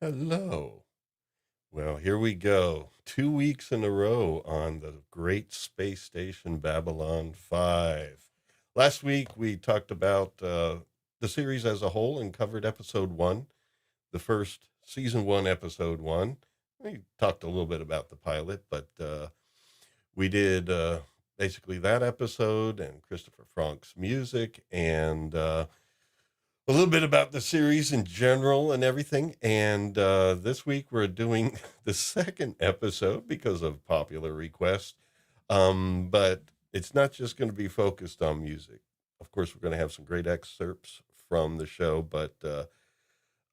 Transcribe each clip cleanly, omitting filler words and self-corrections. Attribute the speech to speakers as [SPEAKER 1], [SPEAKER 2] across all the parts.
[SPEAKER 1] Hello. Well, here we go. 2 weeks in a row on the great space station Babylon 5. Last week we talked about the series as a whole and covered episode one, the first season one, episode one. We talked a little bit about the pilot, but we did basically that episode and Christopher Frank's music and a little bit about the series in general and everything. And this week we're doing the second episode because of popular request. But it's not just going to be focused on music. Of course, we're going to have some great excerpts from the show, but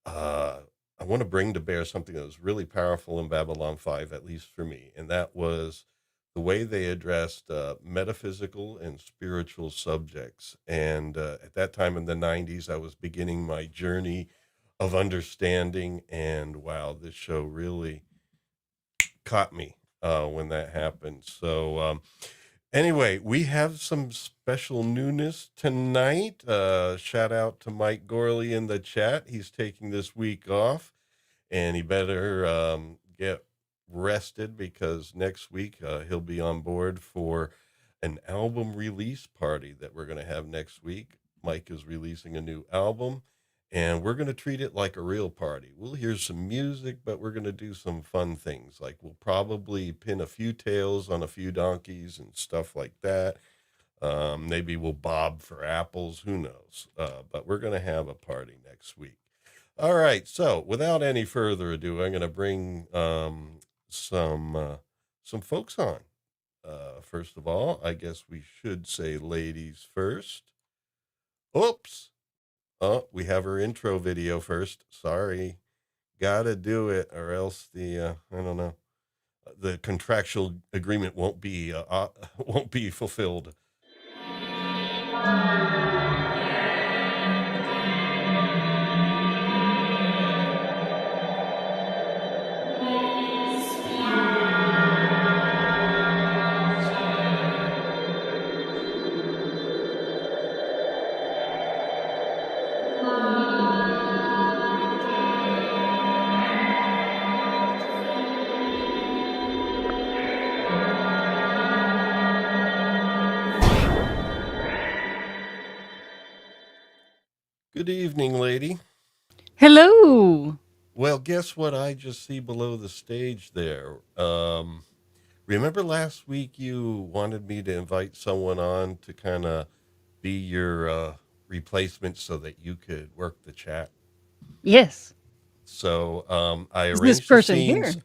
[SPEAKER 1] uh, I want to bring to bear something that was really powerful in Babylon 5, at least for me. And that was the way they addressed metaphysical and spiritual subjects. And at that time in the 90s, I was beginning my journey of understanding. And wow, this show really caught me when that happened. So, anyway, we have some special newness tonight. Shout out to Mike Gorley in the chat. He's taking this week off and he better get rested because next week he'll be on board for an album release party that we're going to have next week. Mike is releasing a new album and we're going to treat it like a real party. We'll hear some music, but we're going to do some fun things. Like we'll probably pin a few tails on a few donkeys and stuff like that. Maybe we'll bob for apples. Who knows? But we're going to have a party next week. All right. So without any further ado, I'm going to bring some folks on. First of all, I guess we should say ladies first. Oops. Oh, we have her intro video first. Sorry. Gotta do it or else I don't know, the contractual agreement won't be fulfilled. Good evening, lady.
[SPEAKER 2] Hello.
[SPEAKER 1] Well, guess what I just see below the stage there? Remember last week you wanted me to invite someone on to kind of be your replacement so that you could work the chat?
[SPEAKER 2] Yes.
[SPEAKER 1] So I
[SPEAKER 2] Is this
[SPEAKER 1] arranged the
[SPEAKER 2] person
[SPEAKER 1] scenes.
[SPEAKER 2] here?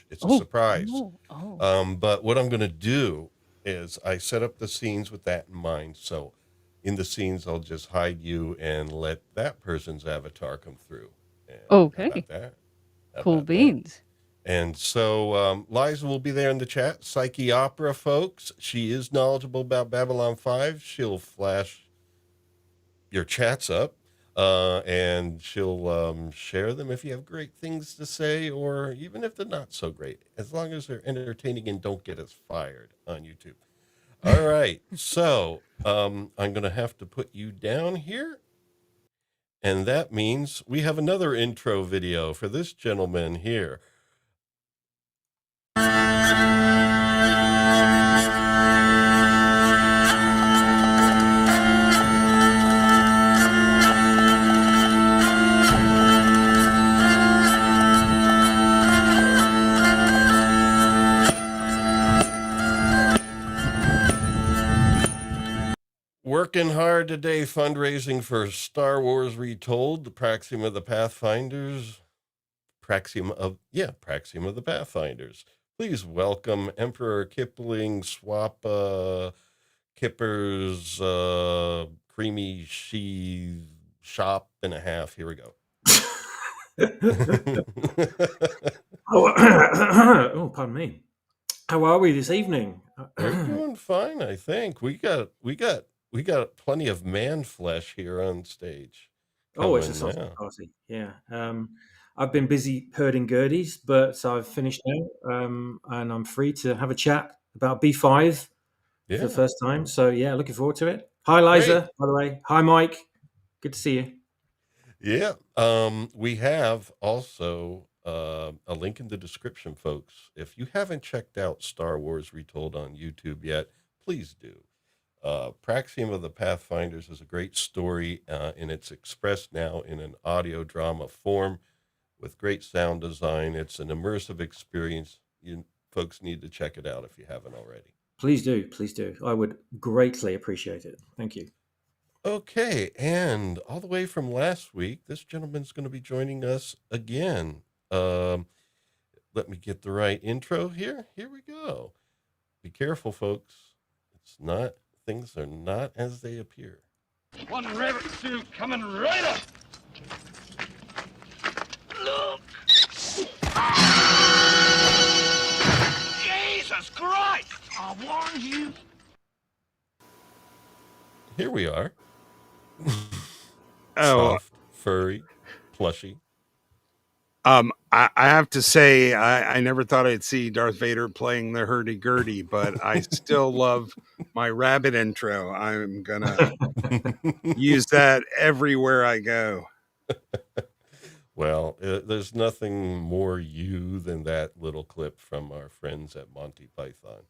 [SPEAKER 1] It's a
[SPEAKER 2] Oh,
[SPEAKER 1] surprise.
[SPEAKER 2] oh, oh.
[SPEAKER 1] But what I'm going to do is I set up the scenes with that in mind. So in the scenes, I'll just hide you and let that person's avatar come through. And how
[SPEAKER 2] Okay.
[SPEAKER 1] about that? How
[SPEAKER 2] Cool
[SPEAKER 1] about that?
[SPEAKER 2] beans.
[SPEAKER 1] And so Liza will be there in the chat. Psyche Opera, folks. She is knowledgeable about Babylon 5. She'll flash your chats up and she'll share them if you have great things to say, or even if they're not so great, as long as they're entertaining and don't get us fired on YouTube. All right. So I'm going to have to put you down here. And that means we have another intro video for this gentleman here. Working hard today, fundraising for Star Wars Retold, the Praxium of the Pathfinders. Praxium of the Pathfinders. Please welcome Emperor Kipling Swap Kipper's Creamy She Shop and a half. Here we go.
[SPEAKER 3] Oh, pardon me. How are we this evening?
[SPEAKER 1] We're doing fine, I think. We got plenty of man flesh here on stage.
[SPEAKER 3] Oh, it's a
[SPEAKER 1] Coming
[SPEAKER 3] sausage
[SPEAKER 1] now.
[SPEAKER 3] party. Yeah. I've been busy herding Gerdies, but I've finished now, and I'm free to have a chat about B5 for the
[SPEAKER 1] Yeah.
[SPEAKER 3] first time. So yeah, looking forward to it. Hi, Liza.
[SPEAKER 1] Great.
[SPEAKER 3] By the way, hi, Mike. Good to see you.
[SPEAKER 1] Yeah. We have also a link in the description, folks. If you haven't checked out Star Wars Retold on YouTube yet, please do. Praxium of the Pathfinders is a great story, and it's expressed now in an audio drama form with great sound design. It's an immersive experience. You folks need to check it out if you haven't already.
[SPEAKER 3] Please do, please do. I would greatly appreciate it. Thank you.
[SPEAKER 1] Okay, and all the way from last week, this gentleman's going to be joining us again. Um, Let me get the right intro here. Here we go. Be careful, folks. It's not, things are not as they appear.
[SPEAKER 4] One rabbit stew coming right up. Look! Jesus Christ! I warned you.
[SPEAKER 1] Here we are.
[SPEAKER 5] Oh,
[SPEAKER 1] Soft, furry, plushy.
[SPEAKER 5] I have to say, I never thought I'd see Darth Vader playing the hurdy-gurdy, but I still love my rabbit intro. I'm gonna use that everywhere I go.
[SPEAKER 1] Well, there's nothing more you than that little clip from our friends at Monty Python.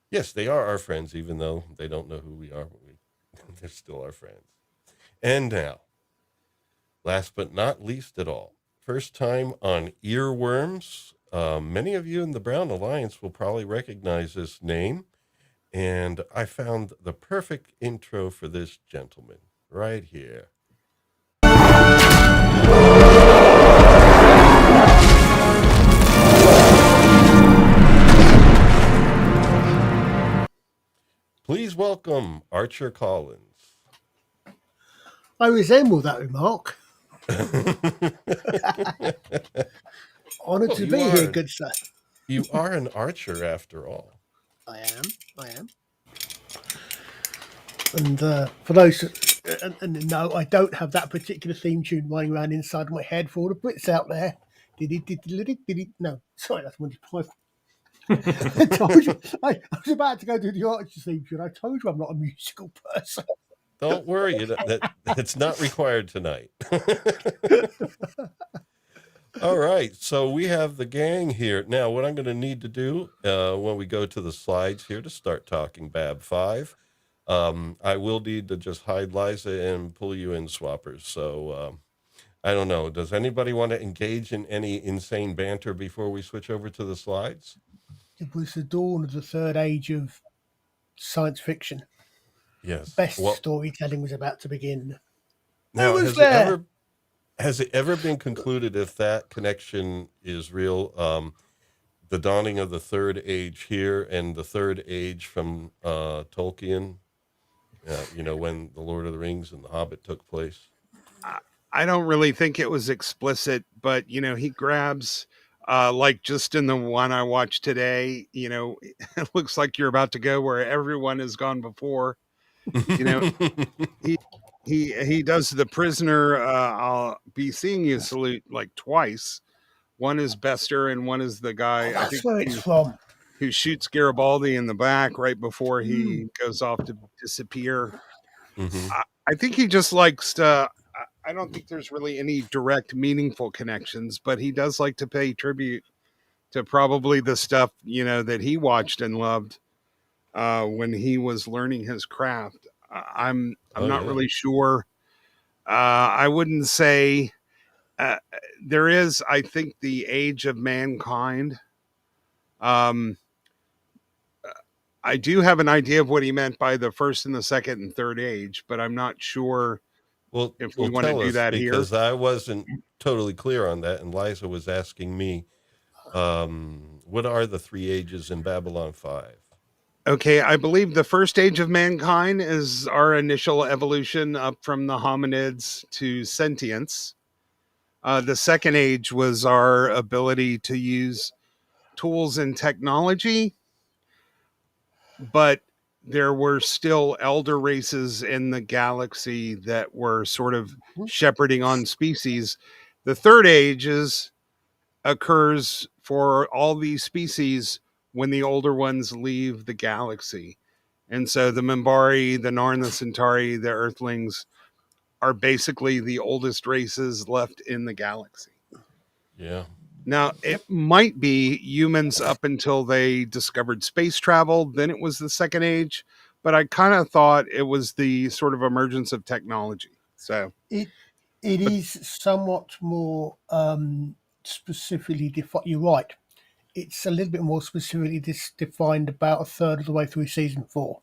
[SPEAKER 1] Yes, they are our friends, even though they don't know who we are. They're still our friends. And now, last but not least at all, first time on Earworms. Many of you in the Brown Alliance will probably recognize this name. And I found the perfect intro for this gentleman right here. Please welcome Archer Collins.
[SPEAKER 6] I resemble that remark. Honoured to
[SPEAKER 1] You
[SPEAKER 6] be here,
[SPEAKER 1] are.
[SPEAKER 6] good sir.
[SPEAKER 1] You are an archer after all.
[SPEAKER 6] I am. And for those, and no, I don't have that particular theme tune running around inside my head for all the Brits out there. No, sorry, that's Monty Python. I told you, I was about to go do the Archer theme tune. I told you I'm not a musical person.
[SPEAKER 1] Don't worry, it's not required tonight. All right, so we have the gang here. Now, what I'm going to need to do when we go to the slides here to start talking Bab 5, I will need to just hide Liza and pull you in, swappers. So I don't know. Does anybody want to engage in any insane banter before we switch over to the slides?
[SPEAKER 6] It was the dawn of the third age of science fiction.
[SPEAKER 1] Yes.
[SPEAKER 6] Best
[SPEAKER 1] Well,
[SPEAKER 6] storytelling was about to begin. Who
[SPEAKER 1] now,
[SPEAKER 6] was there?
[SPEAKER 1] has it ever been concluded if that connection is real? The dawning of the third age here and the third age from Tolkien, when the Lord of the Rings and the Hobbit took place.
[SPEAKER 5] I don't really think it was explicit, but he grabs, like just in the one I watched today, it looks like you're about to go where everyone has gone before. You know, he he does the prisoner. I'll be seeing you salute like twice. One is Bester, and one is the guy
[SPEAKER 6] Oh,
[SPEAKER 5] I
[SPEAKER 6] that's
[SPEAKER 5] think
[SPEAKER 6] where it's from.
[SPEAKER 5] who shoots Garibaldi in the back right before
[SPEAKER 6] Mm.
[SPEAKER 5] he goes off to disappear.
[SPEAKER 1] Hmm.
[SPEAKER 5] I think he just likes to. I don't think there's really any direct, meaningful connections, but he does like to pay tribute to probably the stuff that he watched and loved when he was learning his craft. I'm
[SPEAKER 1] Oh
[SPEAKER 5] not
[SPEAKER 1] yeah.
[SPEAKER 5] really sure. I wouldn't say there is. I think the age of mankind. Um, I do have an idea of what he meant by the first and the second and third age, but I'm not sure if we
[SPEAKER 1] Well,
[SPEAKER 5] want to
[SPEAKER 1] tell
[SPEAKER 5] do
[SPEAKER 1] us
[SPEAKER 5] that here.
[SPEAKER 1] because I wasn't totally clear on that, and Liza was asking me, what are the three ages in Babylon 5?
[SPEAKER 5] Okay, I believe the first age of mankind is our initial evolution up from the hominids to sentience. The second age was our ability to use tools and technology, but there were still elder races in the galaxy that were sort of shepherding on species. The third age occurs for all these species when the older ones leave the galaxy. And so the Minbari, the Narn, the Centauri, the Earthlings are basically the oldest races left in the galaxy.
[SPEAKER 1] Yeah.
[SPEAKER 5] Now, it might be humans up until they discovered space travel, then it was the second age, but I kind of thought it was the sort of emergence of technology. So,
[SPEAKER 6] It
[SPEAKER 5] but
[SPEAKER 6] is somewhat more specifically defined. You're right. It's a little bit more specifically defined about a third of the way through season 4,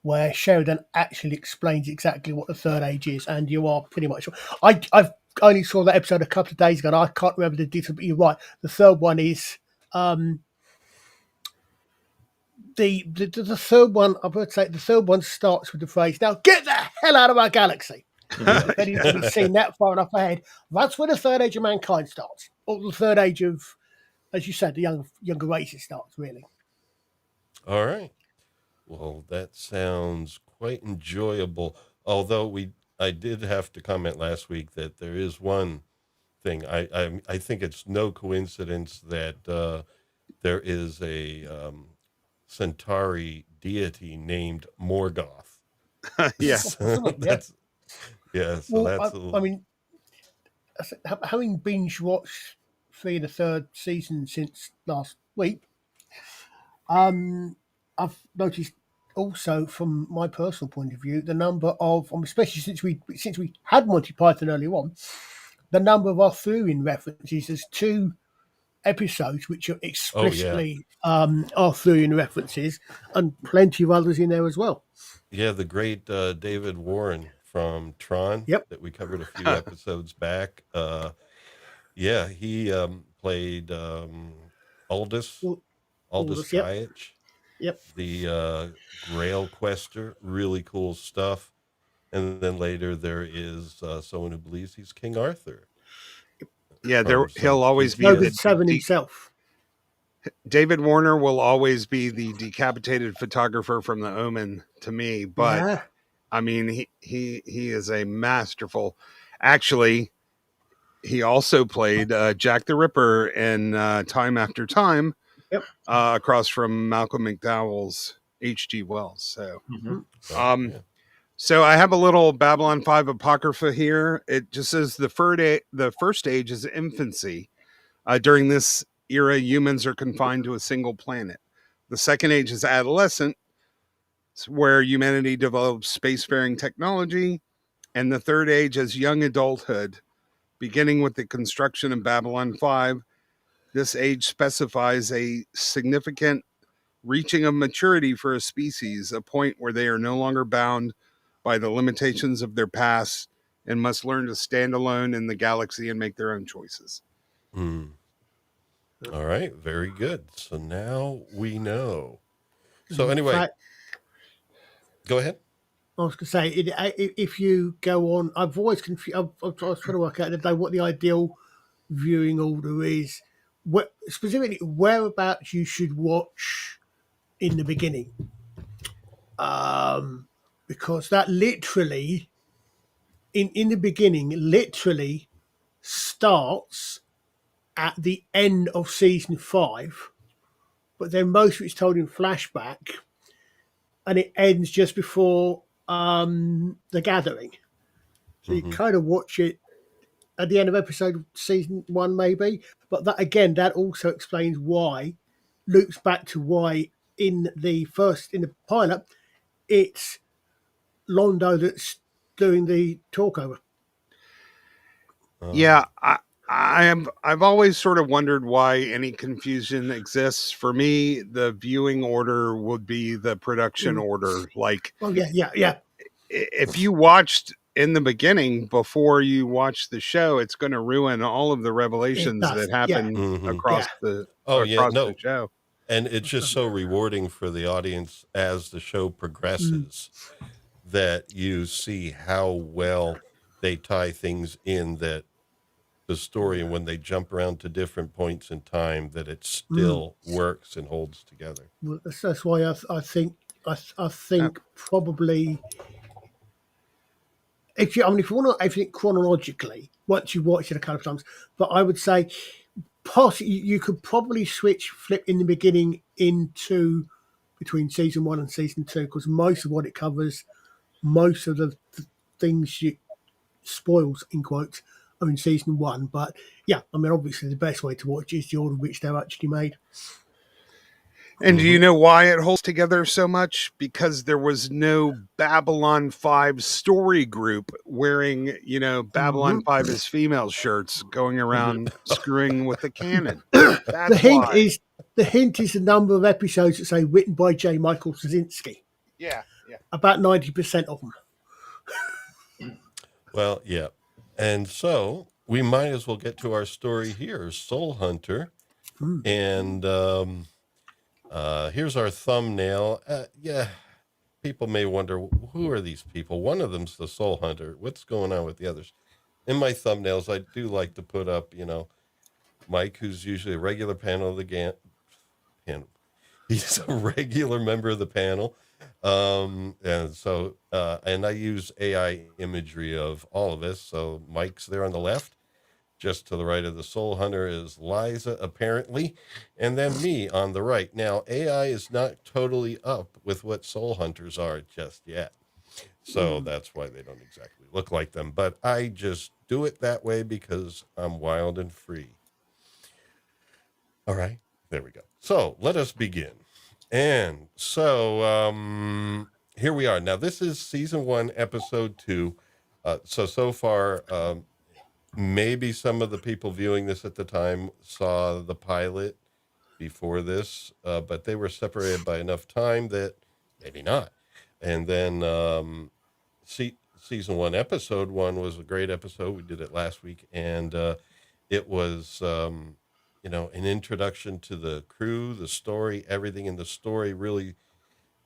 [SPEAKER 6] where Sheridan actually explains exactly what the third age is, and you are pretty much. I've only saw that episode a couple of days ago, and I can't remember the details, but you're right. The third one is the third one. I would say the third one starts with the phrase, "Now get the hell out of our galaxy."
[SPEAKER 1] Yeah.
[SPEAKER 6] If anybody's seen that far enough ahead, that's where the third age of mankind starts, or the third age of, as you said, the younger races starts. Really,
[SPEAKER 1] All right. Well, that sounds quite enjoyable. Although I did have to comment last week that there is one thing. I think it's no coincidence that there is a Centauri deity named Morgoth.
[SPEAKER 5] yeah.
[SPEAKER 1] So
[SPEAKER 6] yeah.
[SPEAKER 1] So
[SPEAKER 6] Well,
[SPEAKER 1] that's
[SPEAKER 6] I mean, having binge watched 3 and a third season since last week, I've noticed also from my personal point of view the number of, especially since we had Monty Python earlier on, the number of Arthurian references. There's 2 episodes which are
[SPEAKER 1] oh yeah.
[SPEAKER 6] explicitly Arthurian references, and plenty of others in there as well.
[SPEAKER 1] Yeah, the great David Warren from Tron
[SPEAKER 6] Yep.
[SPEAKER 1] that we covered a few episodes back. Yeah, he played Aldous
[SPEAKER 6] All this, yep.
[SPEAKER 1] Kayach,
[SPEAKER 6] Yep.
[SPEAKER 1] the Grail Quester. Really cool stuff. And then later there is someone who believes he's King Arthur.
[SPEAKER 5] Yeah,
[SPEAKER 1] from some
[SPEAKER 5] he'll always be
[SPEAKER 6] Noble
[SPEAKER 5] the
[SPEAKER 6] Seven himself.
[SPEAKER 5] David Warner will always be the decapitated photographer from The Omen to me, but
[SPEAKER 6] Yeah.
[SPEAKER 5] I mean he is a masterful. Actually, he also played Jack the Ripper in Time After Time,
[SPEAKER 6] Yep.
[SPEAKER 5] across from Malcolm McDowell's H.G. Wells. So,
[SPEAKER 1] Oh, yeah.
[SPEAKER 5] so I have a little Babylon 5 Apocrypha here. It just says the first age is infancy. During this era, humans are confined to a single planet. The second age is adolescent, where humanity develops spacefaring technology. And the third age is young adulthood, beginning with the construction of Babylon 5. This age specifies a significant reaching of maturity for a species, a point where they are no longer bound by the limitations of their past and must learn to stand alone in the galaxy and make their own choices.
[SPEAKER 1] Mm. All right, very good. So now we know. So
[SPEAKER 6] In
[SPEAKER 1] anyway,
[SPEAKER 6] fact,
[SPEAKER 1] go ahead.
[SPEAKER 6] I was going to say, if you go on, I've always confused. I was trying to work out today what the ideal viewing order is. Specifically, whereabouts you should watch in the beginning, because that literally, in the beginning, literally starts at the end of season 5, but then most of it's told in flashback, and it ends just before the gathering. So you kind of watch it at the end of episode season 1, maybe. But that again, that also explains why, loops back to why in the pilot, it's Londo that's doing the talkover.
[SPEAKER 5] Yeah, I've always sort of wondered why any confusion exists. For me, the viewing order would be the production order. Like,
[SPEAKER 6] Oh yeah.
[SPEAKER 5] if you watched in the beginning before you watch the show, it's going to ruin all of the revelations that happen across the the show.
[SPEAKER 1] And it's just so rewarding for the audience as the show progresses that you see how well they tie things in, that the story, and when they jump around to different points in time, that it still works and holds together.
[SPEAKER 6] Well, that's why I think probably if you want to everything chronologically, once you watch it a couple of times, but I would say possibly you could probably flip in the beginning into between season 1 and season 2, because most of what it covers, most of the things you spoils in quotes are in season one. But yeah, I mean, obviously the best way to watch is the order in which they're actually made.
[SPEAKER 5] And do you
[SPEAKER 1] Mhm.
[SPEAKER 5] know why it holds together so much? Because there was no Babylon 5 story group wearing, Babylon
[SPEAKER 6] Mhm.
[SPEAKER 5] 5 as female shirts going around screwing with the canon.
[SPEAKER 6] the
[SPEAKER 5] That's
[SPEAKER 6] hint
[SPEAKER 5] why.
[SPEAKER 6] is the number of episodes that say written by J. Michael Straczynski.
[SPEAKER 5] Yeah, yeah.
[SPEAKER 6] About 90% of them.
[SPEAKER 1] Well, yeah. And so we might as well get to our story here, Soul Hunter.
[SPEAKER 6] Mm.
[SPEAKER 1] And here's our thumbnail. Yeah, people may wonder, who are these people? One of them's the Soul Hunter. What's going on with the others? In my thumbnails, I do like to put up, Mike, who's usually a regular panel of the panel. He's a regular member of the panel. And I use AI imagery of all of us. So Mike's there on the left. Just to the right of the Soul Hunter is Liza, apparently, and then me on the right. Now, AI is not totally up with what Soul Hunters are just yet. So that's why they don't exactly look like them. But I just do it that way because I'm wild and free. All right, there we go. So let us begin. And so here we are. Now, this is season 1, episode 2. So far, maybe some of the people viewing this at the time saw the pilot before this, but they were separated by enough time that maybe not. And then season 1, episode 1 was a great episode. We did it last week, and it was an introduction to the crew, the story, everything in the story. Really,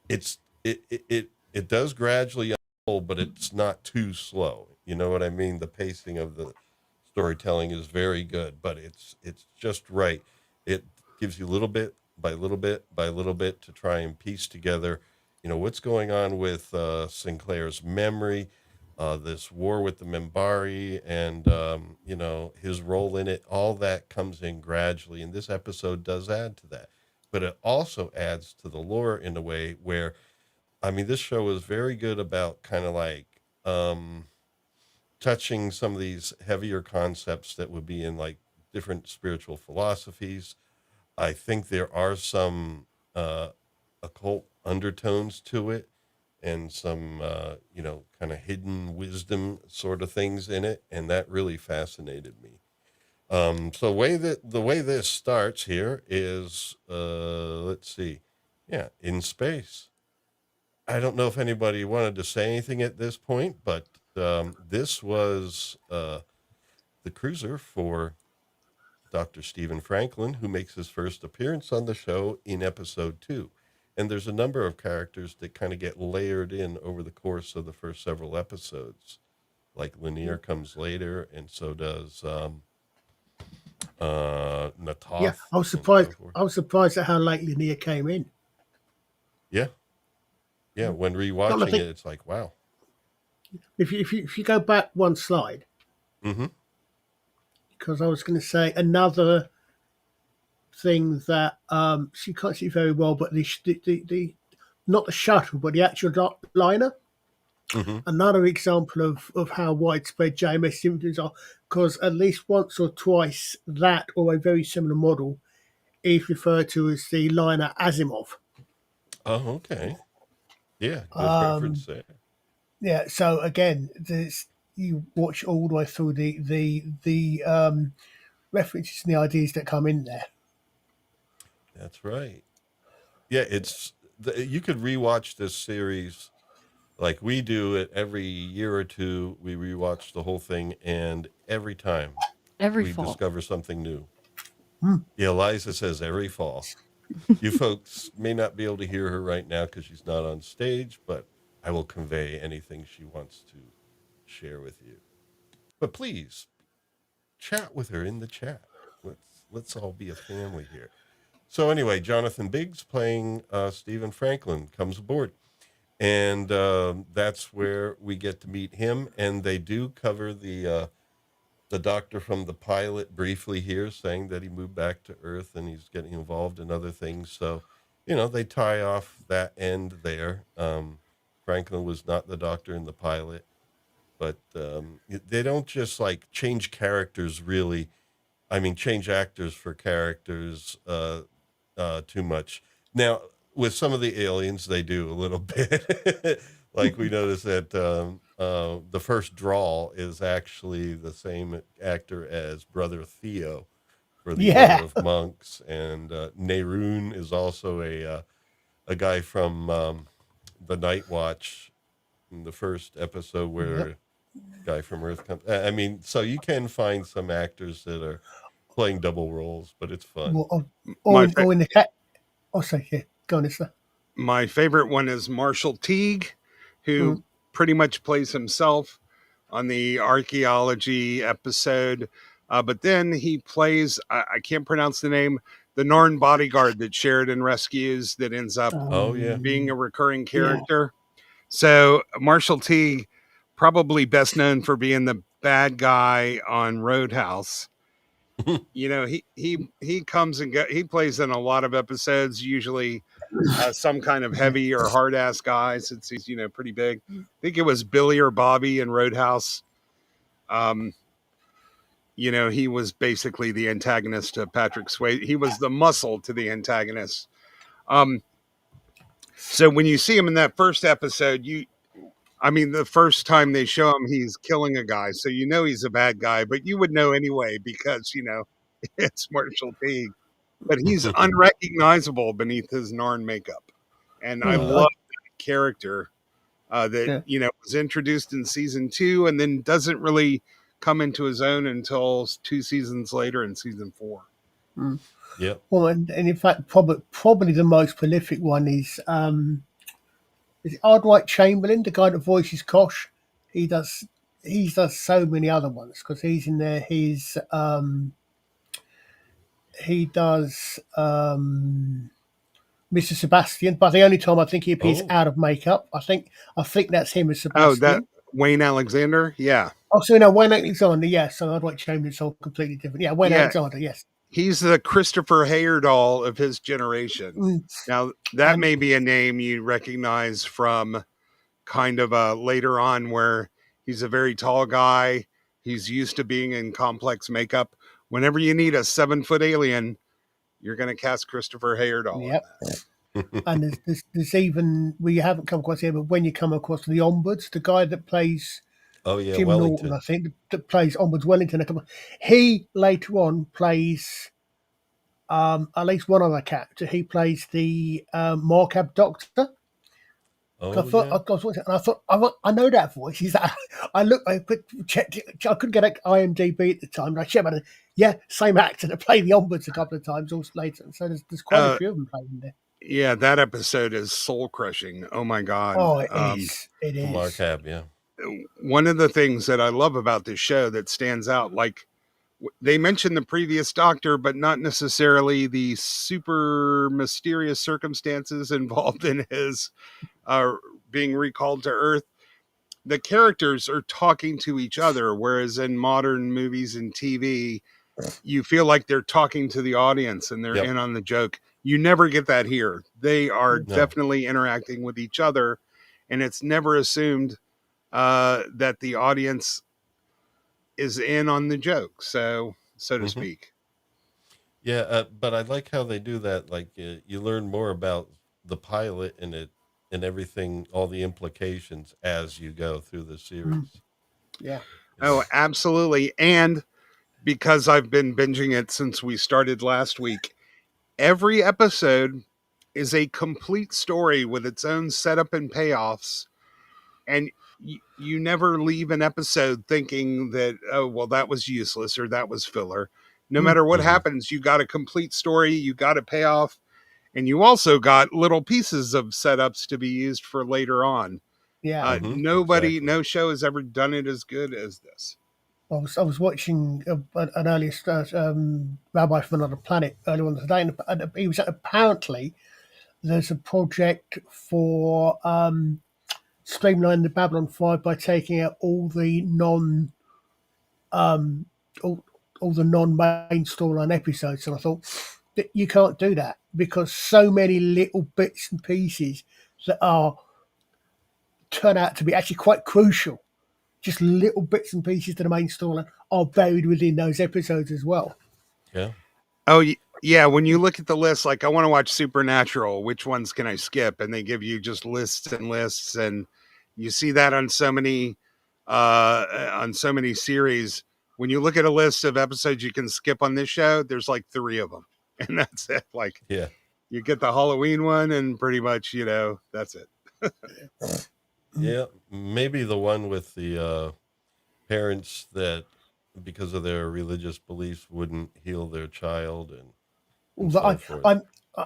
[SPEAKER 1] it does gradually unfold, but it's not too slow. You know what I mean? The pacing of the storytelling is very good, but it's just right. It gives you little bit by little bit by little bit to try and piece together, what's going on with Sinclair's memory, this war with the Membari, and his role in it. All that comes in gradually, and this episode does add to that. But it also adds to the lore in a way where, I mean, this show is very good about kind of like touching some of these heavier concepts that would be in like different spiritual philosophies. I think there are some occult undertones to it and some, kind of hidden wisdom sort of things in it. And that really fascinated me. So the way this starts here is, let's see. Yeah, in space. I don't know if anybody wanted to say anything at this point, but this was the cruiser for Dr. Stephen Franklin, who makes his first appearance on the show in episode 2. And there's a number of characters that kind of get layered in over the course of the first several episodes. Like Lanier comes later, and so does
[SPEAKER 6] Yeah,
[SPEAKER 1] Natoth,
[SPEAKER 6] I was
[SPEAKER 1] and so
[SPEAKER 6] surprised.
[SPEAKER 1] forth.
[SPEAKER 6] I was surprised at how late Lanier came in.
[SPEAKER 1] Yeah, yeah. When
[SPEAKER 6] And I
[SPEAKER 1] rewatching it,
[SPEAKER 6] think
[SPEAKER 1] it's like, wow.
[SPEAKER 6] if you go back one slide,
[SPEAKER 1] Mm-hmm.
[SPEAKER 6] because I was going to say another thing that she can't see very well, but the not the shuttle, but the actual liner.
[SPEAKER 1] Mm-hmm.
[SPEAKER 6] Another example of how widespread JMS symptoms are, because at least once or twice that or a very similar model is referred to as the liner Asimov.
[SPEAKER 1] Oh, okay. Yeah, good reference
[SPEAKER 6] Um,
[SPEAKER 1] there.
[SPEAKER 6] yeah, so again, you watch all the way through the references and the ideas that come in there.
[SPEAKER 1] That's right. Yeah, you could rewatch this series like we do it every year or two. We rewatch the whole thing, and every time
[SPEAKER 2] Every
[SPEAKER 1] we
[SPEAKER 2] fall.
[SPEAKER 1] discover something new.
[SPEAKER 6] Hmm.
[SPEAKER 1] Yeah, Eliza says every fall. You folks may not be able to hear her right now because she's not on stage, but I will convey anything she wants to share with you. But please chat with her in the chat. Let's all be a family here. So anyway, Jonathan Biggs playing Stephen Franklin comes aboard, and that's where we get to meet him. And they do cover the doctor from the pilot briefly here, saying that he moved back to Earth and he's getting involved in other things. So, they tie off that end there. Franklin was not the doctor in the pilot. but they don't just like change characters really. I mean, change actors for characters too much. Now, with some of the aliens, they do a little bit. Like we noticed that the first draw is actually the same actor as Brother Theo for the Order
[SPEAKER 6] Yeah.
[SPEAKER 1] of Monks, and Neroon is also a guy from the Night Watch in the first episode
[SPEAKER 6] Yep.
[SPEAKER 1] where guy from Earth comes. I mean, so you can find some actors that are playing double roles, but it's fun.
[SPEAKER 5] My
[SPEAKER 6] Or in the cat. Oh, sorry. Yeah. Go on, sir.
[SPEAKER 5] my favorite one is Marshall Teague, who
[SPEAKER 6] Mm.
[SPEAKER 5] pretty much plays himself on the archaeology episode. But then he plays, I can't pronounce the name, the Narn bodyguard that Sheridan rescues that ends up
[SPEAKER 1] Oh yeah.
[SPEAKER 5] being a recurring
[SPEAKER 6] Yeah.
[SPEAKER 5] character. So Marshall Teague, probably best known for being the bad guy on Roadhouse. You know, he comes and he plays in a lot of episodes, usually some kind of heavy or hard ass guy since he's, pretty big. I think it was Billy or Bobby in Roadhouse. Um, he was basically the antagonist to Patrick Swayze. He was the muscle to the antagonist. So when you see him in that first episode, the first time they show him, he's killing a guy. So he's a bad guy, but you would know anyway because, it's Marshall Teague. But he's unrecognizable beneath his Narn makeup. And I
[SPEAKER 6] Mm.
[SPEAKER 5] love that character that,
[SPEAKER 6] Yeah.
[SPEAKER 5] was introduced in season 2 and then doesn't really come into his own until 2 seasons later in season 4.
[SPEAKER 6] Mm.
[SPEAKER 1] Yep.
[SPEAKER 6] Well, and in fact, probably the most prolific one is it Ardwight Chamberlain, the guy that voices Kosh. He does so many other ones because he's in there. He does Mr. Sebastian, but the only time I think he appears
[SPEAKER 1] Oh.
[SPEAKER 6] out of makeup, I think that's him as
[SPEAKER 5] Oh, that
[SPEAKER 6] Sebastian.
[SPEAKER 5] Wayne Alexander? Yeah.
[SPEAKER 6] Oh, so no, Wayne Alexander, yes. So Ardwight Chamberlain's all completely different. Yeah, Wayne
[SPEAKER 5] Yeah.
[SPEAKER 6] Alexander, yes.
[SPEAKER 5] He's the Christopher Heyerdahl of his generation.
[SPEAKER 6] Mm.
[SPEAKER 5] Now, that may be a name you recognize from kind of later on where he's a very tall guy. He's used to being in complex makeup. Whenever you need a 7-foot alien, you're going to cast Christopher Heyerdahl.
[SPEAKER 6] Yep. And there's even, we haven't come across here, but when you come across the Ombuds, the guy that plays
[SPEAKER 1] Oh yeah,
[SPEAKER 6] Jim
[SPEAKER 1] Wellington.
[SPEAKER 6] Norton, I think, that plays Ombuds Wellington, he later on plays at least one other character. He plays the Markab Doctor.
[SPEAKER 1] Oh
[SPEAKER 6] I thought,
[SPEAKER 1] yeah.
[SPEAKER 6] I was watching, and I thought, I know that voice. He's that. I checked it. I couldn't get an IMDb at the time. And I checked it. Yeah, same actor that played the Ombuds a couple of times also later. So there's quite a few of them playing in there.
[SPEAKER 5] Yeah, that episode is soul crushing. Oh my God.
[SPEAKER 6] Oh, it is. It is.
[SPEAKER 1] Markab, yeah.
[SPEAKER 5] One of the things that I love about this show that stands out, like they mentioned the previous Doctor, but not necessarily the super mysterious circumstances involved in his being recalled to Earth. The characters are talking to each other, whereas in modern movies and TV, you feel like they're talking to the audience and they're in on the joke. You never get that here. They are definitely interacting with each other, and it's never assumed that the audience is in on the joke, so to speak.
[SPEAKER 1] Yeah, but I like how they do that. Like you learn more about the pilot and everything, all the implications as you go through the series.
[SPEAKER 6] Yeah.
[SPEAKER 5] Oh, absolutely. And because I've been binging it since we started last week, every episode is a complete story with its own setup and payoffs. And you never leave an episode thinking that, oh, well, that was useless or that was filler. No matter what happens, you got a complete story, you got a payoff, and you also got little pieces of setups to be used for later on.
[SPEAKER 6] Yeah.
[SPEAKER 5] No show has ever done it as good as this.
[SPEAKER 6] I was watching an earlier rabbi from another planet earlier on today, and he was apparently there's a project for streamlining the Babylon 5 by taking out all the all the non-main storyline episodes, and I thought that you can't do that because so many little bits and pieces that turn out to be actually quite crucial just little bits and pieces to the main story are buried within those episodes as well.
[SPEAKER 1] Yeah.
[SPEAKER 5] Oh, yeah. When you look at the list, like I want to watch Supernatural, which ones can I skip? And they give you just lists and lists, and you see that on so many series. When you look at a list of episodes you can skip on this show, there's like 3 of them, and that's it. Like
[SPEAKER 1] Yeah.
[SPEAKER 5] you get the Halloween one, and pretty much that's it.
[SPEAKER 1] Yeah. Maybe the one with the parents that, because of their religious beliefs, wouldn't heal their child and
[SPEAKER 6] But
[SPEAKER 1] so forth.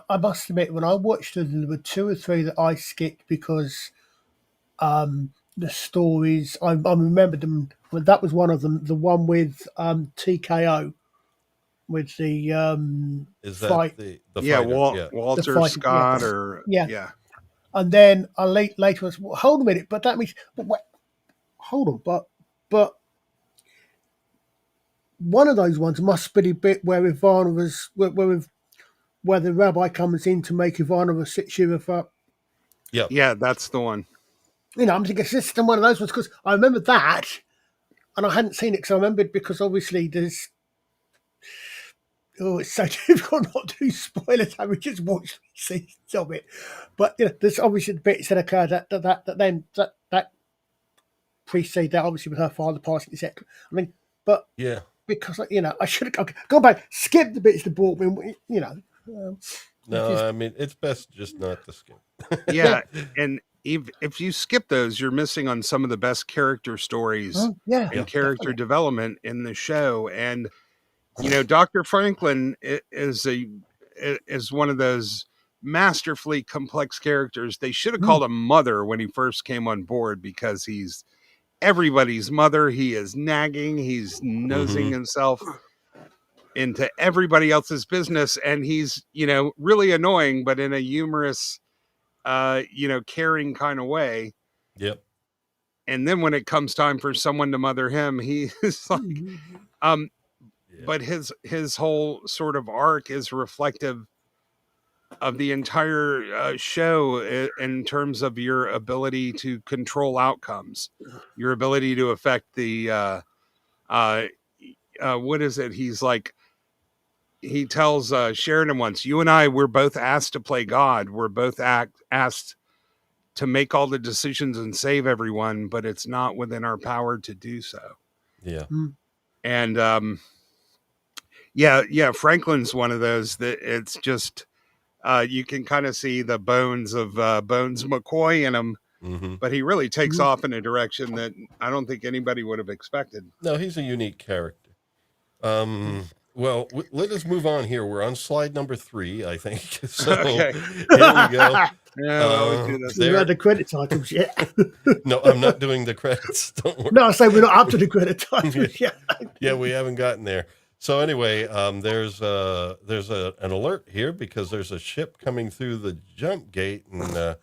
[SPEAKER 6] I must admit, when I watched them, there were 2 or 3 that I skipped because the stories I remember them. Well, that was one of them. The one with TKO with the
[SPEAKER 1] Is that
[SPEAKER 6] fight,
[SPEAKER 1] the
[SPEAKER 5] Yeah,
[SPEAKER 1] fighter? Yeah.
[SPEAKER 6] the
[SPEAKER 5] Walter
[SPEAKER 6] fight, yeah,
[SPEAKER 5] Scott, or
[SPEAKER 6] yeah.
[SPEAKER 5] yeah,
[SPEAKER 6] And then I later was, well, hold a minute, but that means, but wait, hold on, but one of those ones must be the bit where Ivana was where the rabbi comes in to make Ivana sit Sheriff up.
[SPEAKER 1] Yep.
[SPEAKER 5] yeah, that's the one.
[SPEAKER 6] I'm thinking it's just one of those ones because I remember that, and I hadn't seen it because I remembered because obviously there's. Oh, it's so difficult not to spoil it. I would just watch seasons of it, but there's obviously the bits that occur that precede that, obviously with her father passing, etc. I mean, but
[SPEAKER 1] Yeah.
[SPEAKER 6] because I should have gone back, skip the bits that brought me.
[SPEAKER 1] No, I mean, it's best just not to skip.
[SPEAKER 5] Yeah, and if you skip those, you're missing on some of the best character stories
[SPEAKER 6] Yeah,
[SPEAKER 5] and character
[SPEAKER 6] definitely.
[SPEAKER 5] development in the show. And Dr. Franklin is one of those masterfully complex characters. They should have called him Mother when he first came on board, because he's everybody's mother. He is nagging, he's nosing
[SPEAKER 1] Mm-hmm.
[SPEAKER 5] himself into everybody else's business, and he's really annoying, but in a humorous, caring kind of way.
[SPEAKER 1] Yep.
[SPEAKER 5] And then when it comes time for someone to mother him, he is like, um,
[SPEAKER 1] Yeah.
[SPEAKER 5] but his whole sort of arc is reflective of the entire show in terms of your ability to control outcomes, your ability to affect the what is it? He's like, he tells Sheridan once, "You and I, we're both asked to play God. We're both asked to make all the decisions and save everyone, but it's not within our power to do so."
[SPEAKER 1] Yeah.
[SPEAKER 5] And Franklin's one of those that it's just you can kind of see the bones of Bones McCoy in him,
[SPEAKER 1] Mm-hmm.
[SPEAKER 5] but he really takes off in a direction that I don't think anybody would have expected.
[SPEAKER 1] No, he's a unique character. Well, let us move on here. We're on slide number 3, I think. So
[SPEAKER 5] Okay.
[SPEAKER 1] here we go.
[SPEAKER 5] Yeah, we always do this.
[SPEAKER 6] We had the credit titles yet.
[SPEAKER 1] No, I'm not doing the credits. Don't worry.
[SPEAKER 6] No, I say we're not up to the credit titles yet.
[SPEAKER 1] Yeah, we haven't gotten there. So anyway, there's an alert here because there's a ship coming through the jump gate, and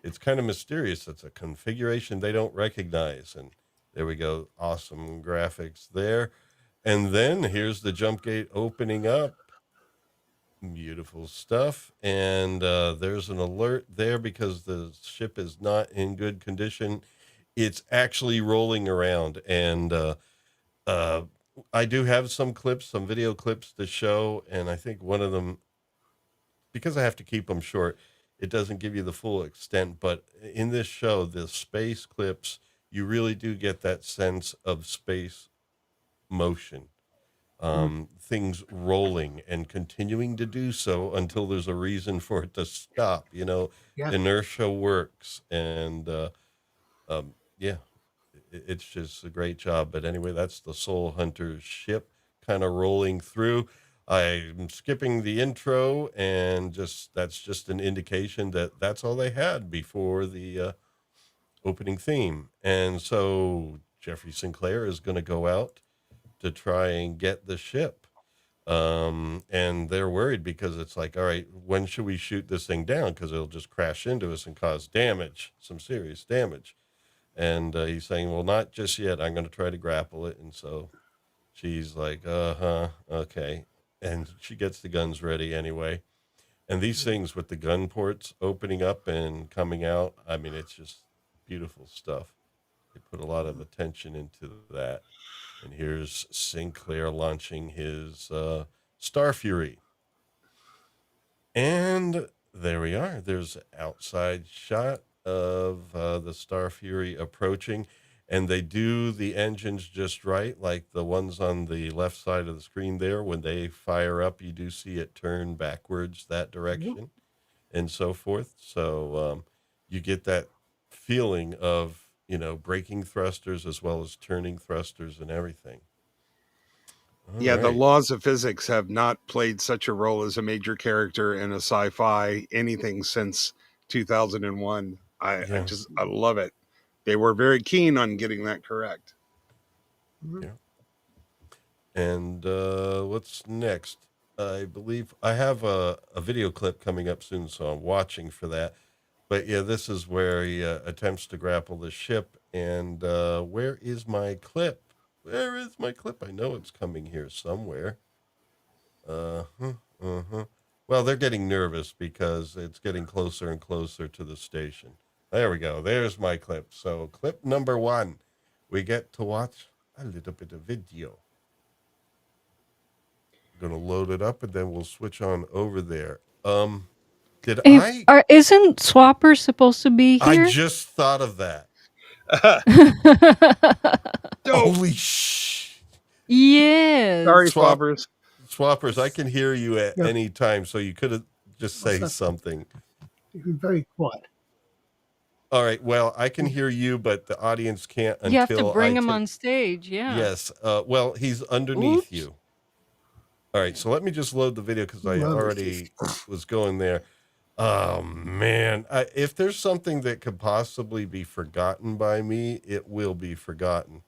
[SPEAKER 1] it's kind of mysterious. It's a configuration they don't recognize, and there we go. Awesome graphics there. And then here's the jump gate opening up. Beautiful stuff. And there's an alert there because the ship is not in good condition. It's actually rolling around. And I do have some clips, some video clips to show. And I think one of them, because I have to keep them short, it doesn't give you the full extent. But in this show, the space clips, you really do get that sense of space motion. Things rolling and continuing to do so until there's a reason for it to stop.
[SPEAKER 6] Yeah.
[SPEAKER 1] Inertia works, and it's just a great job. But anyway, that's the Soul Hunter ship kind of rolling through. I'm skipping the intro, and that's just an indication that that's all they had before the opening theme. And so Jeffrey Sinclair is going to go out to try and get the ship. And they're worried because it's like, all right, when should we shoot this thing down? Because it'll just crash into us and cause damage, some serious damage. And he's saying, well, not just yet. I'm going to try to grapple it. And so she's like, okay. And she gets the guns ready anyway. And these things with the gun ports opening up and coming out, I mean, it's just beautiful stuff. They put a lot of attention into that. And here's Sinclair launching his Star Fury. And there we are. There's an outside shot of the Star Fury approaching. And they do the engines just right, like the ones on the left side of the screen there. When they fire up, you do see it turn backwards that direction and so forth. So you get that feeling of, braking thrusters as well as turning thrusters and everything. All
[SPEAKER 5] Yeah, the
[SPEAKER 1] right.
[SPEAKER 5] laws of physics have not played such a role as a major character in a sci-fi anything since 2001. I
[SPEAKER 1] Yeah.
[SPEAKER 5] love it. They were very keen on getting that correct.
[SPEAKER 1] Yeah. And what's next? I believe I have a video clip coming up soon, so I'm watching for that. But yeah, this is where he attempts to grapple the ship. And where is my clip? Where is my clip? I know it's coming here somewhere. Uh-huh, uh-huh. Well, they're getting nervous because it's getting closer and closer to the station. There we go. There's my clip. So clip number 1, we get to watch a little bit of video. I'm going to load it up and then we'll switch on over there. Did
[SPEAKER 2] Hey, isn't Swapper supposed to be
[SPEAKER 1] I
[SPEAKER 2] here?
[SPEAKER 1] just thought of that.
[SPEAKER 5] Dope.
[SPEAKER 1] Holy sh!
[SPEAKER 2] Yes.
[SPEAKER 5] Sorry, swappers.
[SPEAKER 1] Swappers, I can hear you at
[SPEAKER 6] Yeah.
[SPEAKER 1] any time, so you could have just say
[SPEAKER 6] What's that?
[SPEAKER 1] something.
[SPEAKER 6] You've been very quiet.
[SPEAKER 1] All right. Well, I can hear you, but the audience can't until
[SPEAKER 2] You have to bring
[SPEAKER 1] I
[SPEAKER 2] him
[SPEAKER 1] take-
[SPEAKER 2] on stage. Yeah.
[SPEAKER 1] Yes. Well, he's underneath
[SPEAKER 2] Oops.
[SPEAKER 1] you. All right. So let me just load the video because I
[SPEAKER 6] Well,
[SPEAKER 1] already was going there. Oh man! If there's something that could possibly be forgotten by me, it will be forgotten.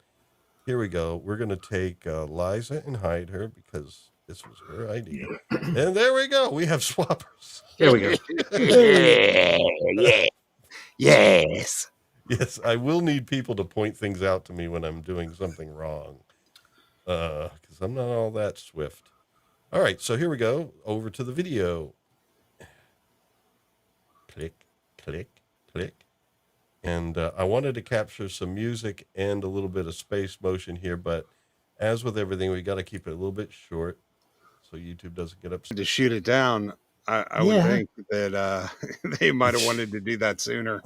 [SPEAKER 1] Here we go. We're going to take Liza and hide her because this was her idea. And there we go. We have swappers.
[SPEAKER 3] There we go.
[SPEAKER 5] Yeah. Yes.
[SPEAKER 1] Yes, I will need people to point things out to me when I'm doing something wrong. Because I'm not all that swift. All right, so here we go. Over to the video. Click, click, click. And I wanted to capture some music and a little bit of space motion here, but as with everything, we got to keep it a little bit short so YouTube doesn't get upset.
[SPEAKER 5] To shoot it down, I would think that they might have wanted to do that sooner.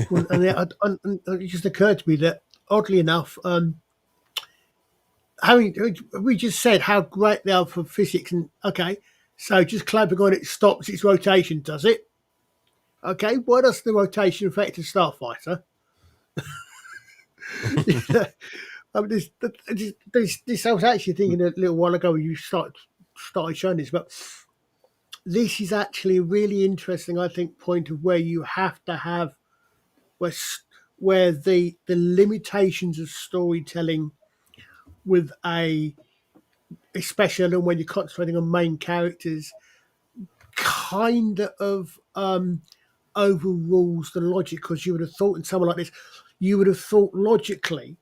[SPEAKER 6] Well, and it just occurred to me that, oddly enough, we just said how great they are for physics, and okay, so just clamping on it stops its rotation, does it? Okay, why does the rotation affect a starfighter? I mean, this I was actually thinking a little while ago when you started showing this, but this is actually a really interesting, I think, point of where you have to have where the limitations of storytelling with especially when you're concentrating on main characters, kind of overrules the logic, because you would have thought in someone like this, you would have thought logically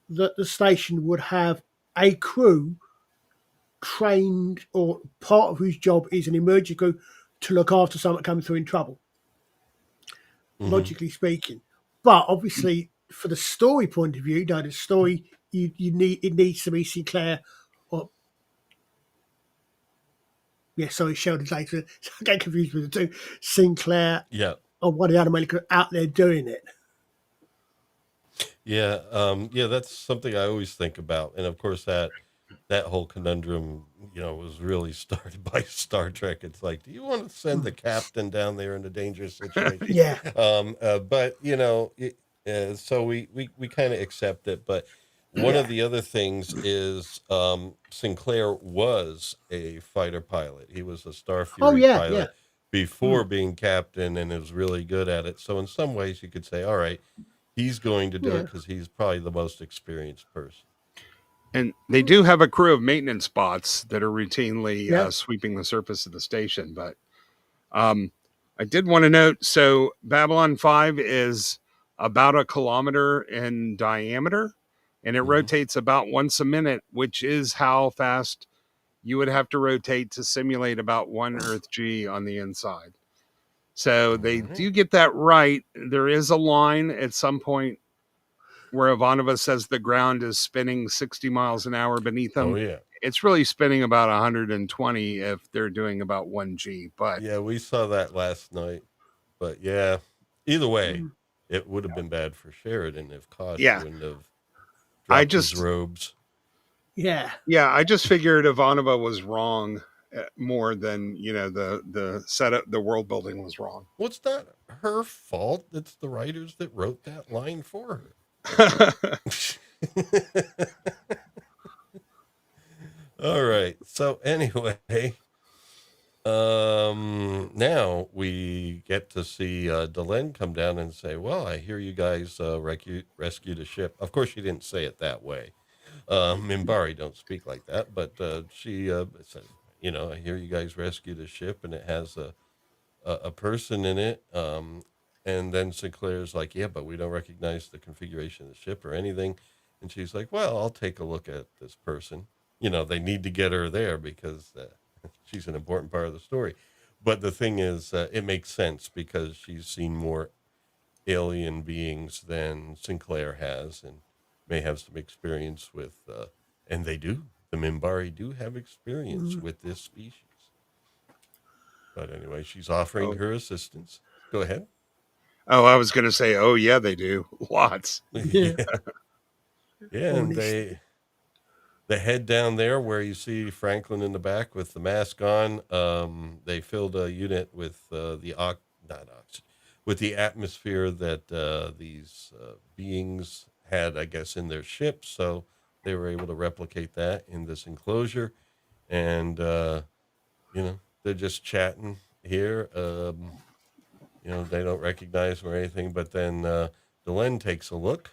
[SPEAKER 6] that the station would have a crew trained, or part of whose job is an emergency crew to look after someone coming through in trouble, logically speaking. But obviously, for the story point of view, the story it needs to be Sinclair, or Sheldon later. I get confused with the two. Sinclair,
[SPEAKER 1] Yeah.
[SPEAKER 6] or one of the other men out there doing it.
[SPEAKER 1] Yeah. That's something I always think about. And of course that whole conundrum, was really started by Star Trek. It's like, do you want to send the captain down there in a dangerous situation?
[SPEAKER 6] Yeah.
[SPEAKER 1] But so we kind of accept it. But one of the other things is Sinclair was a fighter pilot. He was a Star Fury pilot before being captain, and is really good at it. So in some ways you could say, all right, he's going to do it because he's probably the most experienced person.
[SPEAKER 5] And they do have a crew of maintenance bots that are routinely sweeping the surface of the station. But I did want to note, so Babylon 5 is about 1 kilometer in diameter, and it rotates about once a minute, which is how fast you would have to rotate to simulate about 1 Earth G on the inside. So they do get that right. There is a line at some point where Ivanova says the ground is spinning 60 miles an hour beneath them.
[SPEAKER 1] Oh yeah.
[SPEAKER 5] It's really spinning about 120 if they're doing about 1G. But
[SPEAKER 1] Yeah, we saw that last night. But yeah, either way,
[SPEAKER 6] Mm.
[SPEAKER 1] it would have been bad for Sheridan if Kosh
[SPEAKER 5] yeah,
[SPEAKER 1] wouldn't have
[SPEAKER 5] I
[SPEAKER 1] dropped his
[SPEAKER 5] just
[SPEAKER 1] robes.
[SPEAKER 6] Yeah.
[SPEAKER 5] I just figured Ivanova was wrong more than the setup, the world building was wrong.
[SPEAKER 1] Well, it's not her fault. It's the writers that wrote that line for her. All right. So anyway, now we get to see Delenn come down and say, "Well, I hear you guys rescued a ship." Of course, she didn't say it that way. Minbari don't speak like that, but she said, "I hear you guys rescued a ship, and it has a person in it." And then Sinclair's like, "Yeah, but we don't recognize the configuration of the ship or anything." And she's like, "Well, I'll take a look at this person." They need to get her there because she's an important part of the story. But the thing is, it makes sense because she's seen more alien beings than Sinclair has and may have some experience with, and they do. The Minbari do have experience
[SPEAKER 6] Mm.
[SPEAKER 1] with this species. But anyway, she's offering
[SPEAKER 5] oh,
[SPEAKER 1] her assistance. Go ahead.
[SPEAKER 5] I was going to say, oh yeah, they do lots.
[SPEAKER 6] Yeah.
[SPEAKER 1] Yeah. Yeah, and
[SPEAKER 6] Honestly.
[SPEAKER 1] they head down there where you see Franklin in the back with the mask on. They filled a unit with not oxygen, with the atmosphere that these beings had, I guess, in their ship. So they were able to replicate that in this enclosure, and they're just chatting here. They don't recognize him or anything, but then Delenn takes a look.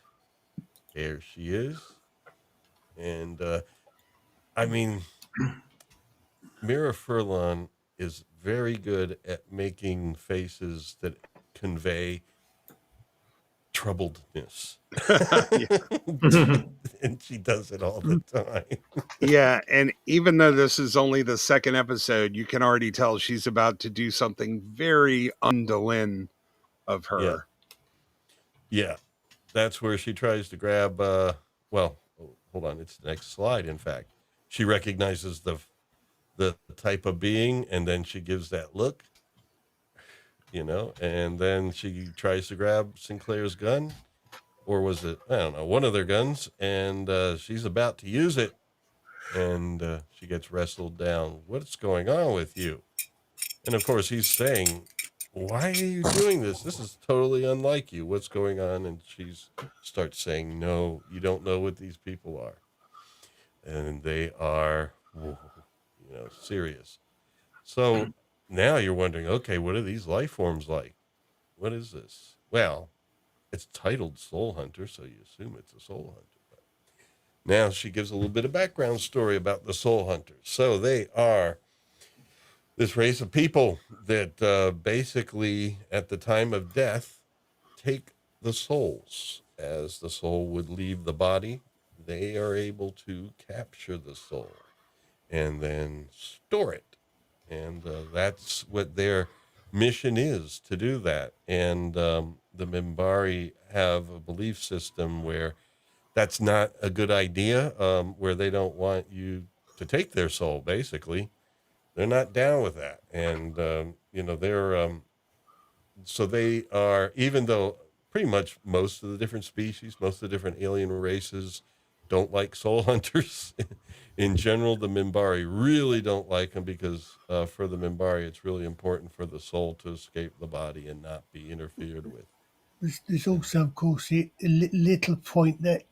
[SPEAKER 1] There she is, and I mean, Mira Furlan is very good at making faces that convey troubledness. And she does it all the time.
[SPEAKER 5] Yeah, and even though this is only the second episode, you can already tell she's about to do something very undolin of
[SPEAKER 1] Yeah.
[SPEAKER 5] her.
[SPEAKER 1] Yeah. That's where she tries to grab, hold on. It's the next slide, in fact. She recognizes the type of being, and then she gives that look, and then she tries to grab Sinclair's gun, or was it, I don't know, one of their guns, and she's about to use it, and she gets wrestled down. What's going on with you? And of course, he's saying, why are you doing this? This is totally unlike you. What's going on? And she starts saying, no, you don't know what these people are. And they are, serious. So now you're wondering, okay, what are these life forms like? What is this? Well, it's titled Soul Hunter, so you assume it's a soul hunter. But now she gives a little bit of background story about the soul hunters. So they are this race of people that basically, at the time of death, take the souls. As the soul would leave the body, they are able to capture the soul and then store it. And that's what their mission is, to do that. And the Mimbari have a belief system where that's not a good idea, where they don't want you to take their soul, basically. They're not down with that. And, they're, so they are, even though pretty much most of the different species, most of the different alien races don't like soul hunters. In general, the Mimbari really don't like them because for the Mimbari, it's really important for the soul to escape the body and not be interfered with.
[SPEAKER 6] There's also, of course, a little point that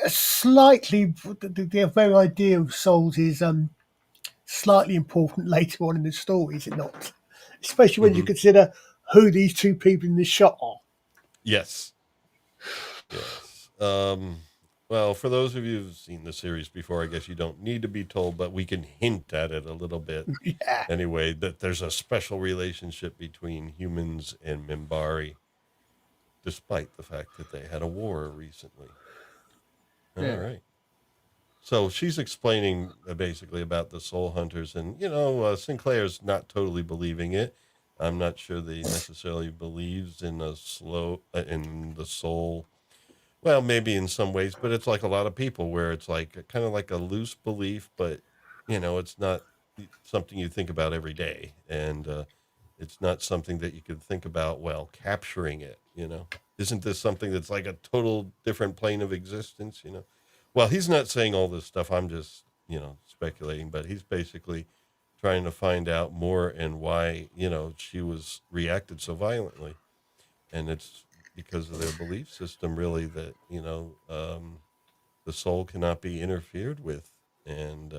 [SPEAKER 6] slightly the very idea of souls is slightly important later on in the story, is it not? Especially when you
[SPEAKER 1] Mm-hmm.
[SPEAKER 6] consider who these two people in the shot are.
[SPEAKER 1] Yes. Yes. Well, for those of you who've seen the series before, I guess you don't need to be told, but we can hint at it a little bit.
[SPEAKER 6] Yeah.
[SPEAKER 1] Anyway, that there's a special relationship between humans and Mimbari, despite the fact that they had a war recently. All
[SPEAKER 6] Yeah.
[SPEAKER 1] right. So she's explaining basically about the soul hunters, and Sinclair's not totally believing it. I'm not sure that he necessarily believes in in the soul Well, maybe in some ways, but it's like a lot of people where it's like kind of like a loose belief, but it's not something you think about every day, and it's not something that you could think about while capturing it. Isn't this something that's like a total different plane of existence? Well, he's not saying all this stuff. I'm just speculating, but he's basically trying to find out more and why she was reacted so violently, and it's because of their belief system, really, that the soul cannot be interfered with, and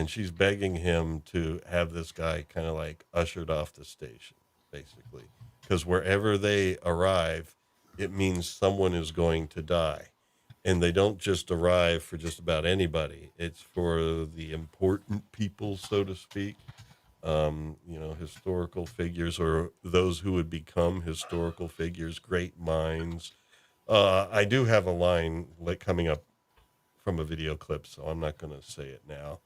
[SPEAKER 1] she's begging him to have this guy kind of like ushered off the station, basically, because wherever they arrive, it means someone is going to die, and they don't just arrive for just about anybody. It's for the important people, so to speak. Historical figures, or those who would become historical figures, great minds. I do have a line like coming up from a video clip, so I'm not going to say it now.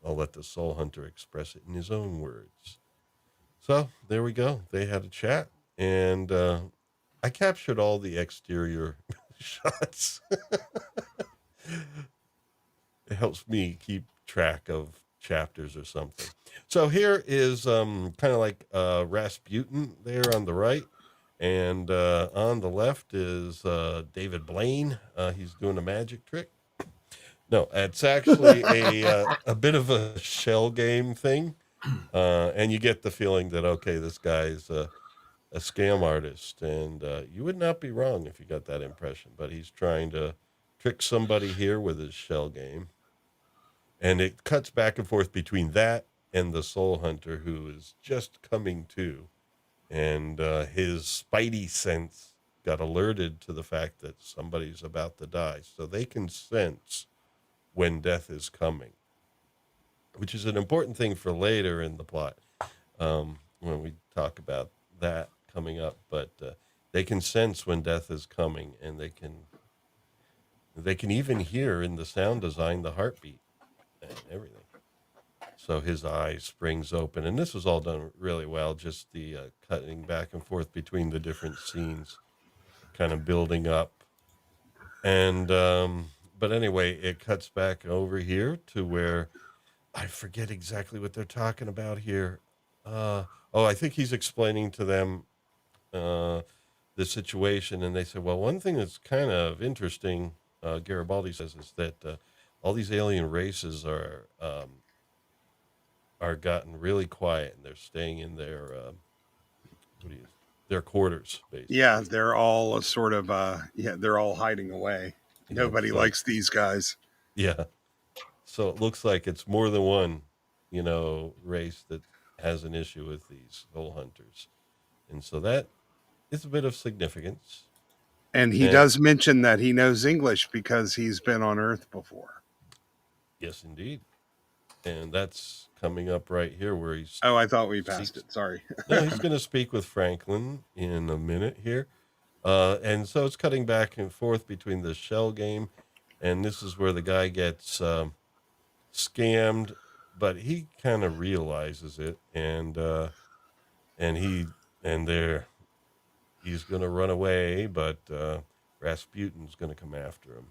[SPEAKER 1] I'll let the soul hunter express it in his own words. So there we go. They had a chat, and I captured all the exterior shots. It helps me keep track of chapters or something. So here is kind of like Rasputin there on the right. And on the left is David Blaine. He's doing a magic trick. No, it's actually a bit of a shell game thing. And you get the feeling that, okay, this guy's a scam artist. And you would not be wrong if you got that impression. But he's trying to trick somebody here with his shell game. And it cuts back and forth between that and the soul hunter, who is just coming to. And his spidey sense got alerted to the fact that somebody's about to die. So they can sense when death is coming, which is an important thing for later in the plot, when we talk about that coming up. But they can sense when death is coming, and they can even hear in the sound design the heartbeat and everything. So his eye springs open, and this was all done really well. Just the cutting back and forth between the different scenes, kind of building up. And but anyway, it cuts back over here to where I forget exactly what they're talking about here. I think he's explaining to them the situation, and they say, well, one thing that's kind of interesting, Garibaldi says, is that all these alien races are gotten really quiet, and they're staying in their their quarters, basically.
[SPEAKER 5] Yeah, they're all a sort of they're all hiding away. Nobody
[SPEAKER 1] So,
[SPEAKER 5] likes these guys.
[SPEAKER 1] yeah. So it looks like it's more than one, race that has an issue with these soul hunters, and so that is a bit of significance.
[SPEAKER 5] And he
[SPEAKER 1] And
[SPEAKER 5] does mention that he knows English because he's been on Earth before.
[SPEAKER 1] yes, indeed, and that's coming up right here where he's.
[SPEAKER 5] Oh, I thought we passed it. Sorry.
[SPEAKER 1] No, he's going to speak with Franklin in a minute here. And so it's cutting back and forth between the shell game, and this is where the guy gets scammed, but he kind of realizes it, and he's going to run away, but Rasputin's going to come after him.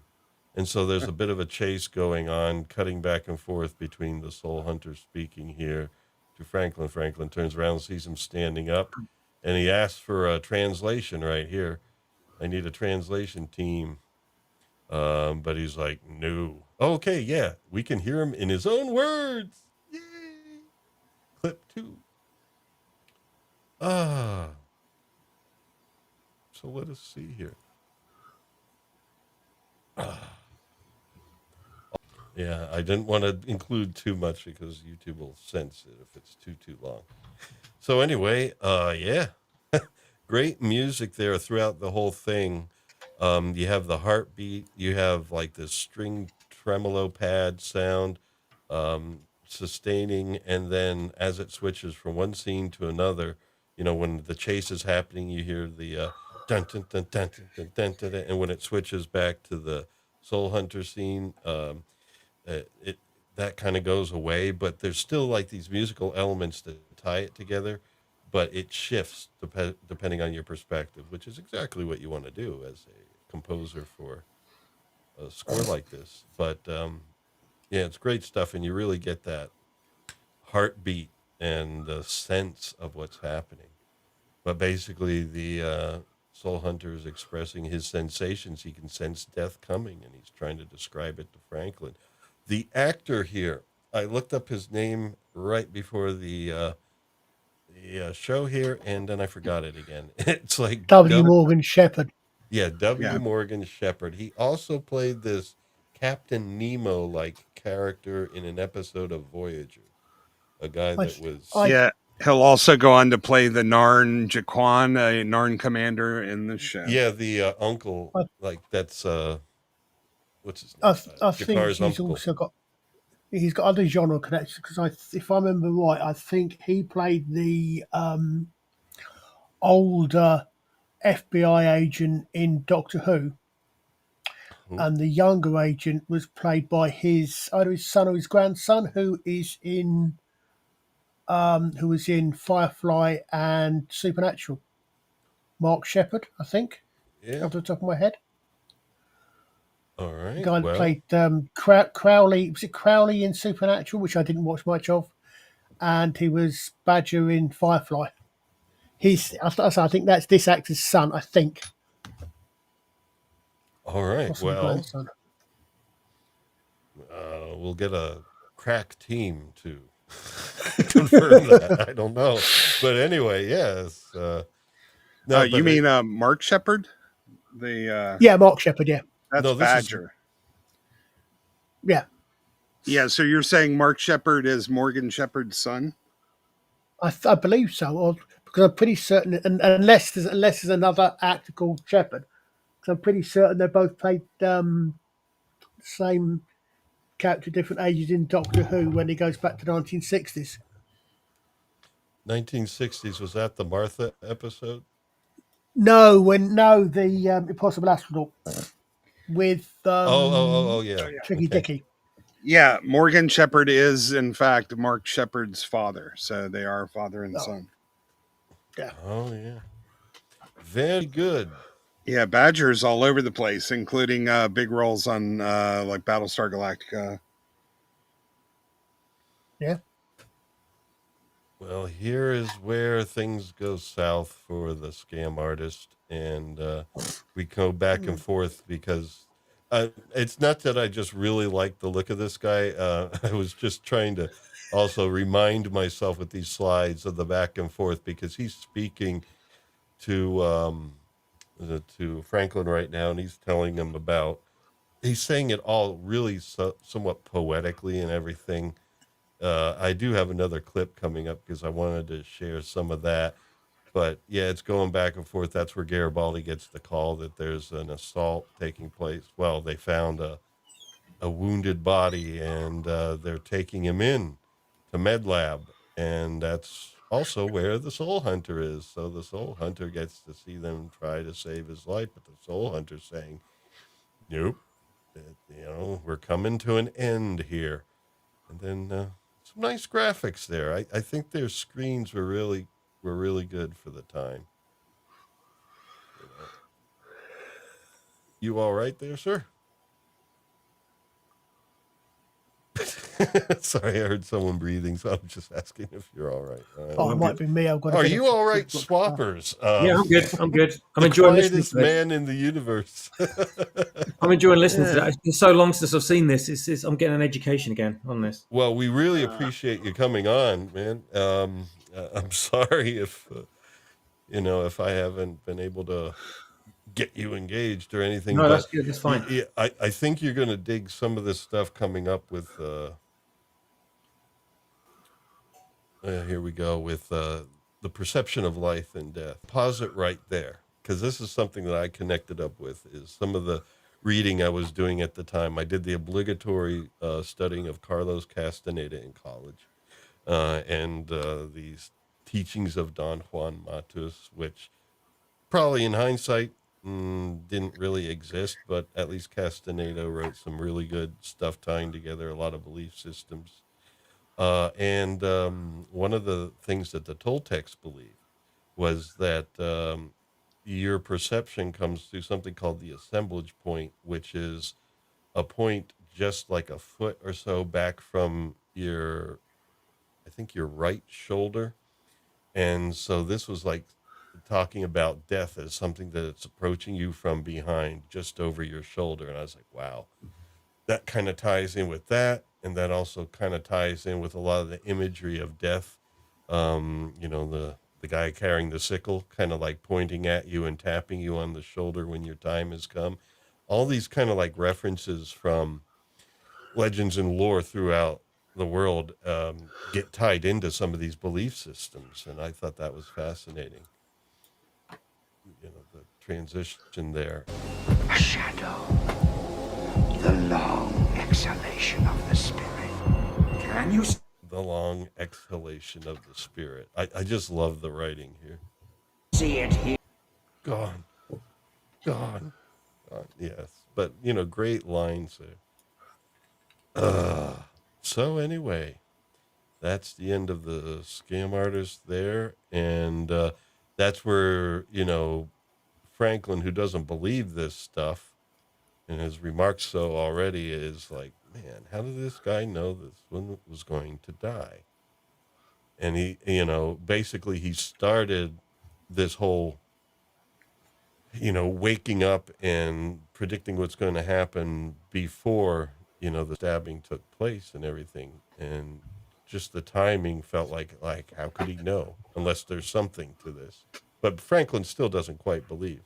[SPEAKER 1] And so there's a bit of a chase going on, cutting back and forth between the soul hunter speaking here to Franklin. Franklin turns around and sees him standing up, and he asks for a translation right here. I need a translation team. But he's like, no. Okay, yeah, we can hear him in his own words. Yay! Clip 2. So let us see here. Yeah, I didn't want to include too much because YouTube will censor it if it's too long. So anyway, yeah, great music there throughout the whole thing. You have the heartbeat, you have like this string tremolo pad sound, sustaining, and then as it switches from one scene to another, when the chase is happening, you hear the dun dun dun dun dun dun dun, dun, dun, and when it switches back to the soul hunter scene, it that kind of goes away, but there's still like these musical elements that tie it together, but it shifts depending on your perspective, which is exactly what you want to do as a composer for a score like this. But yeah, it's great stuff, and you really get that heartbeat and the sense of what's happening. But basically, the soul hunter is expressing his sensations. He can sense death coming, and he's trying to describe it to Franklin. The actor here, I looked up his name right before the show here, and then I forgot it again. It's like
[SPEAKER 6] W. Morgan Shepherd.
[SPEAKER 1] yeah, W.
[SPEAKER 5] Yeah.
[SPEAKER 1] Morgan Shepherd. He also played this Captain Nemo like character in an episode of Voyager. A guy that was
[SPEAKER 5] Yeah. He'll also go on to play the Narn Jaquan, a Narn commander in the show.
[SPEAKER 1] yeah, the uncle, like that's what's his name?
[SPEAKER 6] I think
[SPEAKER 1] Jakar's
[SPEAKER 6] he's
[SPEAKER 1] uncle.
[SPEAKER 6] also got other genre connections because if I remember right, I think he played the older FBI agent in Doctor Who, and the younger agent was played by either his son or his grandson, who was in Firefly and Supernatural. Mark Shepherd, I think,
[SPEAKER 1] Yeah.
[SPEAKER 6] off the top of my head.
[SPEAKER 1] All right.
[SPEAKER 6] The guy that
[SPEAKER 1] well,
[SPEAKER 6] played Crowley. Was it Crowley in Supernatural, which I didn't watch much of, and he was Badger in Firefly. I think that's this actor's son. I think.
[SPEAKER 1] all right.
[SPEAKER 6] Possibly
[SPEAKER 1] Well,
[SPEAKER 6] grandson.
[SPEAKER 1] we'll get a crack team to confirm that. I don't know, but anyway, yes. No,
[SPEAKER 5] You mean Mark Shepherd? The
[SPEAKER 6] Yeah, Mark Shepherd. Yeah,
[SPEAKER 5] that's
[SPEAKER 1] No, this is-
[SPEAKER 5] Badger.
[SPEAKER 6] yeah.
[SPEAKER 5] Yeah, so you're saying Mark Shepherd is Morgan Shepherd's son?
[SPEAKER 6] I believe so, because I'm pretty certain, unless there's another actor called Shepherd, because I'm pretty certain they both played the same character, different ages in Doctor Who when he goes back to the 1960s.
[SPEAKER 1] 1960s, was that the Martha episode?
[SPEAKER 6] No, the Impossible Astronaut with
[SPEAKER 1] Yeah.
[SPEAKER 6] Tricky
[SPEAKER 1] Okay.
[SPEAKER 6] Dicky.
[SPEAKER 5] Yeah, Morgan Shepherd is in fact Mark Shepherd's father, so they are father and son.
[SPEAKER 1] Oh yeah. Very good.
[SPEAKER 5] Yeah, Badger's all over the place, including big roles on like Battlestar Galactica.
[SPEAKER 6] Yeah.
[SPEAKER 1] Well, here is where things go south for the scam artist, and we go back and forth because it's not that I just really like the look of this guy. I was just trying to also remind myself with these slides of the back and forth because he's speaking to Franklin right now, and he's telling him about. He's saying it all really somewhat poetically and everything. I do have another clip coming up because I wanted to share some of that. But yeah, it's going back and forth. That's where Garibaldi gets the call that there's an assault taking place. Well, they found a wounded body, and they're taking him in to Med Lab. And that's also where the Soul Hunter is. So the Soul Hunter gets to see them try to save his life. But the Soul Hunter's saying, nope, we're coming to an end here. And then some nice graphics there. I think their screens were really good for the time. You all right there, sir? Sorry, I heard someone breathing, so I'm just asking if you're all right.
[SPEAKER 6] It might be me. I've got.
[SPEAKER 1] Are you all right, swappers?
[SPEAKER 3] Yeah, I'm good. I'm good. I'm
[SPEAKER 1] the
[SPEAKER 3] enjoying listening
[SPEAKER 1] quietest
[SPEAKER 3] to it.
[SPEAKER 1] man in the universe.
[SPEAKER 3] I'm enjoying listening to that. It's been so long since I've seen this. I'm getting an education again on this.
[SPEAKER 1] Well, we really appreciate you coming on, man. I'm sorry if if I haven't been able to get you engaged or anything.
[SPEAKER 3] No,
[SPEAKER 1] but
[SPEAKER 3] that's good. That's fine.
[SPEAKER 1] I think you're going to dig some of this stuff coming up with. Here we go with the perception of life and death. Pause it right there, because this is something that I connected up with. Is some of the reading I was doing at the time. I did the obligatory studying of Carlos Castaneda in college, and these teachings of Don Juan Matus, which probably in hindsight didn't really exist, but at least Castaneda wrote some really good stuff tying together a lot of belief systems. And one of the things that the Toltecs believed was that your perception comes through something called the assemblage point, which is a point just like a foot or so back from I think your right shoulder. And so this was like talking about death as something that it's approaching you from behind, just over your shoulder. And I was like, wow, that kind of ties in with that. And that also kind of ties in with a lot of the imagery of death. The guy carrying the sickle, kind of like pointing at you and tapping you on the shoulder when your time has come. All these kind of like references from legends and lore throughout the world get tied into some of these belief systems, and I thought that was fascinating. The transition there.
[SPEAKER 7] A shadow. The long exhalation of the spirit. Can you
[SPEAKER 1] The long exhalation of the spirit. I just love the writing here.
[SPEAKER 7] see it here?
[SPEAKER 1] Gone. Gone. Yes. But, great lines there. So anyway, that's the end of the scam artist there. And that's where, Franklin, who doesn't believe this stuff, and his remarks so already, is like, man, how did this guy know this one was going to die? And he, basically he started this whole, waking up and predicting what's going to happen before, the stabbing took place and everything. And just the timing felt like how could he know unless there's something to this? But Franklin still doesn't quite believe.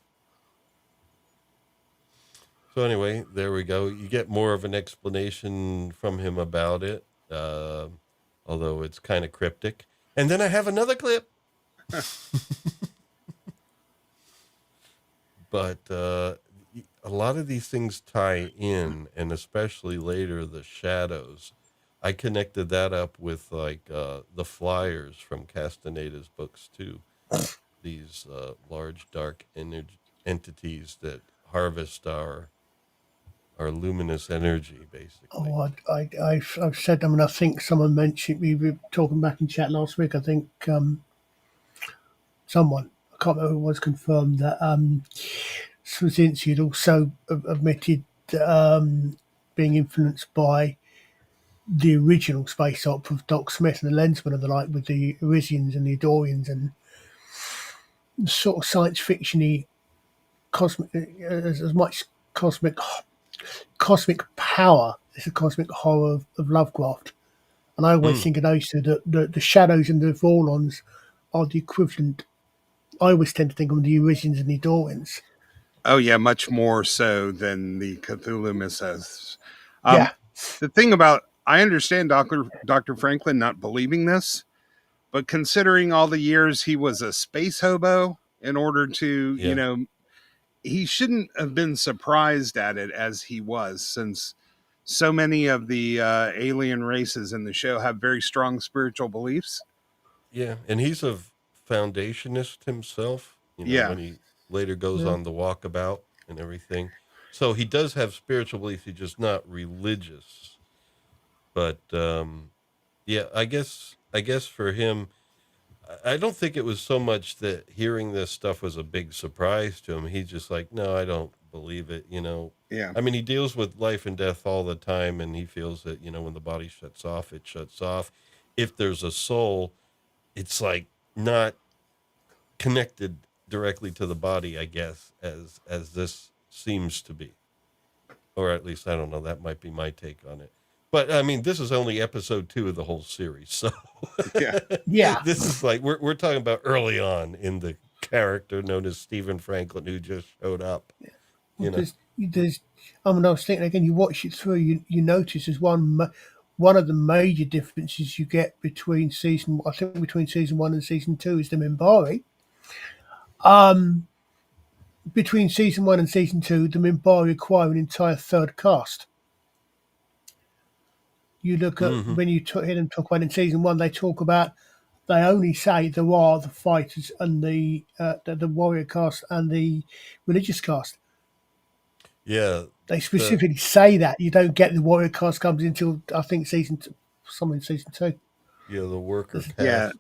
[SPEAKER 1] So anyway, there we go. You get more of an explanation from him about it, although it's kind of cryptic. And then I have another clip. But a lot of these things tie in, and especially later the shadows. I connected that up with like the flyers from Castaneda's books too. These large dark entities that harvest our luminous energy, basically.
[SPEAKER 6] Oh, I've said them, and I think someone mentioned, we were talking back in chat last week. I think someone, I can't remember who it was, confirmed that Straczynski had also admitted being influenced by the original space opera of Doc Smith and the Lensman and the like, with the Arisians and the Adorians, and sort of science fictiony cosmic, as much cosmic power as the cosmic horror of Lovecraft. And I always think of those two, the shadows and the Vorlons are the equivalent. I always tend to think of the Arisians and the Dorians.
[SPEAKER 5] Oh yeah, much more so than the Cthulhu mythos.
[SPEAKER 6] Yeah.
[SPEAKER 5] The thing about, I understand Dr. Franklin not believing this, but considering all the years he was a space hobo in order to,
[SPEAKER 1] Yeah.
[SPEAKER 5] he shouldn't have been surprised at it as he was, since so many of the alien races in the show have very strong spiritual beliefs.
[SPEAKER 1] Yeah, and he's a foundationist himself,
[SPEAKER 5] Yeah.
[SPEAKER 1] when he later goes
[SPEAKER 6] Yeah.
[SPEAKER 1] on the walkabout and everything. So he does have spiritual beliefs, he's just not religious. But yeah, I guess for him, I don't think it was so much that hearing this stuff was a big surprise to him. He's just like, no, I don't believe it,
[SPEAKER 5] Yeah.
[SPEAKER 1] I mean, he deals with life and death all the time, and he feels that, when the body shuts off, it shuts off. If there's a soul, it's like not connected directly to the body, I guess, as this seems to be. Or at least, I don't know, that might be my take on it. But I mean, this is only episode 2 of the whole series. So
[SPEAKER 5] Yeah.
[SPEAKER 6] Yeah.
[SPEAKER 1] this is like, we're talking about early on in the character known as Stephen Franklin, who just showed up.
[SPEAKER 6] There's, I was thinking again, you watch it through, you notice there's one of the major differences you get between season 1 and season 2 is the Minbari. Between season 1 and season 2, the Minbari acquire an entire third cast. You look at when you hear them talk about in season 1, they talk about, they only say there are the fighters and the warrior cast and the religious cast.
[SPEAKER 1] Yeah.
[SPEAKER 6] They specifically say that you don't get the warrior cast comes until I think season 2.
[SPEAKER 1] Yeah, the worker cast.
[SPEAKER 5] Yeah.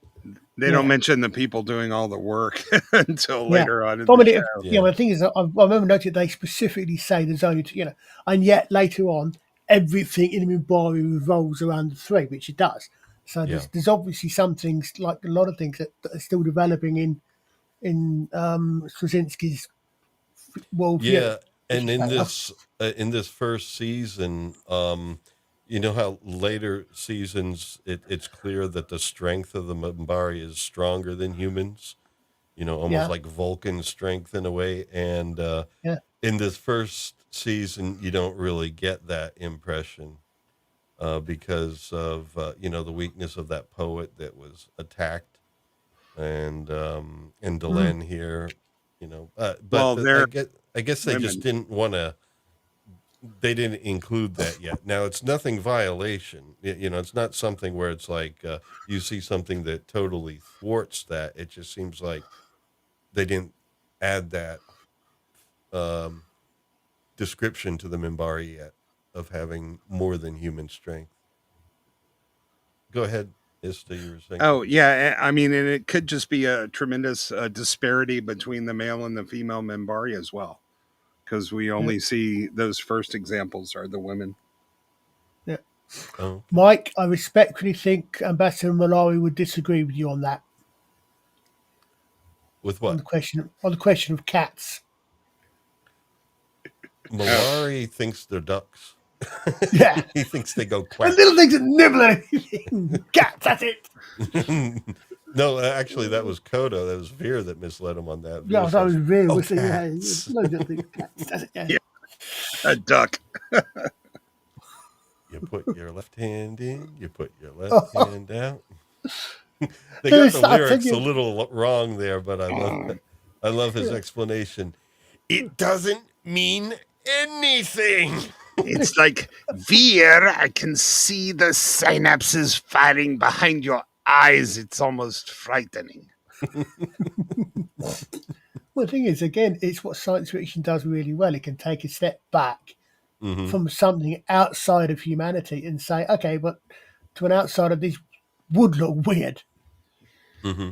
[SPEAKER 5] They don't
[SPEAKER 6] Yeah.
[SPEAKER 5] mention the people doing all the work until
[SPEAKER 6] Yeah.
[SPEAKER 5] later on in
[SPEAKER 6] But I
[SPEAKER 5] the
[SPEAKER 6] mean,
[SPEAKER 5] show.
[SPEAKER 6] yeah, well, the thing is, I remember noting they specifically say there's only two, and yet later on, everything in Minbari revolves around the three, which it does. So
[SPEAKER 1] Yeah.
[SPEAKER 6] there's obviously some things, like a lot of things, that are still developing in Straczynski's worldview.
[SPEAKER 1] Yeah, and
[SPEAKER 6] is
[SPEAKER 1] in this first season, you know how later seasons it's clear that the strength of the Minbari is stronger than humans. Almost
[SPEAKER 6] Yeah,
[SPEAKER 1] like Vulcan strength in a way. And
[SPEAKER 6] yeah.
[SPEAKER 1] in this first season, you don't really get that impression because of the weakness of that poet that was attacked, and
[SPEAKER 6] Mm.
[SPEAKER 1] Delenn here.
[SPEAKER 5] Well, they're
[SPEAKER 1] I guess they just
[SPEAKER 5] women.
[SPEAKER 1] didn't want to. They didn't include that yet. Now it's nothing violation. It's not something where it's like you see something that totally thwarts that. It just seems like they didn't add that um, description to the Minbari yet of having more than human strength. Go ahead, Ista. You were saying
[SPEAKER 5] Oh,
[SPEAKER 1] something.
[SPEAKER 5] yeah. I mean, and it could just be a tremendous disparity between the male and the female Minbari as well, because we
[SPEAKER 6] Yeah.
[SPEAKER 5] only see those first examples are the women.
[SPEAKER 6] Yeah.
[SPEAKER 1] Oh,
[SPEAKER 6] Mike, I respectfully think Ambassador Malari would disagree with you on that,
[SPEAKER 1] with
[SPEAKER 6] on
[SPEAKER 1] what?
[SPEAKER 6] the question of cats.
[SPEAKER 1] Malari thinks they're ducks.
[SPEAKER 6] Yeah.
[SPEAKER 1] He thinks they go
[SPEAKER 6] And
[SPEAKER 1] quack.
[SPEAKER 6] little things that nibble at anything. Cats, that's it.
[SPEAKER 1] No, actually, that was Kodo. That was Veer that misled him on that. Veer
[SPEAKER 6] Yeah, that was
[SPEAKER 1] says,
[SPEAKER 6] real.
[SPEAKER 1] "Oh,
[SPEAKER 6] We're saying, yeah,
[SPEAKER 1] cats."
[SPEAKER 6] no little things. Cats, that's it. Yeah.
[SPEAKER 5] Yeah. A duck.
[SPEAKER 1] You put your left hand in, you put your left
[SPEAKER 6] Oh,
[SPEAKER 1] hand out. They got
[SPEAKER 6] there's
[SPEAKER 1] the
[SPEAKER 6] that
[SPEAKER 1] lyrics a
[SPEAKER 6] thing.
[SPEAKER 1] little wrong there, but I love his explanation. It doesn't mean anything.
[SPEAKER 5] It's like, Veer, I can see the synapses firing behind your eyes. It's almost frightening.
[SPEAKER 6] Well, the thing is, again, it's what science fiction does really well. It can take a step back
[SPEAKER 1] Mm-hmm.
[SPEAKER 6] from something outside of humanity and say, okay, but to an outsider, this would look weird.
[SPEAKER 1] Mm-hmm.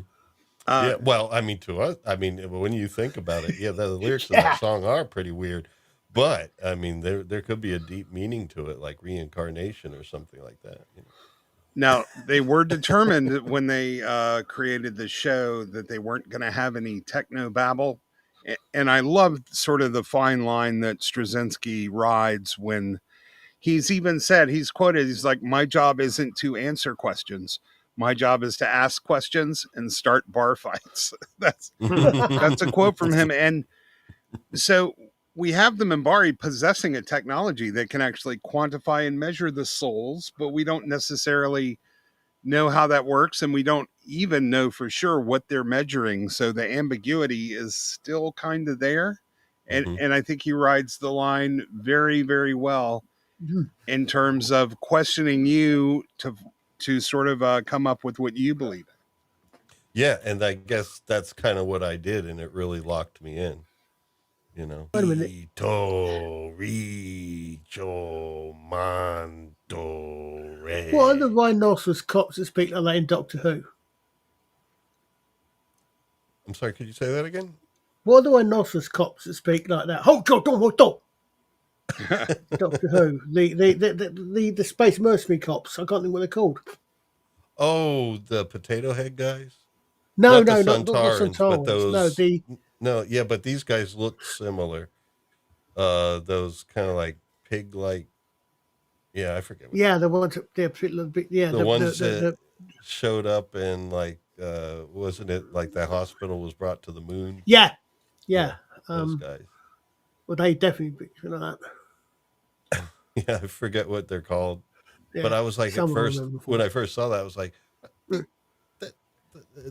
[SPEAKER 5] Uh,
[SPEAKER 1] Yeah, well, I mean, to us, I mean, when you think about it, yeah, the lyrics of that
[SPEAKER 6] Yeah.
[SPEAKER 1] song are pretty weird, but I mean, there could be a deep meaning to it, like reincarnation or something like that.
[SPEAKER 5] Now, they were determined when they created the show that they weren't going to have any techno babble. And I loved sort of the fine line that Straczynski rides when he's even said, he's quoted, he's like, my job isn't to answer questions. My job is to ask questions and start bar fights. That's a quote from him. And so we have the Minbari possessing a technology that can actually quantify and measure the souls, but we don't necessarily know how that works, and we don't even know for sure what they're measuring. So the ambiguity is still kind of there. And I think he rides the line very, very well in terms of questioning you to sort of come up with what you believe in.
[SPEAKER 1] Yeah, and I guess that's kind of what I did, and it really locked me in.
[SPEAKER 6] Wait a minute.
[SPEAKER 1] Ito, Richo, Manto, Re.
[SPEAKER 6] What are the rhinoceros cops that speak like that in Doctor Who?
[SPEAKER 1] I'm sorry, could you say that again?
[SPEAKER 6] What are the rhinoceros cops that speak like that? Hold on. Doctor Who. The space mercenary cops. I can't think what they're called.
[SPEAKER 1] Oh, the potato head guys?
[SPEAKER 6] No,
[SPEAKER 1] Not the
[SPEAKER 6] not the
[SPEAKER 1] Santarans, but
[SPEAKER 6] Santarans.
[SPEAKER 1] No, yeah, but these guys look similar. Those kind of like pig-like. Yeah, I forget.
[SPEAKER 6] The ones they're a little bit. Yeah,
[SPEAKER 1] The ones that showed up and like, wasn't it like that hospital was brought to the moon?
[SPEAKER 6] yeah.
[SPEAKER 1] Those guys.
[SPEAKER 6] Well, they definitely be like that.
[SPEAKER 1] Yeah, I forget what they're called.
[SPEAKER 6] Yeah,
[SPEAKER 1] But I was like, at
[SPEAKER 6] some I
[SPEAKER 1] first,
[SPEAKER 6] remember
[SPEAKER 1] when
[SPEAKER 6] before.
[SPEAKER 1] I first saw that, I was like,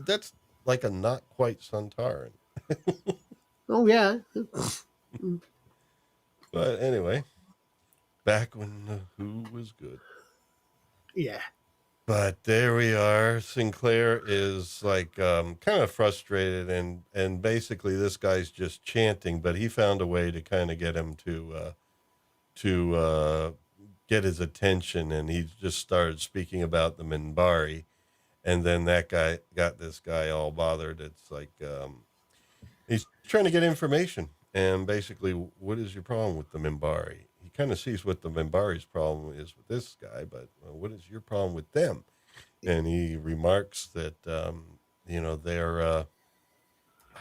[SPEAKER 1] that's like a not quite Santaran.
[SPEAKER 6] Oh yeah.
[SPEAKER 1] But anyway, back when the Who was good.
[SPEAKER 6] Yeah.
[SPEAKER 1] But there we are. Sinclair is like kind of frustrated, and basically this guy's just chanting, but he found a way to kind of get him to get his attention, and he just started speaking about the Minbari. And then that guy got this guy all bothered. It's like he's trying to get information. And basically, what is your problem with the Minbari? He kind of sees what the Minbari's problem is with this guy, but what is your problem with them? And he remarks that, they're, I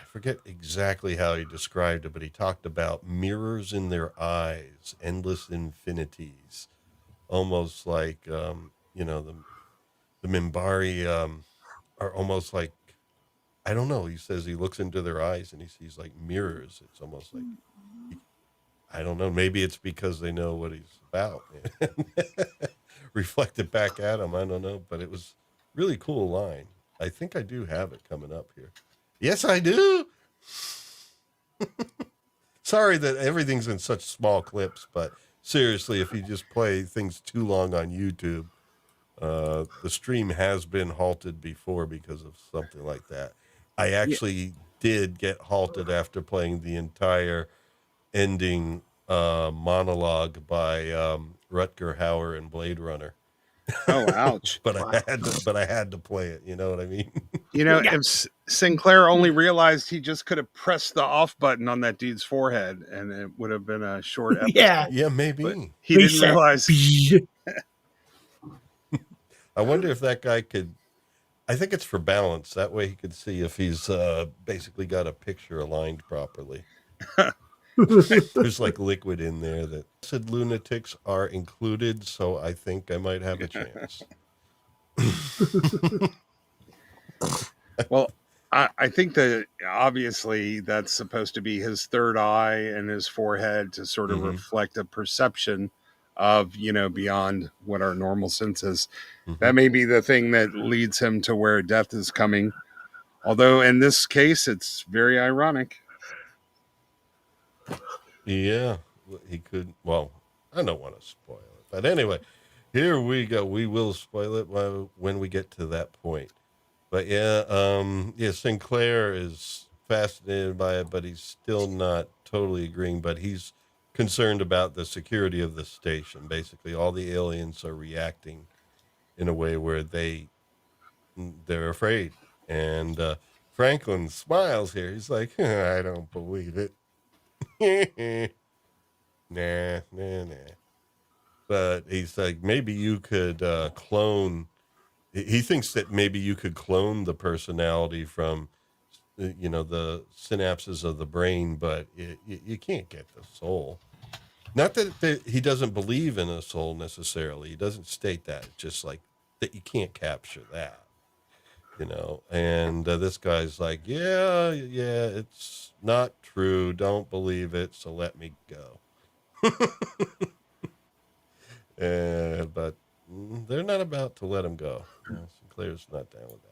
[SPEAKER 1] forget exactly how he described it, but he talked about mirrors in their eyes, endless infinities, almost like, the Minbari are almost like, I don't know. He says he looks into their eyes and he sees like mirrors. It's almost like, I don't know. Maybe it's because they know what he's about. Reflect it back at him. I don't know, but it was really cool line. I think I do have it coming up here. Yes, I do. Sorry that everything's in such small clips, but seriously, if you just play things too long on YouTube, the stream has been halted before because of something like that. I actually did get halted after playing the entire ending monologue by Rutger Hauer in Blade Runner.
[SPEAKER 5] Oh, ouch.
[SPEAKER 1] But I had to play it. You know what I mean?
[SPEAKER 5] If Sinclair only realized he just could have pressed the off button on that dude's forehead and it would have been a short episode.
[SPEAKER 1] Yeah, maybe.
[SPEAKER 5] But he didn't realize.
[SPEAKER 1] I wonder if that guy could. I think it's for balance. That way he could see if he's basically got a picture aligned properly. There's like liquid in there that said lunatics are included, so I think I might have a chance.
[SPEAKER 5] Well, I think that obviously that's supposed to be his third eye and his forehead to sort of reflect a perception of, beyond what our normal sense is. That may be the thing that leads him to where death is coming. Although in this case, it's very ironic.
[SPEAKER 1] Yeah, he could. Well, I don't want to spoil it, but anyway, here we go. We will spoil it when we get to that point. But Sinclair is fascinated by it, but he's still not totally agreeing. But he's concerned about the security of the station. Basically, all the aliens are reacting in a way where they're afraid. And Franklin smiles here. He's like, I don't believe it. nah. But he's like, maybe you could clone. He thinks that maybe you could clone the personality from, the synapses of the brain, but you can't get the soul. Not that he doesn't believe in a soul necessarily. He doesn't state that. It's just like that you can't capture that. And this guy's like, yeah, it's not true. Don't believe it. So let me go. But they're not about to let him go. Sinclair's not down with that.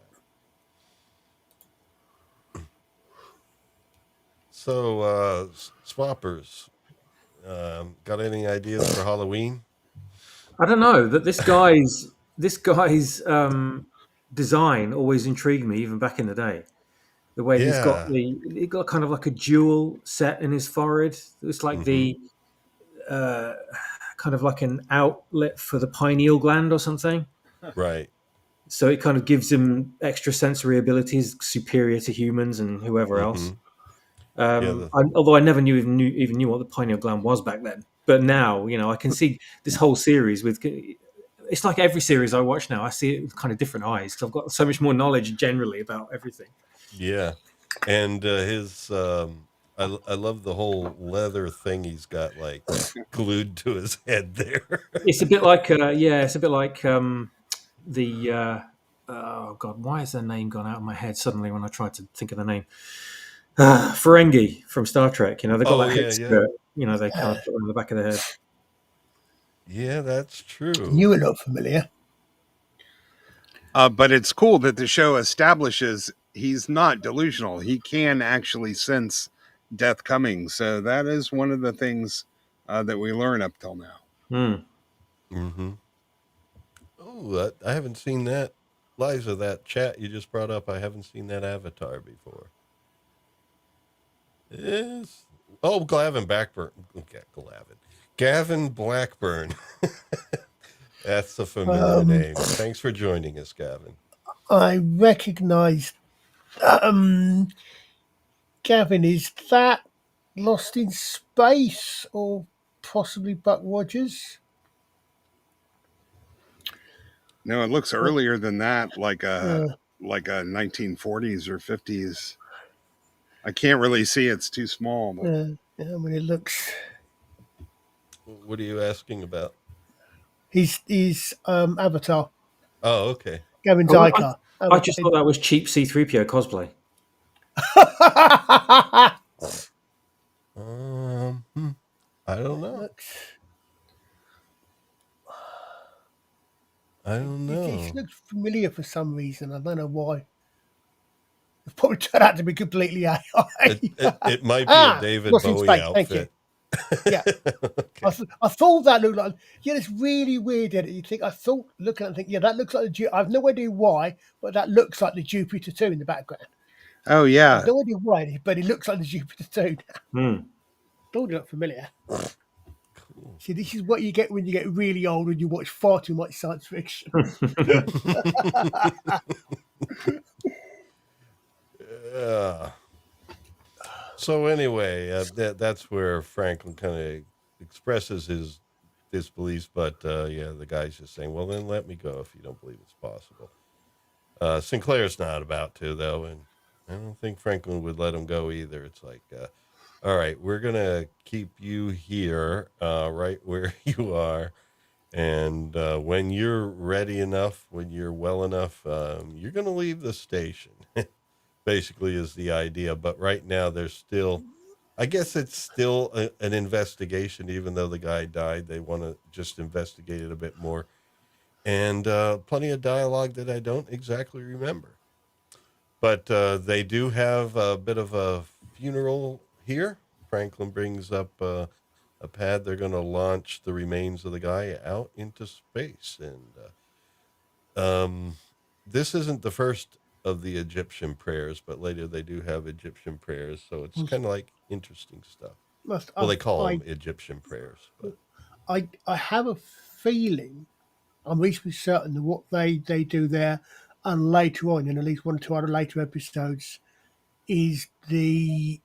[SPEAKER 1] So, swappers, got any ideas for Halloween?
[SPEAKER 3] I don't know that this guy's design always intrigued me, even back in the day. The way he got kind of like a jewel set in his forehead. It's like the kind of like an outlet for the pineal gland or something.
[SPEAKER 1] Right.
[SPEAKER 3] So it kind of gives him extra sensory abilities superior to humans and whoever else. Although I never even knew what the pineal gland was back then. But now, I can see this whole series with. It's like every series I watch now, I see it with kind of different eyes because I've got so much more knowledge generally about everything.
[SPEAKER 1] Yeah, and his I love the whole leather thing he's got like glued to his head there.
[SPEAKER 3] It's a bit like oh god, why has their name gone out of my head suddenly when I tried to think of the name? Ferengi from Star Trek. They've got that head skirt. They kind of put on the back of their head.
[SPEAKER 1] Yeah, that's true.
[SPEAKER 6] You were not familiar.
[SPEAKER 5] But it's cool that the show establishes he's not delusional. He can actually sense death coming. So that is one of the things that we learn up till now.
[SPEAKER 1] Oh, I haven't seen that. Liza, that chat you just brought up, I haven't seen that avatar before. Yes. Oh, Gavin Blackburn. Okay, Gavin Blackburn. That's a familiar name. Thanks for joining us, Gavin.
[SPEAKER 6] I recognise. Gavin, is that Lost in Space or possibly Buck Rogers?
[SPEAKER 5] No, it looks earlier than that, like a
[SPEAKER 6] Uh,
[SPEAKER 5] 1940s or 50s. I can't really see; it's too small. But
[SPEAKER 6] yeah, I mean, it looks.
[SPEAKER 1] What are you asking about?
[SPEAKER 6] He's Avatar.
[SPEAKER 1] Oh, okay.
[SPEAKER 6] Gavin's
[SPEAKER 3] Oh,
[SPEAKER 6] Icar.
[SPEAKER 3] I just thought that was cheap C-3PO cosplay.
[SPEAKER 1] I don't
[SPEAKER 6] It
[SPEAKER 1] know.
[SPEAKER 6] looks.
[SPEAKER 1] I don't
[SPEAKER 6] It
[SPEAKER 1] know.
[SPEAKER 6] looks familiar for some reason. I don't know why. It probably turned out to be completely AI.
[SPEAKER 1] It might be a David
[SPEAKER 6] Lost in
[SPEAKER 1] Bowie
[SPEAKER 6] Space. Thank you.
[SPEAKER 1] outfit.
[SPEAKER 6] Yeah.
[SPEAKER 1] Okay.
[SPEAKER 6] I thought that looked like, yeah, it's really weird that you think, I thought, looking at it, think, yeah, that looks like I have no idea why, but that looks like the Jupiter 2 in the background.
[SPEAKER 5] oh
[SPEAKER 6] I
[SPEAKER 5] yeah,
[SPEAKER 6] have no idea why, but it looks like the Jupiter 2.
[SPEAKER 3] Hmm.
[SPEAKER 6] Don't look familiar.
[SPEAKER 1] Cool.
[SPEAKER 6] See, this is what you get when you get really old and you watch far too much science fiction.
[SPEAKER 1] Yeah. So anyway, that's where Franklin kind of expresses his disbelief, but yeah, the guy's just saying, "Well, then let me go if you don't believe it's possible." Sinclair's not about to though, and I don't think Franklin would let him go either. It's like, all right, we're gonna keep you here, right where you are, and when you're ready enough, when you're well enough, you're gonna leave the station. Basically, is the idea. But right now, there's still, I guess it's still an investigation, even though the guy died. They want to just investigate it a bit more, and plenty of dialogue that I don't exactly remember. But they do have a bit of a funeral here. Franklin brings up a pad. They're going to launch the remains of the guy out into space. And this isn't the first of the Egyptian prayers, but later they do have Egyptian prayers. So it's kind of like interesting stuff. Well, they call them Egyptian prayers. But
[SPEAKER 6] I have a feeling, I'm reasonably certain that what they do there, and later on in at least one or two other later episodes, is the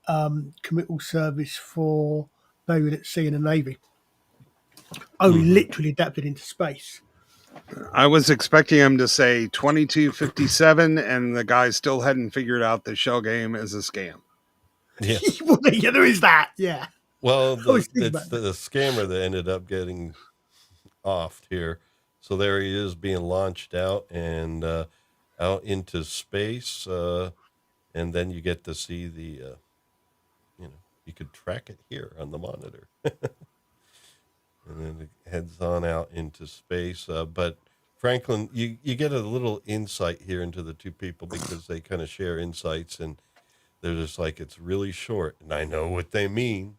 [SPEAKER 6] committal service for buried at sea in the Navy. Only literally adapted into space.
[SPEAKER 5] I was expecting him to say 2257, and the guy still hadn't figured out the shell game is a scam.
[SPEAKER 1] yeah.
[SPEAKER 6] Well, yeah, there is that. Yeah.
[SPEAKER 1] Well,
[SPEAKER 6] I was thinking
[SPEAKER 1] it's
[SPEAKER 6] about
[SPEAKER 1] the scammer that ended up getting offed here. So there he is being launched out and out into space. And then you get to see the, you could track it here on the monitor. And then it heads on out into space. But Franklin, you get a little insight here into the two people because they kind of share insights and they're just like, it's really short. And I know what they mean.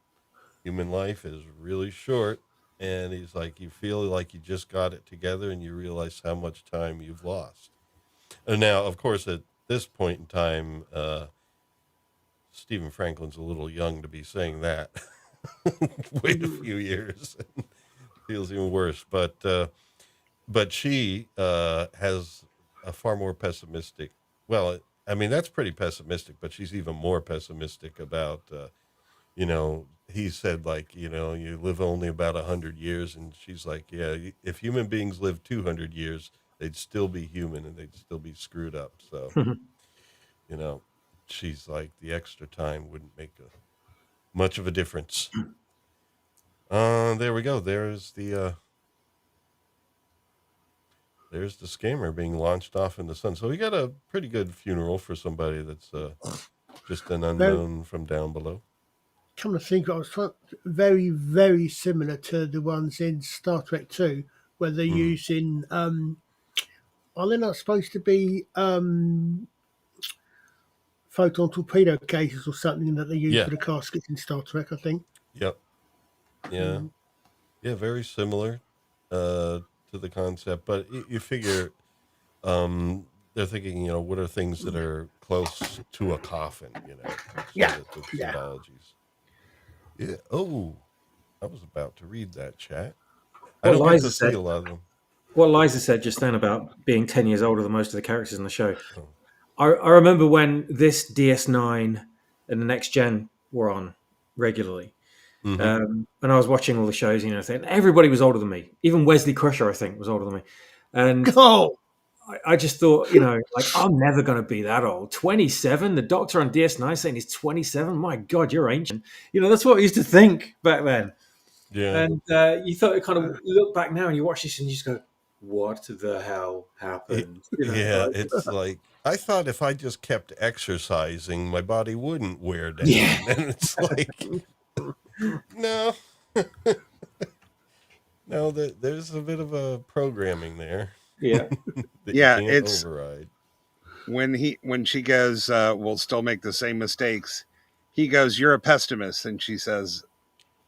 [SPEAKER 1] Human life is really short. And he's like, you feel like you just got it together and you realize how much time you've lost. And now, of course, at this point in time, Stephen Franklin's a little young to be saying that. Wait a few years. Feels even worse. But she has a far more pessimistic, well, I mean, that's pretty pessimistic, but she's even more pessimistic about, he said, like, you live only about 100 years. And she's like, yeah, if human beings lived 200 years, they'd still be human and they'd still be screwed up. So, she's like, the extra time wouldn't make much of a difference. There we go. There's the scammer being launched off in the sun. So we got a pretty good funeral for somebody that's just an unknown from down below.
[SPEAKER 6] Come to think, I was very, very similar to the ones in Star Trek 2, where they're using, are they not supposed to be photon torpedo cases or something that they use for the caskets in Star Trek, I think?
[SPEAKER 1] Yep. Yeah. Yeah, very similar to the concept. But you figure they're thinking, what are things that are close to a coffin,
[SPEAKER 6] Yeah.
[SPEAKER 1] the symbologies. Yeah. Oh, I was about to read that chat. I
[SPEAKER 3] What
[SPEAKER 1] don't get
[SPEAKER 3] Liza
[SPEAKER 1] to see
[SPEAKER 3] said.
[SPEAKER 1] a lot of them.
[SPEAKER 3] what Liza said just then about being 10 years older than most of the characters in the show.
[SPEAKER 1] Oh.
[SPEAKER 3] I remember when this DS9 and the next gen were on regularly.
[SPEAKER 1] Mm-hmm.
[SPEAKER 3] And I was watching all the shows, everybody was older than me. Even Wesley Crusher, I think, was older than me. And
[SPEAKER 6] Oh,
[SPEAKER 3] I just thought, like, I'm never going to be that old. 27? The doctor on DS9 saying he's 27? My God, you're ancient. That's what I used to think back then.
[SPEAKER 1] Yeah.
[SPEAKER 3] And you thought it kind of look back now and you watch this and you just go, what the hell happened?
[SPEAKER 1] Yeah, it's like I thought if I just kept exercising, my body wouldn't wear down.
[SPEAKER 3] Yeah.
[SPEAKER 1] And it's like, no, no, there's a bit of a programming there
[SPEAKER 3] Yeah.
[SPEAKER 1] that you
[SPEAKER 5] Yeah,
[SPEAKER 1] can't
[SPEAKER 5] it's
[SPEAKER 1] override.
[SPEAKER 5] when she goes, we'll still make the same mistakes. He goes, "You're a pessimist," and she says,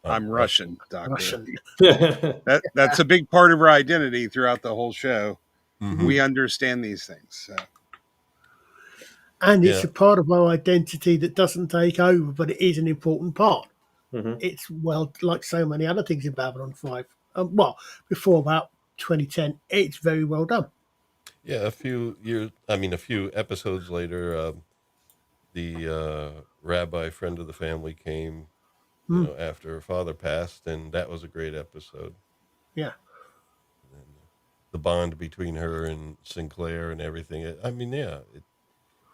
[SPEAKER 1] I'm
[SPEAKER 5] "I'm
[SPEAKER 1] Russian.
[SPEAKER 5] Russian, doctor."
[SPEAKER 6] Russian.
[SPEAKER 5] That's a big part of her identity throughout the whole show.
[SPEAKER 1] Mm-hmm.
[SPEAKER 5] We understand these things. So.
[SPEAKER 6] And it's
[SPEAKER 1] Yeah.
[SPEAKER 6] a part of our identity that doesn't take over, but it is an important part.
[SPEAKER 3] Mhm.
[SPEAKER 6] It's, well, like so many other things in Babylon 5. Well, before about 2010, it's very well done.
[SPEAKER 1] Yeah, a few episodes later, the rabbi friend of the family came,
[SPEAKER 6] Mm,
[SPEAKER 1] after her father passed, and that was a great episode.
[SPEAKER 6] yeah.
[SPEAKER 1] And the bond between her and Sinclair and everything.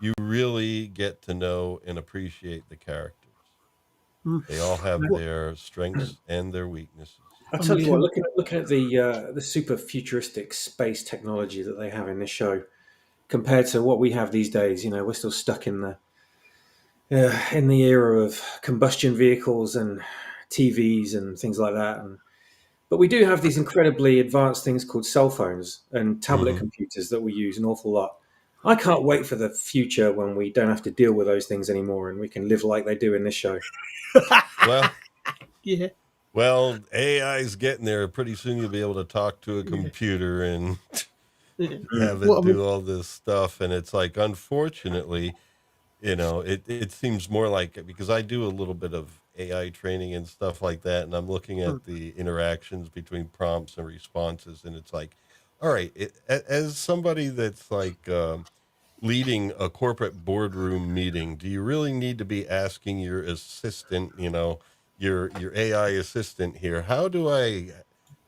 [SPEAKER 1] You really get to know and appreciate the characters.
[SPEAKER 6] Mm.
[SPEAKER 1] They all have
[SPEAKER 6] What,
[SPEAKER 1] their strengths and their weaknesses.
[SPEAKER 3] I'll
[SPEAKER 6] I
[SPEAKER 3] tell
[SPEAKER 6] mean,
[SPEAKER 3] you what, looking at the super futuristic space technology that they have in this show compared to what we have these days, we're still stuck in the era of combustion vehicles and TVs and things like that. But we do have these incredibly advanced things called cell phones and tablet
[SPEAKER 1] Mm-hmm.
[SPEAKER 3] computers that we use an awful lot. I can't wait for the future when we don't have to deal with those things anymore and we can live like they do in this show.
[SPEAKER 1] Well,
[SPEAKER 6] yeah.
[SPEAKER 1] AI's getting there. Pretty soon you'll be able to talk to a
[SPEAKER 6] Yeah.
[SPEAKER 1] computer and
[SPEAKER 6] Yeah.
[SPEAKER 1] have
[SPEAKER 6] Well,
[SPEAKER 1] it
[SPEAKER 6] I mean,
[SPEAKER 1] do all this stuff. And it's like, unfortunately, it seems more like, because I do a little bit of AI training and stuff like that, and I'm looking
[SPEAKER 6] mm,
[SPEAKER 1] at the interactions between prompts and responses, and it's like, all right, as somebody that's like leading a corporate boardroom meeting, do you really need to be asking your assistant, your AI assistant here, how do I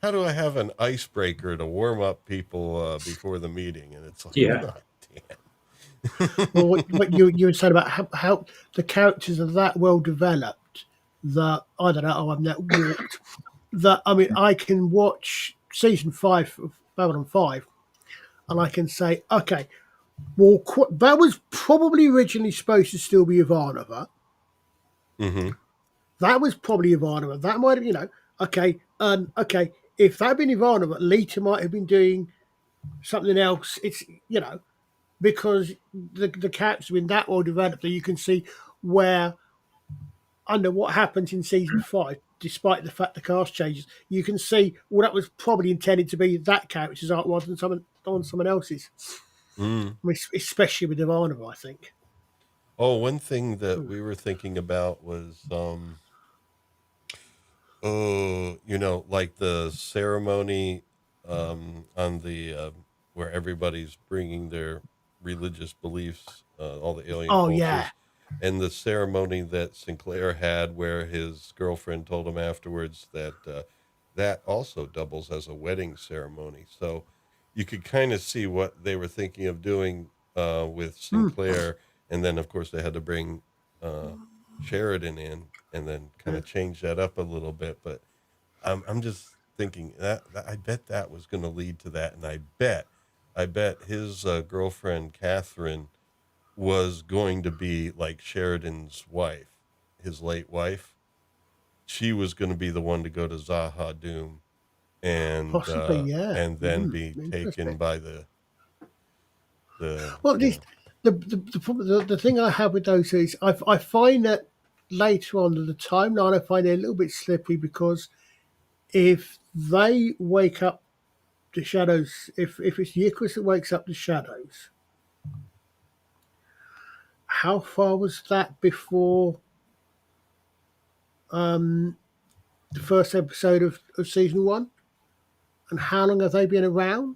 [SPEAKER 1] have an icebreaker to warm up people before the meeting? And it's like,
[SPEAKER 3] Yeah.
[SPEAKER 1] oh, damn.
[SPEAKER 6] well, what you were saying about how the characters are that well developed that, I don't know, I'm that warped, that, I mean, I can watch season 5 of Babylon 5 and I can say, okay, well, that was probably originally supposed to still be Ivanova.
[SPEAKER 1] Mm-hmm.
[SPEAKER 6] That was probably Ivanova. That might have, okay, okay, if that had been Ivanova, Lita might have been doing something else. It's, because the characters have been that well developed that you can see where, under what happens in season 5, despite the fact the cast changes, you can see, well, that was probably intended to be that character's art rather than someone else's.
[SPEAKER 1] Mm.
[SPEAKER 6] I mean, especially with Ivanova, I think.
[SPEAKER 1] Oh, one thing that
[SPEAKER 6] Mm.
[SPEAKER 1] we were thinking about was, like the ceremony on the where everybody's bringing their religious beliefs, all the alien
[SPEAKER 6] Oh yeah.
[SPEAKER 1] cultures, and the ceremony that Sinclair had, where his girlfriend told him afterwards that that also doubles as a wedding ceremony. So you could kind of see what they were thinking of doing with
[SPEAKER 6] Mm.
[SPEAKER 1] Sinclair, and then of course they had to bring uh, Sheridan in, and then kind
[SPEAKER 6] Yeah.
[SPEAKER 1] of change that up a little bit. But I'm just thinking that I bet that was going to lead to that, and I bet his girlfriend Catherine was going to be like Sheridan's wife, his late wife. She was going to be the one to go to Zaha Doom and
[SPEAKER 6] Possibly, yeah.
[SPEAKER 1] and then be taken
[SPEAKER 6] Interesting.
[SPEAKER 1] by the
[SPEAKER 6] Well, this, the thing I have with those is I find that later on in the timeline, I find it a little bit slippery because if they wake up the shadows, if it's Eucharist that wakes up the shadows, how far was that before the first episode of season 1? and how long have they been around?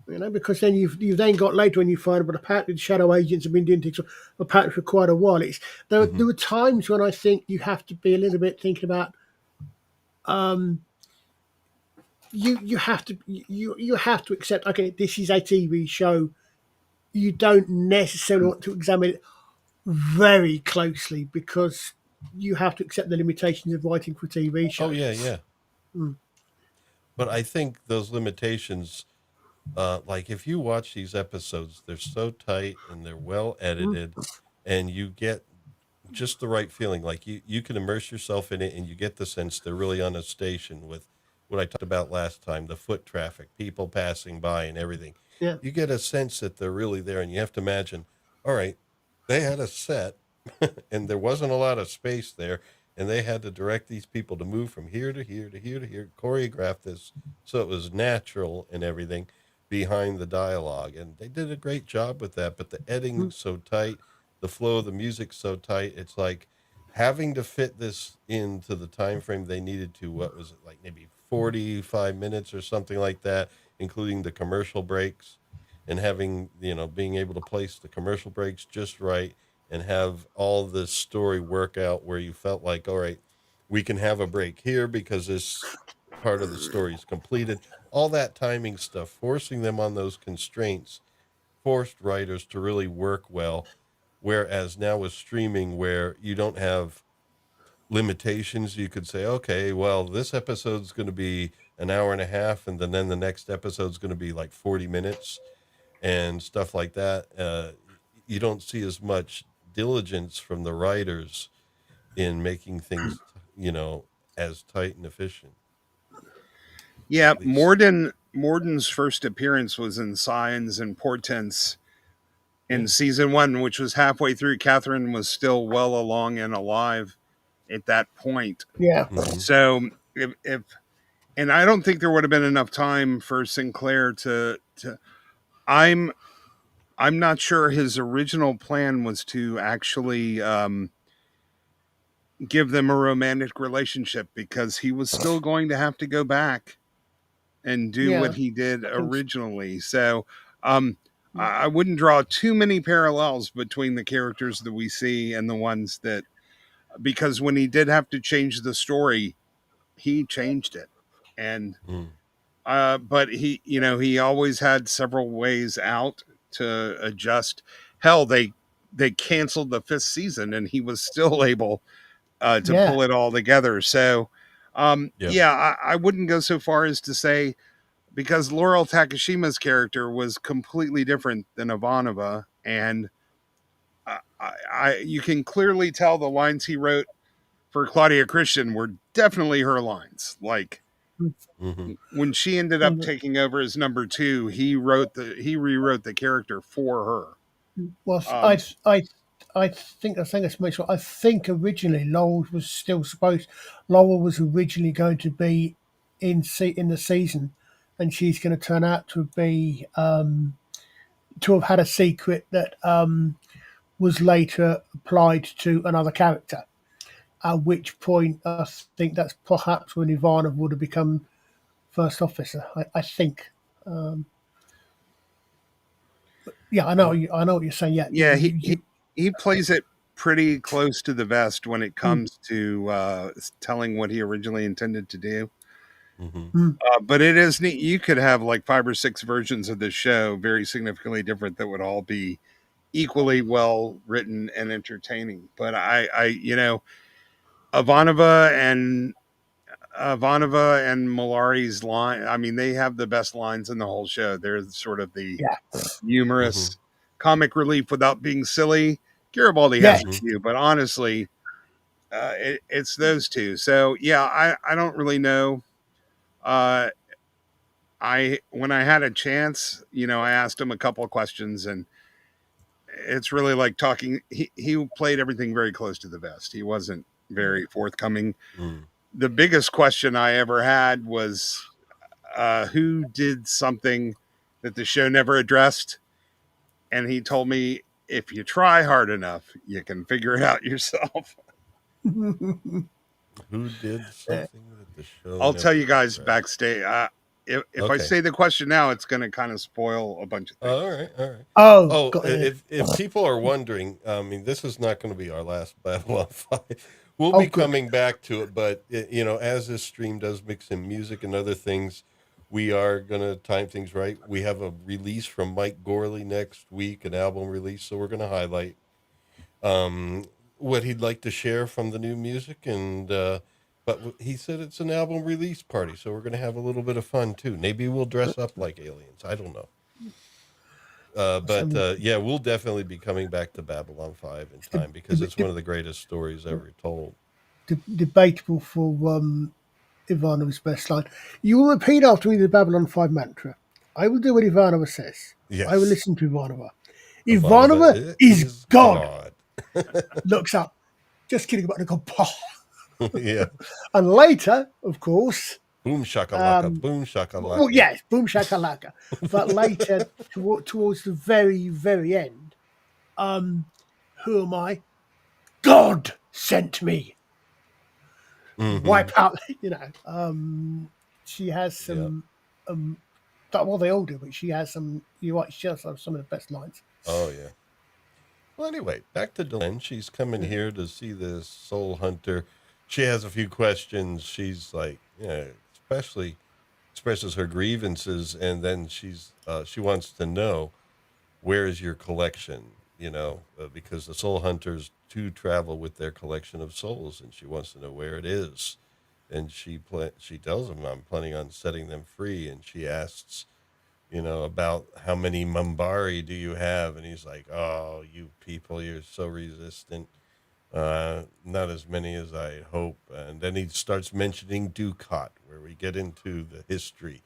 [SPEAKER 6] Because then you've then got later when you find out, but apparently the shadow agents have been doing things apparently for quite a while. There were times when I think you have to be a little bit thinking about you have to accept, okay, this is a TV show. You don't necessarily want to examine it very closely because you have to accept the limitations of writing for TV shows.
[SPEAKER 1] Oh yeah. But I think those limitations, like if you watch these episodes, they're so tight and they're well edited, and you get just the right feeling. Like you can immerse yourself in it, and you get the sense they're really on a station with what I talked about last time, the foot traffic, people passing by and everything.
[SPEAKER 6] Yeah.
[SPEAKER 1] You get a sense that they're really there, and you have to imagine, all right, they had a set and there wasn't a lot of space there, and they had to direct these people to move from here to here to here to here, choreograph this so it was natural and everything behind the dialogue. And they did a great job with that, but the editing's so tight, the flow of the music's so tight. It's like having to fit this into the time frame they needed to. What was it, like maybe 45 minutes or something like that, including the commercial breaks, and having, being able to place the commercial breaks just right and have all the story work out where you felt like, all right, we can have a break here because this part of the story is completed. All that timing stuff, forcing them on those constraints, forced writers to really work well. Whereas now with streaming, where you don't have limitations, you could say, okay, well, this episode's going to be an hour and a half, and then the next episode's going to be like 40 minutes and stuff like that. You don't see as much diligence from the writers in making things, as tight and efficient.
[SPEAKER 5] Yeah, Morden's first appearance was in Signs and Portents in season 1, which was halfway through. Catherine was still well along and alive at that point.
[SPEAKER 6] Yeah.
[SPEAKER 5] So if and I don't think there would have been enough time for Sinclair to I'm not sure his original plan was to actually give them a romantic relationship, because he was still going to have to go back and do what he did originally. So I wouldn't draw too many parallels between the characters that we see and the ones that, because when he did have to change the story, he changed it. And but he always had several ways out to adjust. Hell, they canceled the 5th season and he was still able to pull it all together. So I wouldn't go so far as to say, because Laurel Takashima's character was completely different than Ivanova, and you can clearly tell the lines he wrote for Claudia Christian were definitely her lines. Like when she ended up taking over as number 2, he rewrote the character for her.
[SPEAKER 6] Well, I think that's make sure. I think originally Laurel was originally going to be in the season, and she's going to turn out to be to have had a secret that was later applied to another character. At which point, I think that's perhaps when Ivanov would have become first officer. I think. Yeah, I know what you're saying.
[SPEAKER 5] Yeah, he plays it pretty close to the vest when it comes to telling what he originally intended to do. But it is neat. You could have like 5 or 6 versions of this show, very significantly different, that would all be equally well written and entertaining. But Ivanova and Malari's line, I mean, they have the best lines in the whole show. They're sort of the humorous comic relief without being silly. Garibaldi has a few, but honestly, it's those two. So yeah, I don't really know. When I had a chance, I asked him a couple of questions, and it's really like talking. He played everything very close to the vest. He wasn't very forthcoming. The biggest question I ever had was who did something that the show never addressed, and he told me, if you try hard enough, you can figure it out yourself.
[SPEAKER 1] Who did something The show.
[SPEAKER 5] I'll tell
[SPEAKER 1] never
[SPEAKER 5] you guys
[SPEAKER 1] progressed.
[SPEAKER 5] backstage. If I
[SPEAKER 1] Okay.
[SPEAKER 5] say the question now, it's going to kind of spoil a bunch of things.
[SPEAKER 1] All right, all right.
[SPEAKER 6] Oh, got
[SPEAKER 1] if people are wondering, I mean, this is not going to be our last Babylon 5. We'll
[SPEAKER 6] Oh,
[SPEAKER 1] be
[SPEAKER 6] good.
[SPEAKER 1] coming back to it, but you know, as this stream does mix in music and other things, we are going to time things right. We have a release from Mike Gorley next week, an album release, so we're going to highlight what he'd like to share from the new music, and but he said it's an album release party, so we're going to have a little bit of fun too. Maybe we'll dress up like aliens. I don't know. But yeah, we'll definitely be coming back to Babylon 5 in time because it's one of the greatest stories ever told.
[SPEAKER 6] Debatable for Ivanov's best line. You will repeat after me the Babylon 5 mantra. I will do what Ivanova says.
[SPEAKER 1] Yes.
[SPEAKER 6] I will listen to Ivanova. Ivanova is God. Looks up. Just kidding about the God.
[SPEAKER 1] Yeah.
[SPEAKER 6] And later, of course,
[SPEAKER 1] boom shakalaka, boom shakalaka.
[SPEAKER 6] Well, yes, boom shakalaka. But later, towards the very, very end, who am I? God sent me.
[SPEAKER 1] Mm-hmm.
[SPEAKER 6] Wipe out, you know. She has some. Well, they all do, but she has some. You're right. She has some of the best lines.
[SPEAKER 1] Oh yeah. Well, anyway, back to Delenn. She's coming here to see this soul hunter. She has a few questions. She's like, especially expresses her grievances, and then she wants to know, where is your collection? Because the soul hunters do travel with their collection of souls, and she wants to know where it is. And she tells him, I'm planning on setting them free. And she asks, about how many Mambari do you have? And he's like, oh, you people, you're so resistant. Not as many as I hope. And then he starts mentioning Dukat, where we get into the history,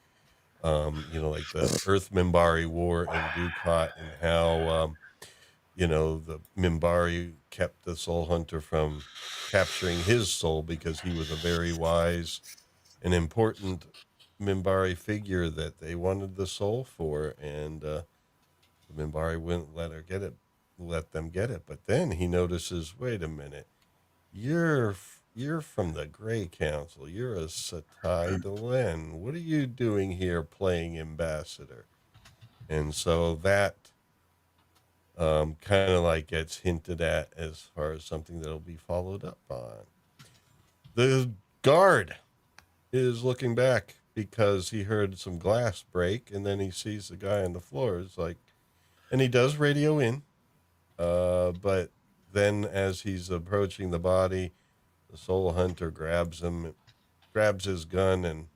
[SPEAKER 1] like the Earth Mimbari War in Dukat, and how, the Mimbari kept the soul hunter from capturing his soul because he was a very wise and important Mimbari figure that they wanted the soul for, and the Mimbari wouldn't let them get it. But then he notices, wait a minute, you're from the Grey Council. You're a Satai Delenn. What are you doing here playing ambassador? And so that kind of like gets hinted at as far as something that'll be followed up on. The guard is looking back because he heard some glass break, and then he sees the guy on the floor. It's like, and he does radio in, but then as he's approaching the body, the soul hunter grabs his gun and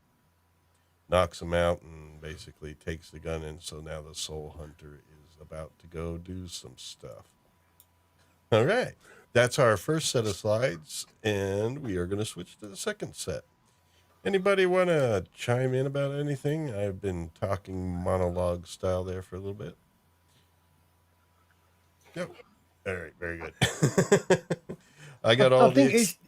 [SPEAKER 1] knocks him out, and basically takes the gun. And so now the soul hunter is about to go do some stuff. All right. That's our first set of slides, and we are going to switch to the second set. Anybody want to chime in about anything? I've been talking monologue style there for a little bit. Yep. All right. Very good. I got all
[SPEAKER 6] I think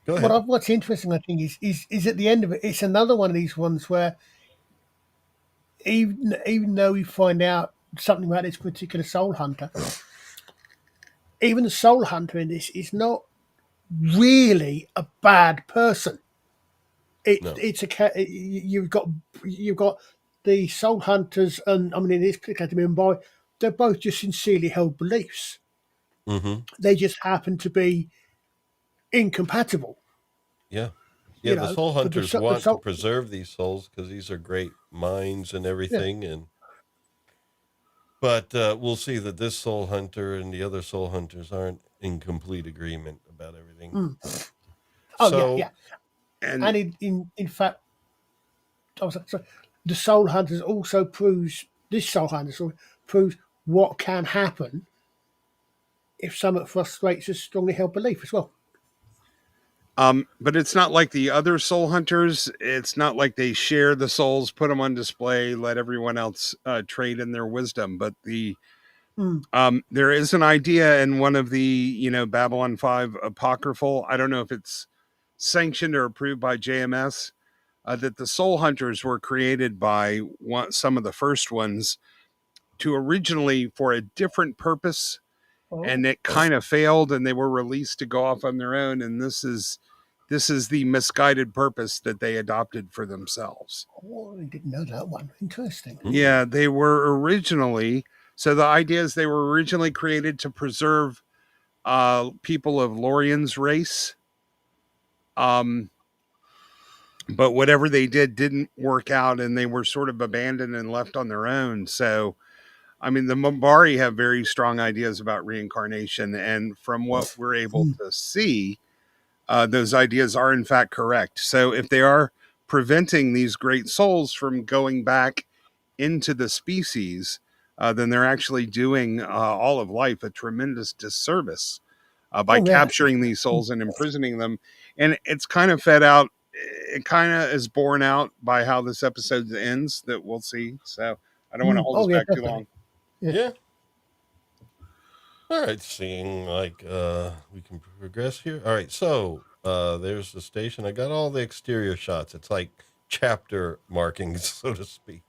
[SPEAKER 1] Go ahead.
[SPEAKER 6] What's interesting, I think, is at the end of it, it's another one of these ones where even though we find out something about this particular soul hunter, even the soul hunter in this is not really a bad person. You've got the soul hunters, and I mean in this particular Mumbai, they're both just sincerely held beliefs.
[SPEAKER 1] Mm-hmm.
[SPEAKER 6] They just happen to be incompatible.
[SPEAKER 1] Yeah. Yeah, the soul hunters want to preserve these souls because these are great minds and everything, but we'll see that this soul hunter and the other soul hunters aren't in complete agreement about everything.
[SPEAKER 6] Yeah. And in fact, the soul hunters also proves what can happen if someone frustrates a strongly held belief as well.
[SPEAKER 5] But it's not like the other soul hunters. It's not like they share the souls, put them on display, let everyone else trade in their wisdom. But there is an idea in one of the Babylon 5 apocryphal. I don't know if it's sanctioned or approved by JMS. That the soul hunters were created by some of the first ones to originally for a different purpose, and it kind of failed, and they were released to go off on their own. And this is this is the misguided purpose that they adopted for themselves.
[SPEAKER 6] Oh, I didn't know that one. Interesting.
[SPEAKER 5] Yeah, they were originally. So the idea is they were originally created to preserve people of Lorien's race. But whatever they did didn't work out, and they were sort of abandoned and left on their own. So, I mean, the Mambari have very strong ideas about reincarnation, and from what we're able to see, those ideas are in fact correct. So, if they are preventing these great souls from going back into the species, then they're actually doing all of life a tremendous disservice by capturing these souls and imprisoning them. And it's kind of fed out. It kind of is borne out by how this episode ends that we'll see. So I don't want to hold us back too long.
[SPEAKER 1] Yeah. All right. Seeing like we can progress here. All right. So there's the station. I got all the exterior shots. It's like chapter markings, so to speak.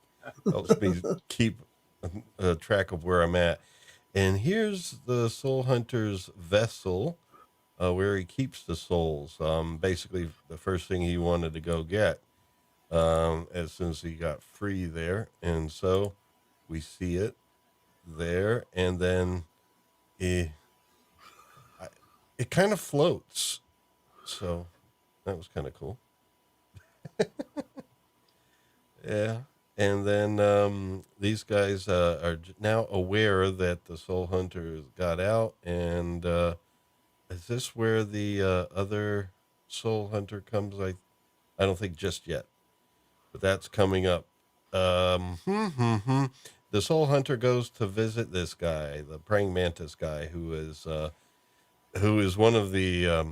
[SPEAKER 1] Helps me keep track of where I'm at. And here's the Soul Hunter's vessel, where he keeps the souls. Basically, the first thing he wanted to go get as soon as he got free there. And so we see it there. And then it kind of floats. So that was kind of cool. Yeah. And then these guys are now aware that the Soul Hunter got out. And is this where the other Soul Hunter comes? I don't think just yet, but that's coming up. The Soul Hunter goes to visit this guy, the praying mantis guy, who is one of the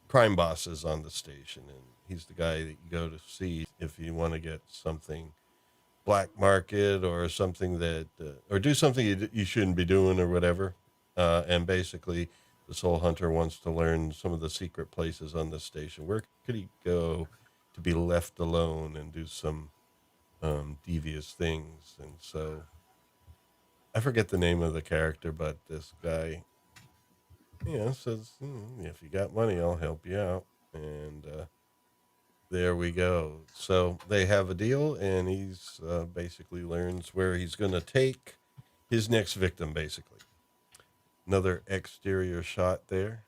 [SPEAKER 1] crime bosses on the station, and he's the guy that you go to see if you want to get something black market or something that or do something you shouldn't be doing or whatever. And basically the Soul Hunter wants to learn some of the secret places on the station. Where could he go to be left alone and do some devious things? And so I forget the name of the character, but this guy, says, if you got money, I'll help you out. And there we go. So they have a deal, and he's basically learns where he's going to take his next victim, basically. Another exterior shot there.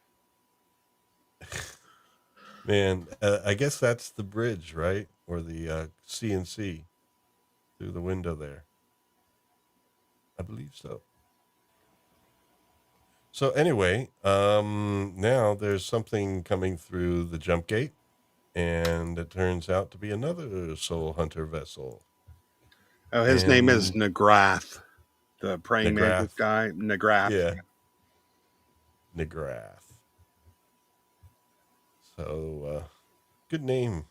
[SPEAKER 1] Man, I guess that's the bridge, right? Or the CNC through the window there. I believe so. So anyway, now there's something coming through the jump gate, and it turns out to be another Soul Hunter vessel.
[SPEAKER 5] Oh, his name is Nagrath, the praying mantis guy. Nagrath.
[SPEAKER 1] Yeah. Nagrath. So, good name.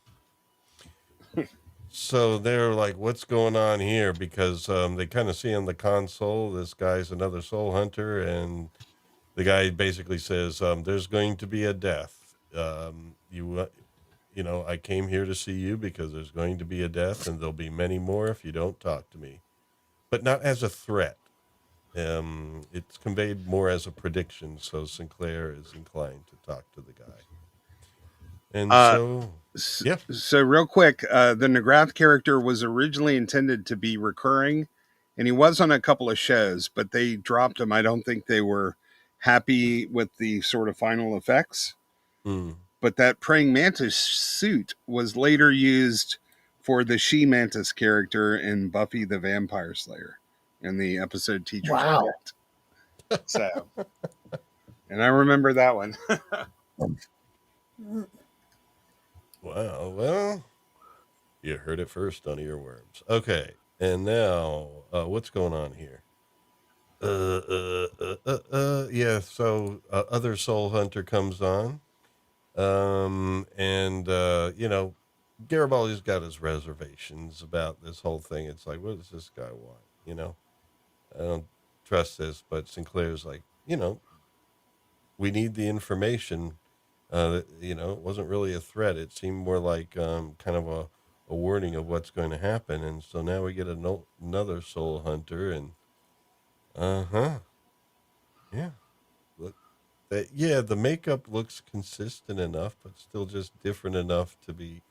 [SPEAKER 1] So they're like, what's going on here? Because they kind of see on the console, this guy's another Soul Hunter, and the guy basically says, there's going to be a death. I came here to see you because there's going to be a death, and there'll be many more if you don't talk to me. But not as a threat. It's conveyed more as a prediction, so Sinclair is inclined to talk to the guy. And yeah.
[SPEAKER 5] So real quick, the Nagrath character was originally intended to be recurring, and he was on a couple of shows, but they dropped him. I don't think they were happy with the sort of final effects. But that praying mantis suit was later used for the she-mantis character in Buffy the Vampire Slayer in the episode Teacher's Pet. So, and I remember that one.
[SPEAKER 1] Wow. Well, you heard it first on Earworms. Okay. And now, what's going on here? Yeah. So, other Soul Hunter comes on. Garibaldi's got his reservations about this whole thing. It's like, what does this guy want? I don't trust this, but Sinclair's like, we need the information. It wasn't really a threat. It seemed more like kind of a warning of what's going to happen. And so now we get another Soul Hunter, and yeah, look, yeah, the makeup looks consistent enough, but still just different enough to be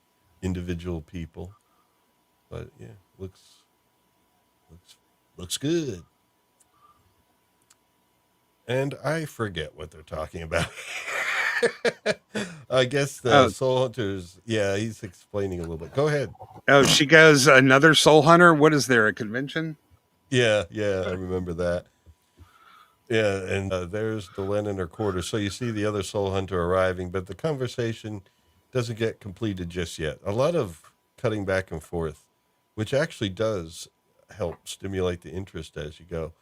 [SPEAKER 1] individual people. But yeah, looks looks good. And I forget what they're talking about. I guess the
[SPEAKER 5] Oh,
[SPEAKER 1] Soul Hunters. Yeah, he's explaining a little bit. Go ahead.
[SPEAKER 5] oh, she goes another soul hunter. What is there, a convention?
[SPEAKER 1] Yeah, I remember that. Yeah, and there's Delenn in her quarters. So you see the other Soul Hunter arriving, but the conversation doesn't get completed just yet. A lot of cutting back and forth, which actually does help stimulate the interest as you go.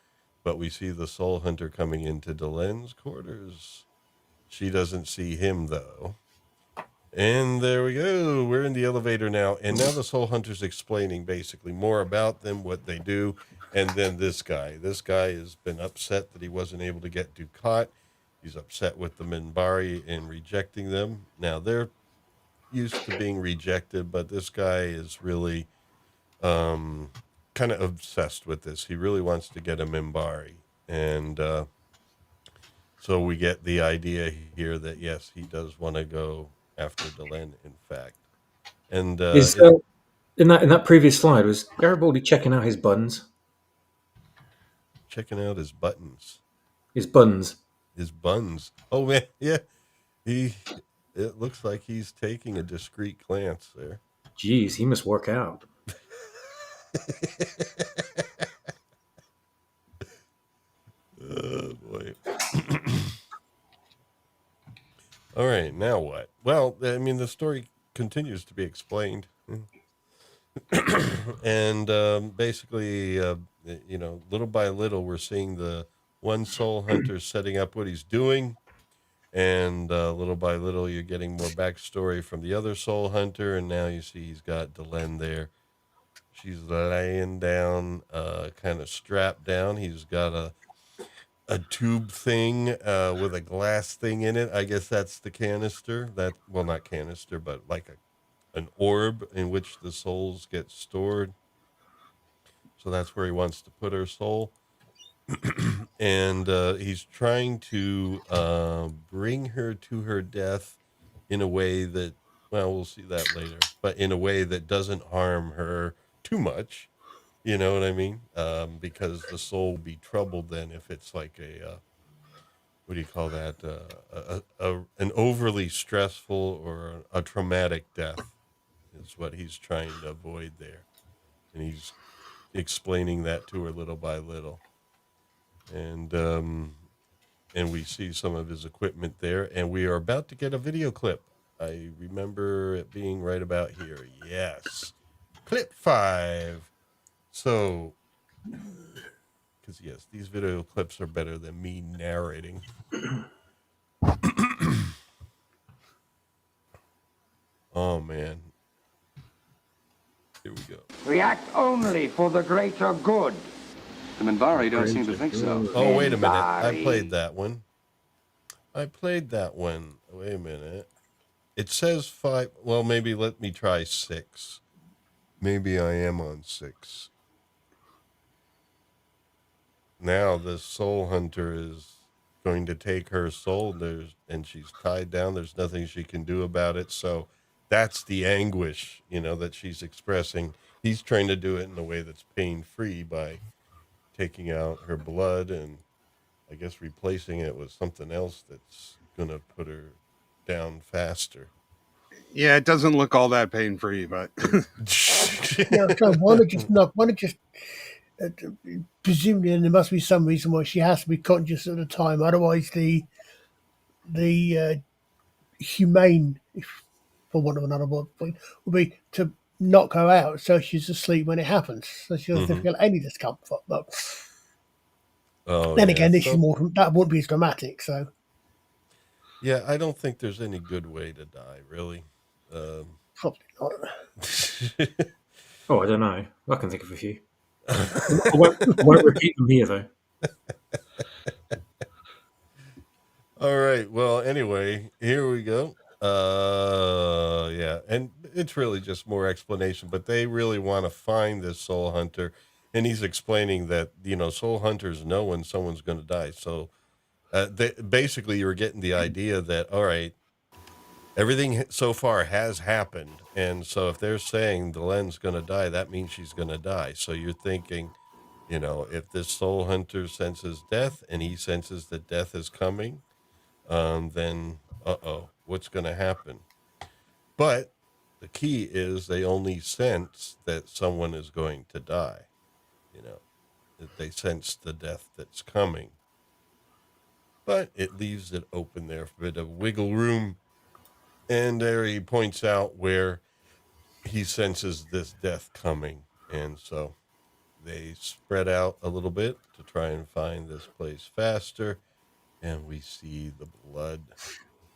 [SPEAKER 1] But we see the Soul Hunter coming into Delenn's quarters. She doesn't see him, though. And there we go. We're in the elevator now. And now the Soul Hunter's explaining basically more about them, what they do. And then this guy has been upset that he wasn't able to get Ducat. He's upset with the Minbari and rejecting them. Now they're used to being rejected, but this guy is really kind of obsessed with this. He really wants to get a Minbari. And so we get the idea here that, yes, he does want to go after Delenn, in fact. And
[SPEAKER 3] In that previous slide, was Garibaldi checking out his buns?
[SPEAKER 1] checking out his buttons,
[SPEAKER 3] His buns.
[SPEAKER 1] his buns. Oh man, yeah. It looks like he's taking a discreet glance there.
[SPEAKER 3] Jeez, he must work out.
[SPEAKER 1] Oh boy. All right, now what? Well, I mean, the story continues to be explained. And basically, little by little, we're seeing the one Soul Hunter setting up what he's doing. And little by little, you're getting more backstory from the other Soul Hunter. And now you see he's got Delenn there. She's laying down, kind of strapped down. He's got a tube thing with a glass thing in it. I guess that's the canister. Well, not canister, but like an orb in which the souls get stored. So that's where he wants to put her soul. And he's trying to bring her to her death in a way that, well, we'll see that later, but in a way that doesn't harm her too much. You know what I mean? Because the soul will be troubled then if it's like what do you call that? An overly stressful or a traumatic death is what he's trying to avoid there. And he's explaining that to her little by little. And we see some of his equipment there, and we are about to get a video clip. I remember it being right about here. Yes. Clip 5. So, because yes, these video clips are better than me narrating. Oh, man. Here we go.
[SPEAKER 7] React only for the greater good.
[SPEAKER 8] The Minbari don't seem to think so.
[SPEAKER 1] Oh, wait a minute. I played that one. Wait a minute. It says 5. Well, maybe let me try 6. Maybe I am on 6. Now the Soul Hunter is going to take her soul, and she's tied down. There's nothing she can do about it. So that's the anguish, that she's expressing. He's trying to do it in a way that's pain-free by taking out her blood and I guess replacing it with something else that's going to put her down faster.
[SPEAKER 5] Yeah, it doesn't look all that pain-free, but
[SPEAKER 6] Yeah, so why not just presumably, and there must be some reason why she has to be conscious at the time. Otherwise, the humane, for want of another word, would be to knock her out so she's asleep when it happens, so she doesn't feel any discomfort. But then again, this is more that would be as dramatic. So
[SPEAKER 1] yeah, I don't think there's any good way to die, really.
[SPEAKER 6] probably not.
[SPEAKER 3] Oh, I don't know. I can think of a few. I won't repeat them here, though.
[SPEAKER 1] All right. Well, anyway, here we go. Yeah, and it's really just more explanation, but they really want to find this Soul Hunter, and he's explaining that Soul Hunters know when someone's going to die. So Basically, you were getting the idea that, all right, everything so far has happened. And so if they're saying Delen's going to die, that means she's going to die. So you're thinking, if this soul hunter senses death and he senses that death is coming, then, what's going to happen? But the key is they only sense that someone is going to die, that they sense the death that's coming. But it leaves it open there for a bit of wiggle room. And there he points out where he senses this death coming. And so they spread out a little bit to try and find this place faster. And we see the blood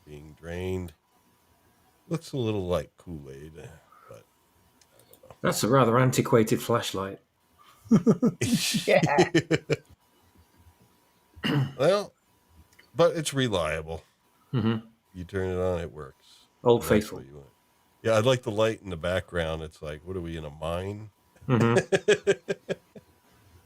[SPEAKER 1] being drained. Looks a little like Kool-Aid, but I don't know.
[SPEAKER 3] That's a rather antiquated flashlight.
[SPEAKER 6] Yeah.
[SPEAKER 1] Well, but it's reliable.
[SPEAKER 3] Mm-hmm.
[SPEAKER 1] You turn it on, it works.
[SPEAKER 3] Old
[SPEAKER 1] And that's
[SPEAKER 3] faithful.
[SPEAKER 1] what you want. Yeah, I like the light in the background. It's like, what are we in a mine?
[SPEAKER 3] Mm-hmm.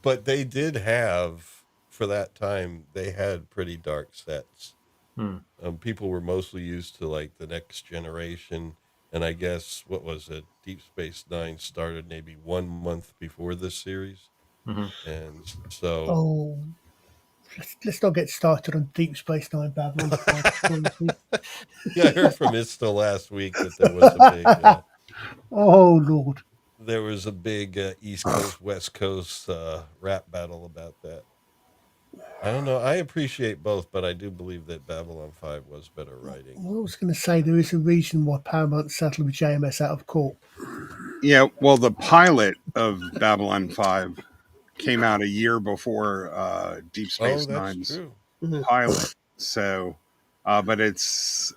[SPEAKER 1] But they did have, for that time, they had pretty dark sets.
[SPEAKER 3] Hmm.
[SPEAKER 1] People were mostly used to like the Next Generation. And I guess, what was it? Deep Space Nine started maybe 1 month before this series.
[SPEAKER 3] Mm-hmm.
[SPEAKER 1] And so.
[SPEAKER 6] Oh, let's not get started on Deep Space Nine Babylon 5.
[SPEAKER 1] Yeah, I heard from Ista last week that there was a big.
[SPEAKER 6] Oh, Lord.
[SPEAKER 1] There was a big East Coast, West Coast rap battle about that. I don't know. I appreciate both, but I do believe that Babylon 5 was better writing.
[SPEAKER 6] Well, I was going to say there is a reason why Paramount settled with JMS out of court.
[SPEAKER 5] Yeah, well, the pilot of Babylon 5 came out a year before Deep Space
[SPEAKER 1] That's
[SPEAKER 5] Nine's
[SPEAKER 1] true.
[SPEAKER 5] pilot. So, but it's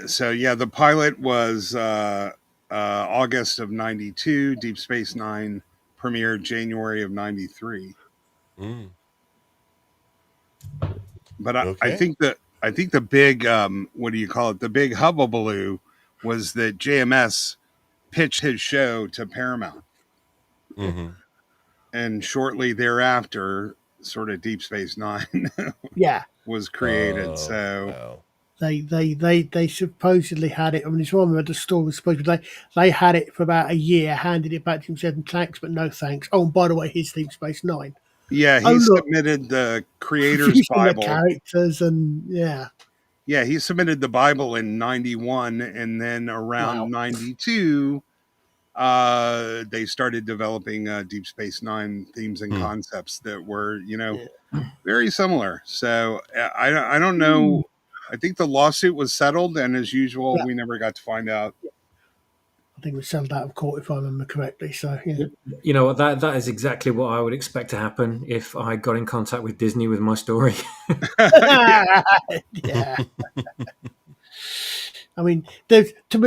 [SPEAKER 5] so yeah, the pilot was August of '92. Deep Space Nine premiered January of '93.
[SPEAKER 1] Mm.
[SPEAKER 5] But
[SPEAKER 1] Okay.
[SPEAKER 5] I think the big what do you call it? The big hubbubaloo was that JMS pitched his show to Paramount.
[SPEAKER 1] Mm-hmm.
[SPEAKER 5] And shortly thereafter, sort of Deep Space Nine
[SPEAKER 6] Yeah.
[SPEAKER 5] was created. So
[SPEAKER 1] wow.
[SPEAKER 6] They supposedly had it. I mean, it's one where the story was supposedly they had it for about a year, handed it back to him, said thanks, but no thanks. Oh, and by the way, here's Deep Space Nine.
[SPEAKER 5] yeah,
[SPEAKER 6] Oh,
[SPEAKER 5] he
[SPEAKER 6] look,
[SPEAKER 5] submitted the creator's
[SPEAKER 6] using the
[SPEAKER 5] Bible.
[SPEAKER 6] characters and yeah.
[SPEAKER 5] Yeah, he submitted the Bible in '91, and then around '92, they started developing Deep Space Nine themes and concepts that were, very similar. So I don't know. I think the lawsuit was settled, and as usual, we never got to find out.
[SPEAKER 6] I think it was settled out of court if I remember correctly. So yeah.
[SPEAKER 3] You know what? That is exactly what I would expect to happen if I got in contact with Disney with my story.
[SPEAKER 6] Yeah. I mean, there's to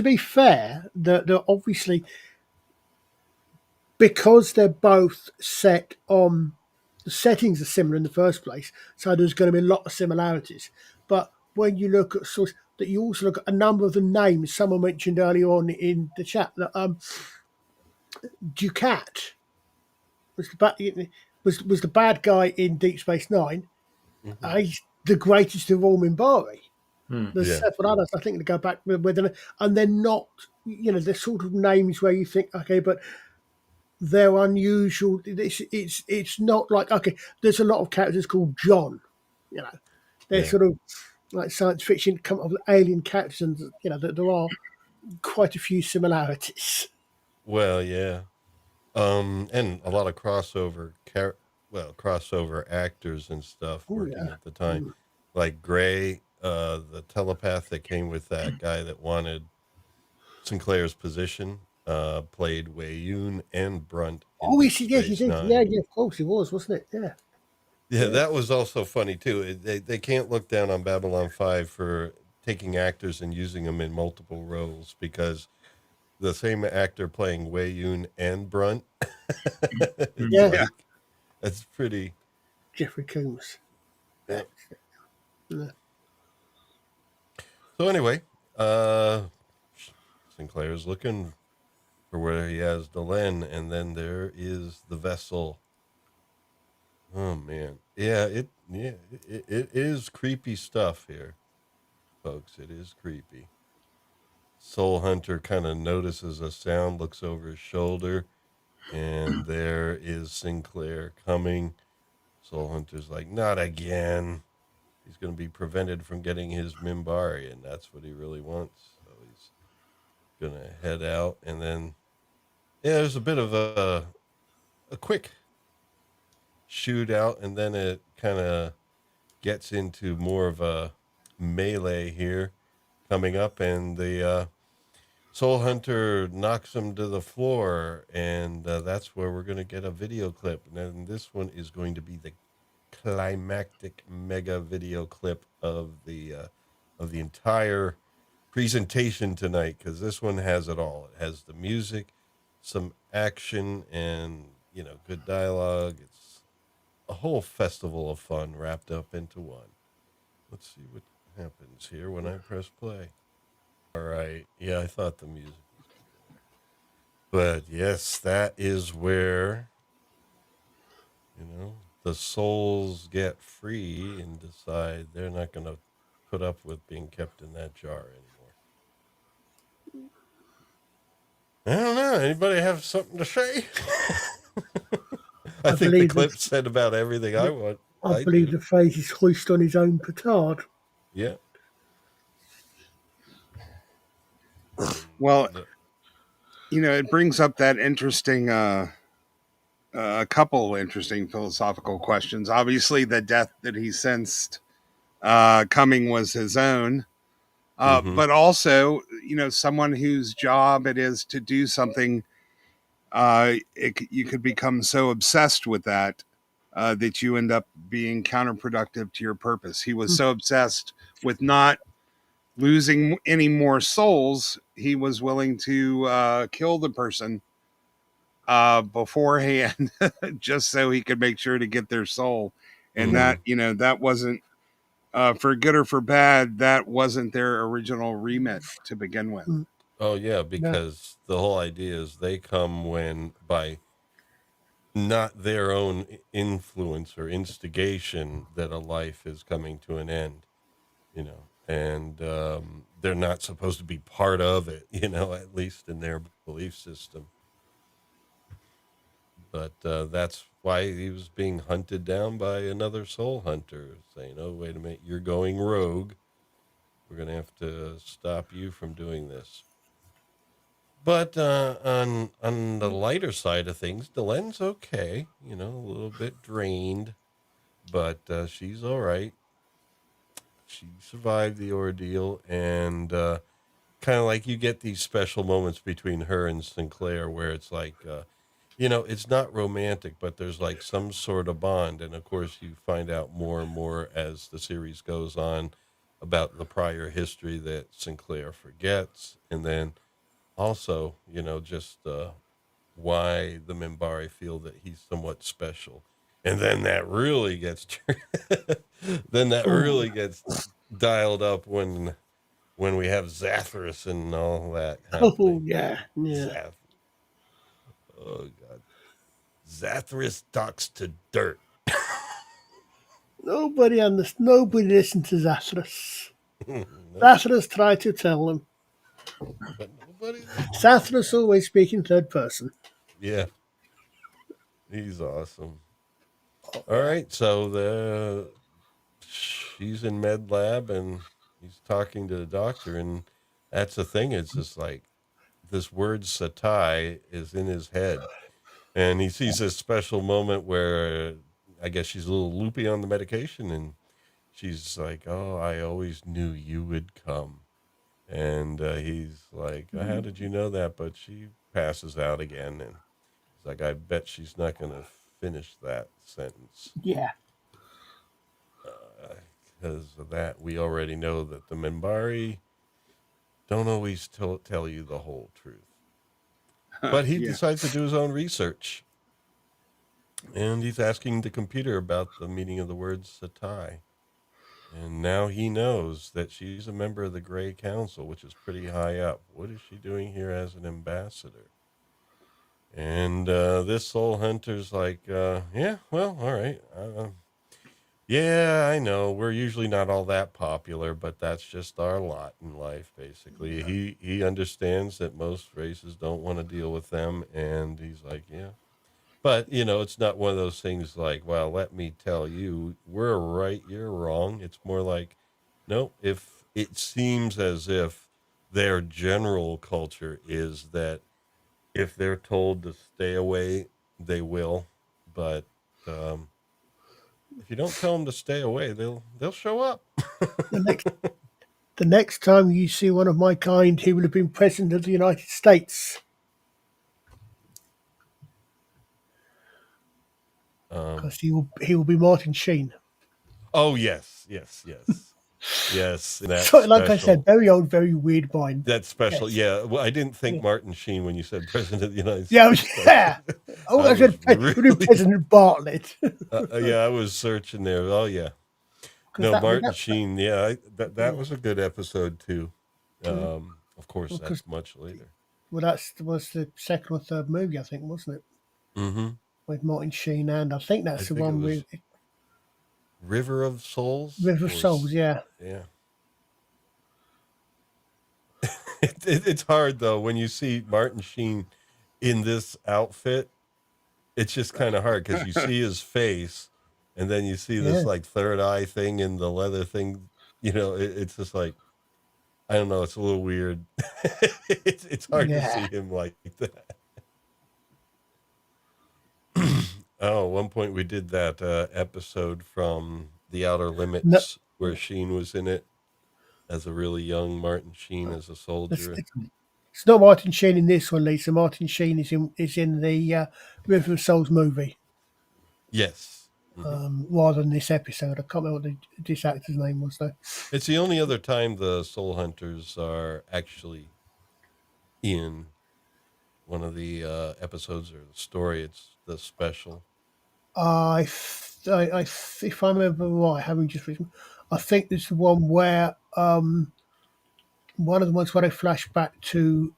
[SPEAKER 6] be fair, they're obviously, because they're both set on the settings are similar in the first place, so there's going to be a lot of similarities. But when you look at source, that you also look at a number of the names. Someone mentioned earlier on in the chat that Ducat was the bad guy in Deep Space Nine.
[SPEAKER 1] Mm-hmm.
[SPEAKER 6] He's the greatest of all Minbari. There's
[SPEAKER 1] Yeah.
[SPEAKER 6] several others I think to go back with them, and they're not, they're sort of names where you think, okay, but they're unusual. It's not like, okay, there's a lot of characters called John, they're sort of like science fiction, come up with alien characters, and there are quite a few similarities.
[SPEAKER 1] Well, yeah. And a lot of crossover actors and stuff working at the time, like Gray, the telepath that came with that guy that wanted Sinclair's position, played Wei Yun and Brunt in
[SPEAKER 6] Oh,
[SPEAKER 1] Deep
[SPEAKER 6] yes, he
[SPEAKER 1] Space
[SPEAKER 6] did.
[SPEAKER 1] Nine.
[SPEAKER 6] Yeah, of course he was, wasn't it? Yeah.
[SPEAKER 1] Yeah, that was also funny too. They can't look down on Babylon 5 for taking actors and using them in multiple roles, because the same actor playing Wei Yun and Brunt,
[SPEAKER 6] Yeah.
[SPEAKER 1] that's pretty.
[SPEAKER 6] Jeffrey Combs.
[SPEAKER 1] Yep.
[SPEAKER 6] Yeah.
[SPEAKER 1] So anyway, Sinclair's looking for where he has Delenn, and then there is the vessel. Oh man, it is creepy stuff here, folks. It is creepy. Soul Hunter kind of notices a sound, looks over his shoulder, and there is Sinclair coming. Soul Hunter's like, not again. He's going to be prevented from getting his Mimbari, and that's what he really wants. So he's going to head out, and then there's a bit of a quick shootout, and then it kind of gets into more of a melee here coming up, and the Soul Hunter knocks him to the floor, and that's where we're going to get a video clip. And then this one is going to be the climactic mega video clip of the entire presentation tonight, because this one has it all. It has the music, some action, and good dialogue. It's a whole festival of fun wrapped up into one. Let's see what happens here when I press play. All right. Yeah, I thought the music was cool. But yes, that is where, the souls get free and decide they're not going to put up with being kept in that jar anymore. I don't know. Anybody have something to say? I think the clip said about everything I want.
[SPEAKER 6] I believe the phrase is hoist on his own petard.
[SPEAKER 1] Yeah.
[SPEAKER 5] Well, it brings up that interesting, a couple interesting philosophical questions. Obviously, the death that he sensed coming was his own, but also, someone whose job it is to do something. You could become so obsessed with that that you end up being counterproductive to your purpose. He was so obsessed with not losing any more souls, he was willing to kill the person beforehand just so he could make sure to get their soul. And that, that wasn't for good or for bad, that wasn't their original remit to begin with.
[SPEAKER 1] Oh yeah, because the whole idea is they come when by not their own influence or instigation that a life is coming to an end, and they're not supposed to be part of it, at least in their belief system. But that's why he was being hunted down by another soul hunter, saying, "Oh, wait a minute, you're going rogue. We're going to have to stop you from doing this." But on the lighter side of things, Delen's okay. A little bit drained, but she's all right. She survived the ordeal, and kind of like you get these special moments between her and Sinclair where it's like, it's not romantic, but there's like some sort of bond. And of course, you find out more and more as the series goes on about the prior history that Sinclair forgets. And then also, just why the Minbari feel that he's somewhat special. And then that really gets dialed up when we have Zathras and all that happening.
[SPEAKER 6] Oh yeah.
[SPEAKER 1] Oh god. Zathras talks to dirt.
[SPEAKER 6] Nobody listened to Zathras. Zathras tried to tell them.
[SPEAKER 1] But nobody.
[SPEAKER 6] Zathras always speaking third person.
[SPEAKER 1] Yeah. He's awesome. All right, so she's in med lab and he's talking to the doctor, and that's the thing. It's just like this word satai is in his head, and he sees this special moment where I guess she's a little loopy on the medication, and she's like, "Oh, I always knew you would come," and he's like, "How did you know that?" But she passes out again, and he's like, "I bet she's not going to finish that sentence."
[SPEAKER 6] Yeah.
[SPEAKER 1] Because of that, we already know that the Minbari don't always tell you the whole truth. But he decides to do his own research. And he's asking the computer about the meaning of the word Satai. And now he knows that she's a member of the Grey Council, which is pretty high up. What is she doing here as an ambassador? And this soul hunter's like, yeah, well, all right. Yeah, I know. We're usually not all that popular, but that's just our lot in life, basically. He understands that most races don't want to deal with them, and he's like, yeah. But, it's not one of those things like, well, let me tell you, we're right, you're wrong. It's more like, no, if it seems as if their general culture is that if they're told to stay away, they will. But if you don't tell them to stay away, they'll show up.
[SPEAKER 6] The next the next time you see one of my kind, he will have been president of the United States. Because he will be Martin Sheen.
[SPEAKER 1] Oh yes. In that
[SPEAKER 6] So, like I
[SPEAKER 1] special.
[SPEAKER 6] said, very old, very weird mind.
[SPEAKER 1] That special,
[SPEAKER 6] Yes.
[SPEAKER 1] yeah. Well, I didn't think
[SPEAKER 6] Yeah.
[SPEAKER 1] Martin Sheen when you said President of the United
[SPEAKER 6] Yeah,
[SPEAKER 1] States.
[SPEAKER 6] yeah. Oh, I said President Bartlett.
[SPEAKER 1] Yeah, I was searching there. Oh yeah. No, Martin Sheen. Yeah, that was a good episode too. Of course, that's much later.
[SPEAKER 6] Well, that was the second or third movie, I think, wasn't it?
[SPEAKER 1] Mm-hmm.
[SPEAKER 6] With Martin Sheen, and I think that's the one with
[SPEAKER 1] River of Souls.
[SPEAKER 6] River of Souls. Yeah.
[SPEAKER 1] Yeah. It's hard though when you see Martin Sheen in this outfit. It's just kind of hard because you see his face, and then you see this like third eye thing and the leather thing. It's just like, I don't know. It's a little weird. It's hard to see him like that. Oh, at one point we did that episode from The Outer Limits where Sheen was in it as a really young Martin Sheen as a soldier.
[SPEAKER 6] It's not Martin Sheen in this one, Lisa. Martin Sheen is in the River of Souls movie.
[SPEAKER 1] Yes.
[SPEAKER 6] Rather than this episode. I can't remember what this actor's name was, though.
[SPEAKER 1] It's the only other time the Soul Hunters are actually in one of the episodes or the story. It's the special.
[SPEAKER 6] If I remember right, having just written, I think this is the one where one of the ones where they flash back to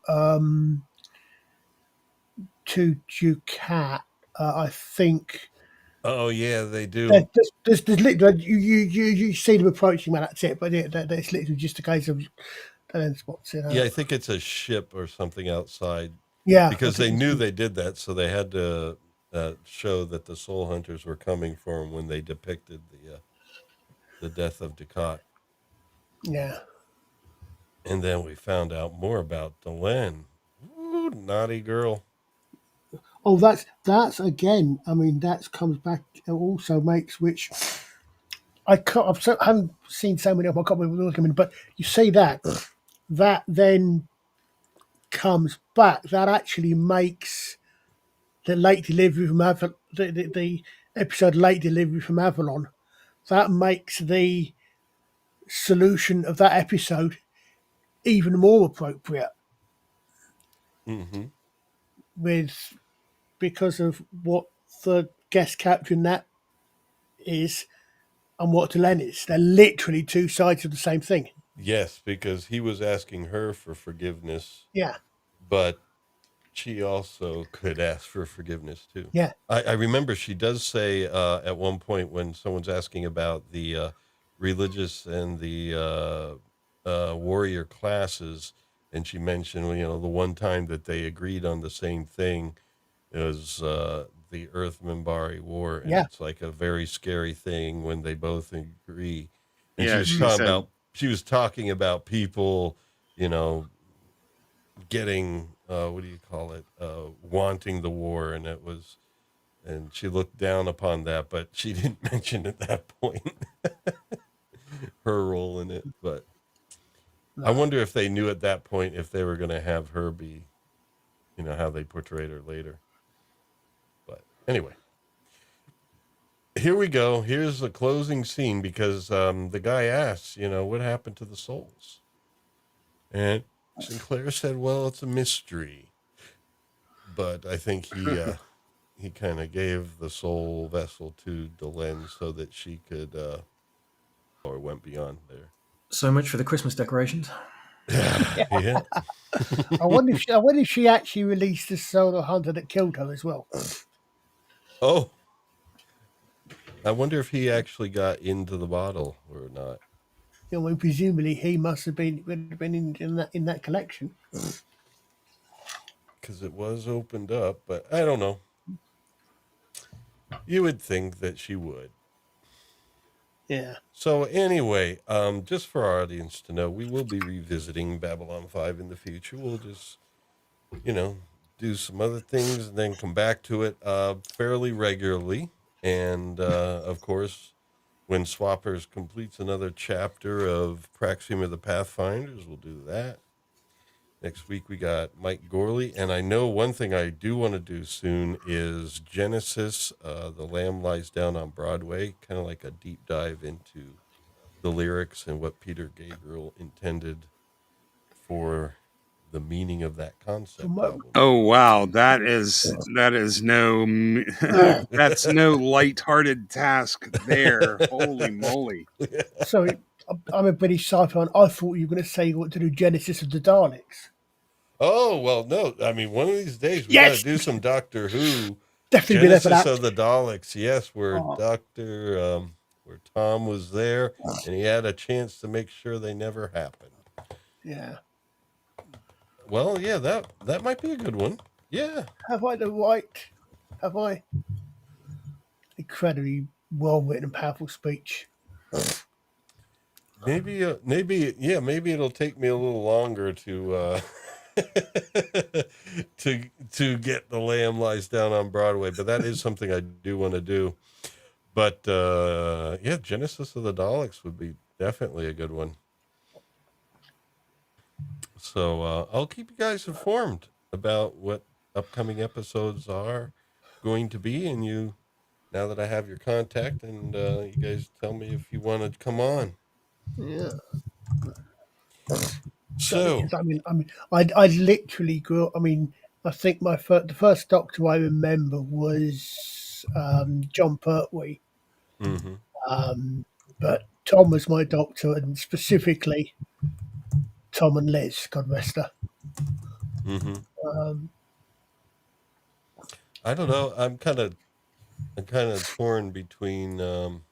[SPEAKER 6] Ducat. I think.
[SPEAKER 1] Oh yeah, they do.
[SPEAKER 6] There's literally you see them approaching, man. That's it. But it's literally just a case of spots.
[SPEAKER 1] Yeah, I think it's a ship or something outside.
[SPEAKER 6] Yeah,
[SPEAKER 1] because they knew they did that, so they had to show that the Soul Hunters were coming for him when they depicted the death of Ducat.
[SPEAKER 6] Yeah.
[SPEAKER 1] And then we found out more about Delenn. Ooh, naughty girl.
[SPEAKER 6] Oh, that's again. I mean, that comes back. It also makes which I haven't seen so many of. I can't remember, but you see that then comes back. That actually makes the late delivery from Avalon, the episode Late Delivery from Avalon. That makes the solution of that episode even more appropriate.
[SPEAKER 1] Mm-hmm.
[SPEAKER 6] Because of what the guest character in that is and what Delenn is. They're literally two sides of the same thing.
[SPEAKER 1] Yes, because he was asking her for forgiveness.
[SPEAKER 6] Yeah.
[SPEAKER 1] But she also could ask for forgiveness too.
[SPEAKER 6] Yeah.
[SPEAKER 1] I remember she does say at one point when someone's asking about the religious and the warrior classes, and she mentioned, the one time that they agreed on the same thing is the Earth Minbari War, and it's like a very scary thing when they both agree. And she was talking about people, getting what do you call it? Wanting the war, and she looked down upon that, but she didn't mention at that point her role in it. But I wonder if they knew at that point if they were going to have her be, how they portrayed her later. But anyway, here we go. Here's the closing scene because the guy asks, what happened to the souls? And Sinclair said, well, it's a mystery. But I think he kind of gave the soul vessel to Delenn so that she could, or went beyond there.
[SPEAKER 3] So much for the Christmas decorations.
[SPEAKER 1] Yeah.
[SPEAKER 6] I wonder if she actually released the soul of the hunter that killed her as well.
[SPEAKER 1] Oh, I wonder if he actually got into the bottle or not.
[SPEAKER 6] You know, presumably he must have been would have been in that collection.
[SPEAKER 1] Because it was opened up, but I don't know. You would think that she would.
[SPEAKER 6] Yeah.
[SPEAKER 1] So anyway, just for our audience to know, we will be revisiting Babylon 5 in the future. We'll just, you know, do some other things and then come back to it fairly regularly. And of course, when Swappers completes another chapter of Praxium of the Pathfinders, we'll do that. Next week we got Mike Gorley, and I know one thing I do want to do soon is Genesis, The Lamb Lies Down on Broadway, kind of like a deep dive into the lyrics and what Peter Gabriel intended for the meaning of that concept album.
[SPEAKER 5] Oh wow, that is no that's no lighthearted task there. Holy moly!
[SPEAKER 6] Sorry, I'm a British sci-fi, and I thought you were going to say you want to do Genesis of the Daleks.
[SPEAKER 1] Oh well, no. I mean, one of these days we got
[SPEAKER 6] Yes,
[SPEAKER 1] to do some Doctor Who
[SPEAKER 6] definitely be there for
[SPEAKER 1] Genesis
[SPEAKER 6] that.
[SPEAKER 1] of the Daleks. Yes, where
[SPEAKER 6] Oh,
[SPEAKER 1] where Tom was there and he had a chance to make sure they never happened.
[SPEAKER 6] yeah.
[SPEAKER 1] Well, yeah, that might be a good one. Yeah.
[SPEAKER 6] Have I the right? Have I incredibly well written and powerful speech?
[SPEAKER 1] Maybe it'll take me a little longer to to get The Lamb Lies Down on Broadway, but that is something I do want to do. But yeah, Genesis of the Daleks would be definitely a good one. So I'll keep you guys informed about what upcoming episodes are going to be, and you now that I have your contact, and you guys tell me if you want to come on.
[SPEAKER 6] Yeah.
[SPEAKER 1] So,
[SPEAKER 6] I literally grew up. I mean, I think the first Doctor I remember was John Pertwee,
[SPEAKER 1] mm-hmm.
[SPEAKER 6] but Tom was my Doctor, and specifically Tom and Liz, God rest her.
[SPEAKER 1] Mm-hmm.
[SPEAKER 6] Um,
[SPEAKER 1] I don't know. I'm kind of torn between, well,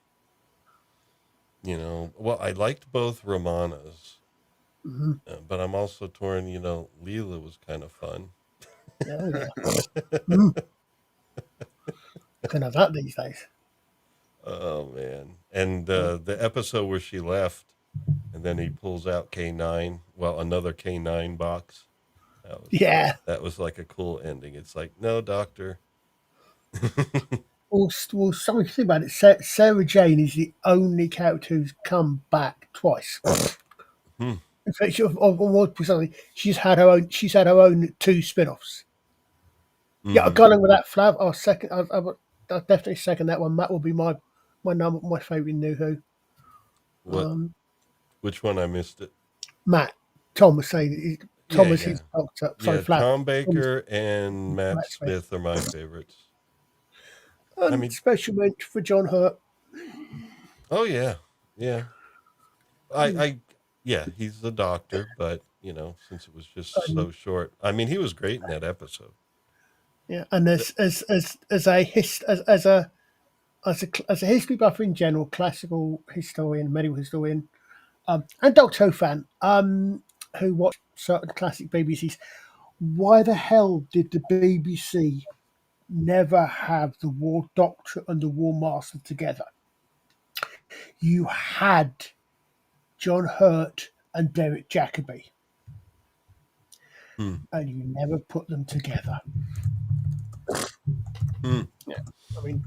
[SPEAKER 1] I liked both Romanas,
[SPEAKER 6] mhm.
[SPEAKER 1] but I'm also torn. Leela was kind of fun.
[SPEAKER 6] Oh yeah, mm. Can have that these days.
[SPEAKER 1] Oh man! And the episode where she left, and then he pulls out K9. Well, another K9 box.
[SPEAKER 6] Yeah.
[SPEAKER 1] That was like a cool ending. It's like, no, Doctor.
[SPEAKER 6] Well, something to think about it. Sarah Jane is the only character who's come back twice.
[SPEAKER 1] Hmm.
[SPEAKER 6] In fact, more precisely, she's had her own. She's had her own two spin-offs.
[SPEAKER 1] Mm-hmm.
[SPEAKER 6] Yeah, I got in with that. Flav. I'll second. I'll definitely second that one. That will be my favorite New Who.
[SPEAKER 1] What? Which one? I missed it.
[SPEAKER 6] Matt. Tom was saying. Tom was his Doctor. Sorry, Flav.
[SPEAKER 1] Tom Baker and Matt Smith are my favorites.
[SPEAKER 6] And special mention for John Hurt.
[SPEAKER 1] Oh yeah. He's the Doctor, but since it was just so short, I mean, he was great in that episode.
[SPEAKER 6] Yeah, and as a history buff in general, classical historian, medieval historian, and Doctor Who fan, who watched certain classic BBCs, why the hell did the BBC never have the War Doctor and the War Master together? You had John Hurt and Derek Jacobi, and you never put them together. Yeah, I mean,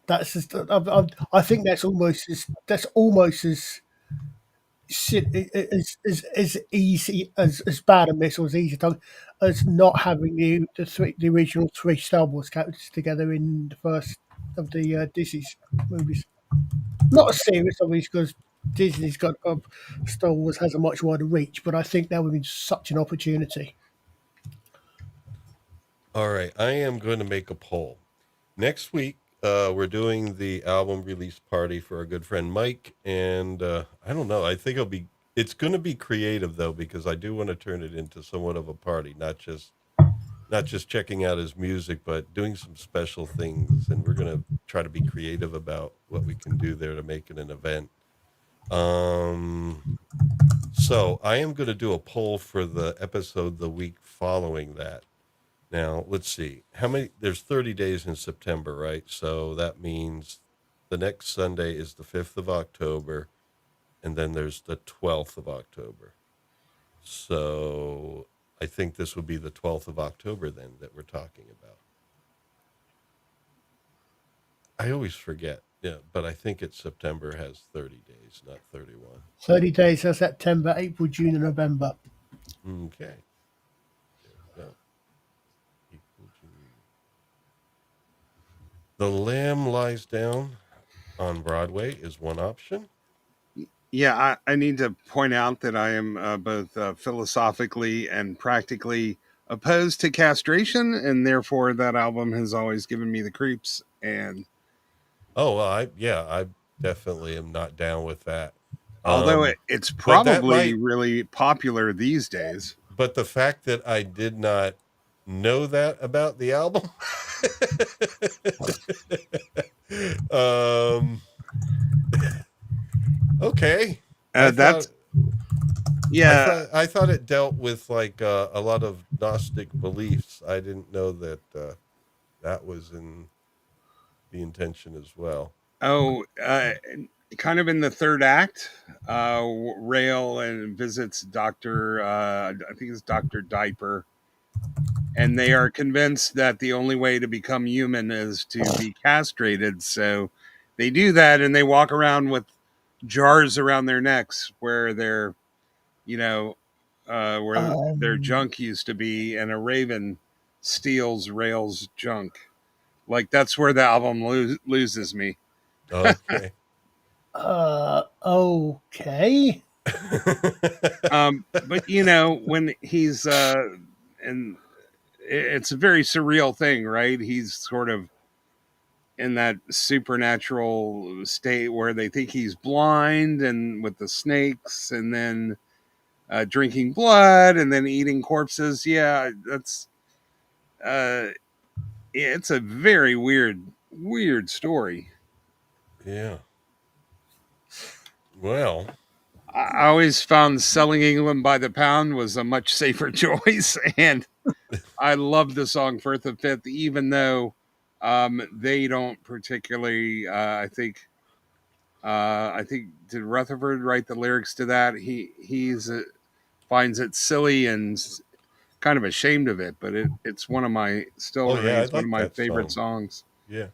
[SPEAKER 6] that's just. I think that's almost as easy as bad a miss or as easy as not having the original three Star Wars characters together in the first of the Disney's movies. Not a series, obviously, because Disney's got Star Wars has a much wider reach, but I think that would be such an opportunity.
[SPEAKER 1] All right, I am going to make a poll. Next week, we're doing the album release party for our good friend Mike, and I don't know. I think It's going to be creative though, because I do want to turn it into somewhat of a party, not just checking out his music, but doing some special things. And we're going to try to be creative about what we can do there to make it an event. So I am going to do a poll for the episode the week following that. Now, let's see. There's 30 days in September, right? So that means the next Sunday is the 5th of October, and then there's the 12th of October. So I think this would be the 12th of October then that we're talking about. I always forget. Yeah, but I think September has 30 days, not 31.
[SPEAKER 6] 30 days are September, April, June, and November.
[SPEAKER 1] Okay. There we go. April, June. The Lamb Lies Down on Broadway is one option.
[SPEAKER 5] Yeah, I need to point out that I am both philosophically and practically opposed to castration, and therefore that album has always given me the creeps. And
[SPEAKER 1] I definitely am not down with that.
[SPEAKER 5] Although it's probably really popular these days.
[SPEAKER 1] But the fact that I did not know that about the album. Okay. I thought it dealt with like a lot of Gnostic beliefs. I didn't know that that was in the intention as well.
[SPEAKER 5] Kind of in the third act, Rail and visits Dr. I think it's Dr. Diaper, and they are convinced that the only way to become human is to be castrated. So they do that, and they walk around with jars around their necks where their, where their junk used to be, and a raven steals Rail's junk. Like, that's where the album loses me.
[SPEAKER 1] Okay.
[SPEAKER 6] Okay.
[SPEAKER 5] But when he's and it's a very surreal thing, right? He's sort of in that supernatural state where they think he's blind, and with the snakes, and then drinking blood, and then eating corpses. Yeah, that's it's a very weird story.
[SPEAKER 1] Yeah. Well,
[SPEAKER 5] I always found Selling England by the Pound was a much safer choice, and I love the song Firth of Fifth, even though they don't particularly. I think did Rutherford write the lyrics to that? He's finds it silly and kind of ashamed of it, but it's one of my remains one of my favorite songs.
[SPEAKER 1] Yeah.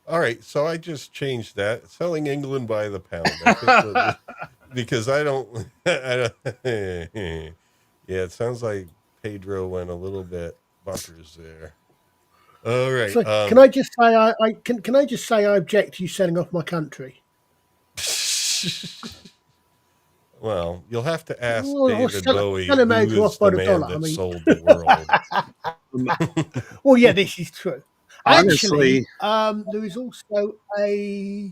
[SPEAKER 1] All right, so I just changed that. Selling England by the Pound. I think because I don't. Yeah, it sounds like Pedro went a little bit bonkers there. All right.
[SPEAKER 6] So can I just say can I just say I object to you selling off my country?
[SPEAKER 1] Well, you'll have to ask David Bowie, who is the man that sold the world.
[SPEAKER 6] Well, yeah, this is true.
[SPEAKER 5] Honestly,
[SPEAKER 6] actually, there is also a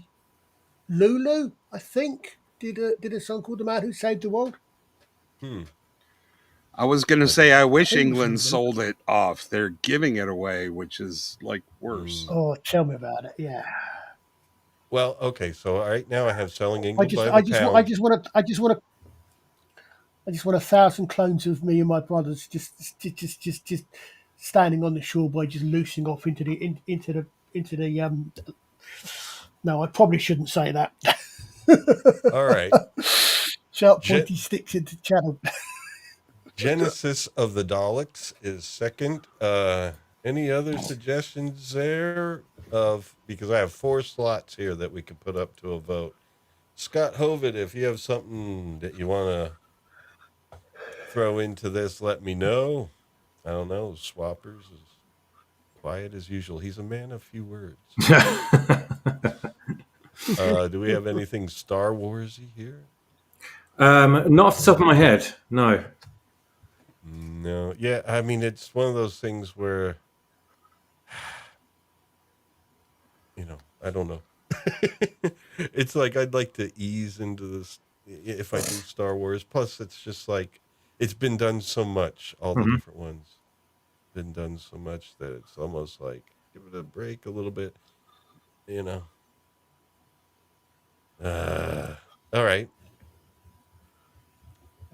[SPEAKER 6] Lulu, I think, did a song called "The Man Who Saved the World."
[SPEAKER 5] I was going to say, I wish England sold it off. They're giving it away, which is like worse.
[SPEAKER 6] Oh, tell me about it. Yeah.
[SPEAKER 1] Well, okay. So right now I have Selling England by the Pound.
[SPEAKER 6] I just want 1,000 clones of me and my brothers just standing on the shore by just loosing off into the No, I probably shouldn't say that.
[SPEAKER 1] All right.
[SPEAKER 6] Sharp pointy sticks into the channel.
[SPEAKER 1] Genesis of the Daleks is second. Any other suggestions there? Because I have 4 slots here that we could put up to a vote. Scott Hovitt, if you have something that you want to throw into this, let me know. I don't know. Swappers is quiet as usual. He's a man of few words. Do we have anything Star Warsy here?
[SPEAKER 3] Not off the top of my head, no.
[SPEAKER 1] No. Yeah, I mean, it's one of those things where, I don't know. It's like I'd like to ease into this, if I do Star Wars. Plus, it's just like it's been done so much. All the
[SPEAKER 3] Mhm.
[SPEAKER 1] different ones been done so much that it's almost like give it a break a little bit. You know. All right,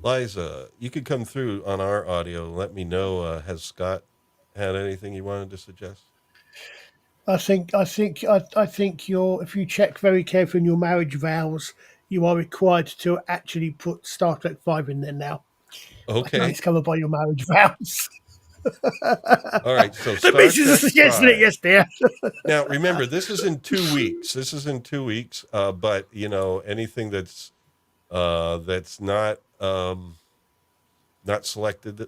[SPEAKER 1] Liza, you could come through on our audio. Let me know. Has Scott had anything he wanted to suggest?
[SPEAKER 6] I think you're. If you check very carefully in your marriage vows, you are required to actually put Star Trek Five in there now. I know
[SPEAKER 1] Okay.
[SPEAKER 6] it's covered by your marriage vows.
[SPEAKER 1] All right. So
[SPEAKER 6] The
[SPEAKER 1] Star
[SPEAKER 6] missus has
[SPEAKER 1] Trek
[SPEAKER 6] suggested it,
[SPEAKER 1] 5.
[SPEAKER 6] yes, dear.
[SPEAKER 1] Now, remember, this is in 2 weeks. This is in 2 weeks. But anything that's not selected,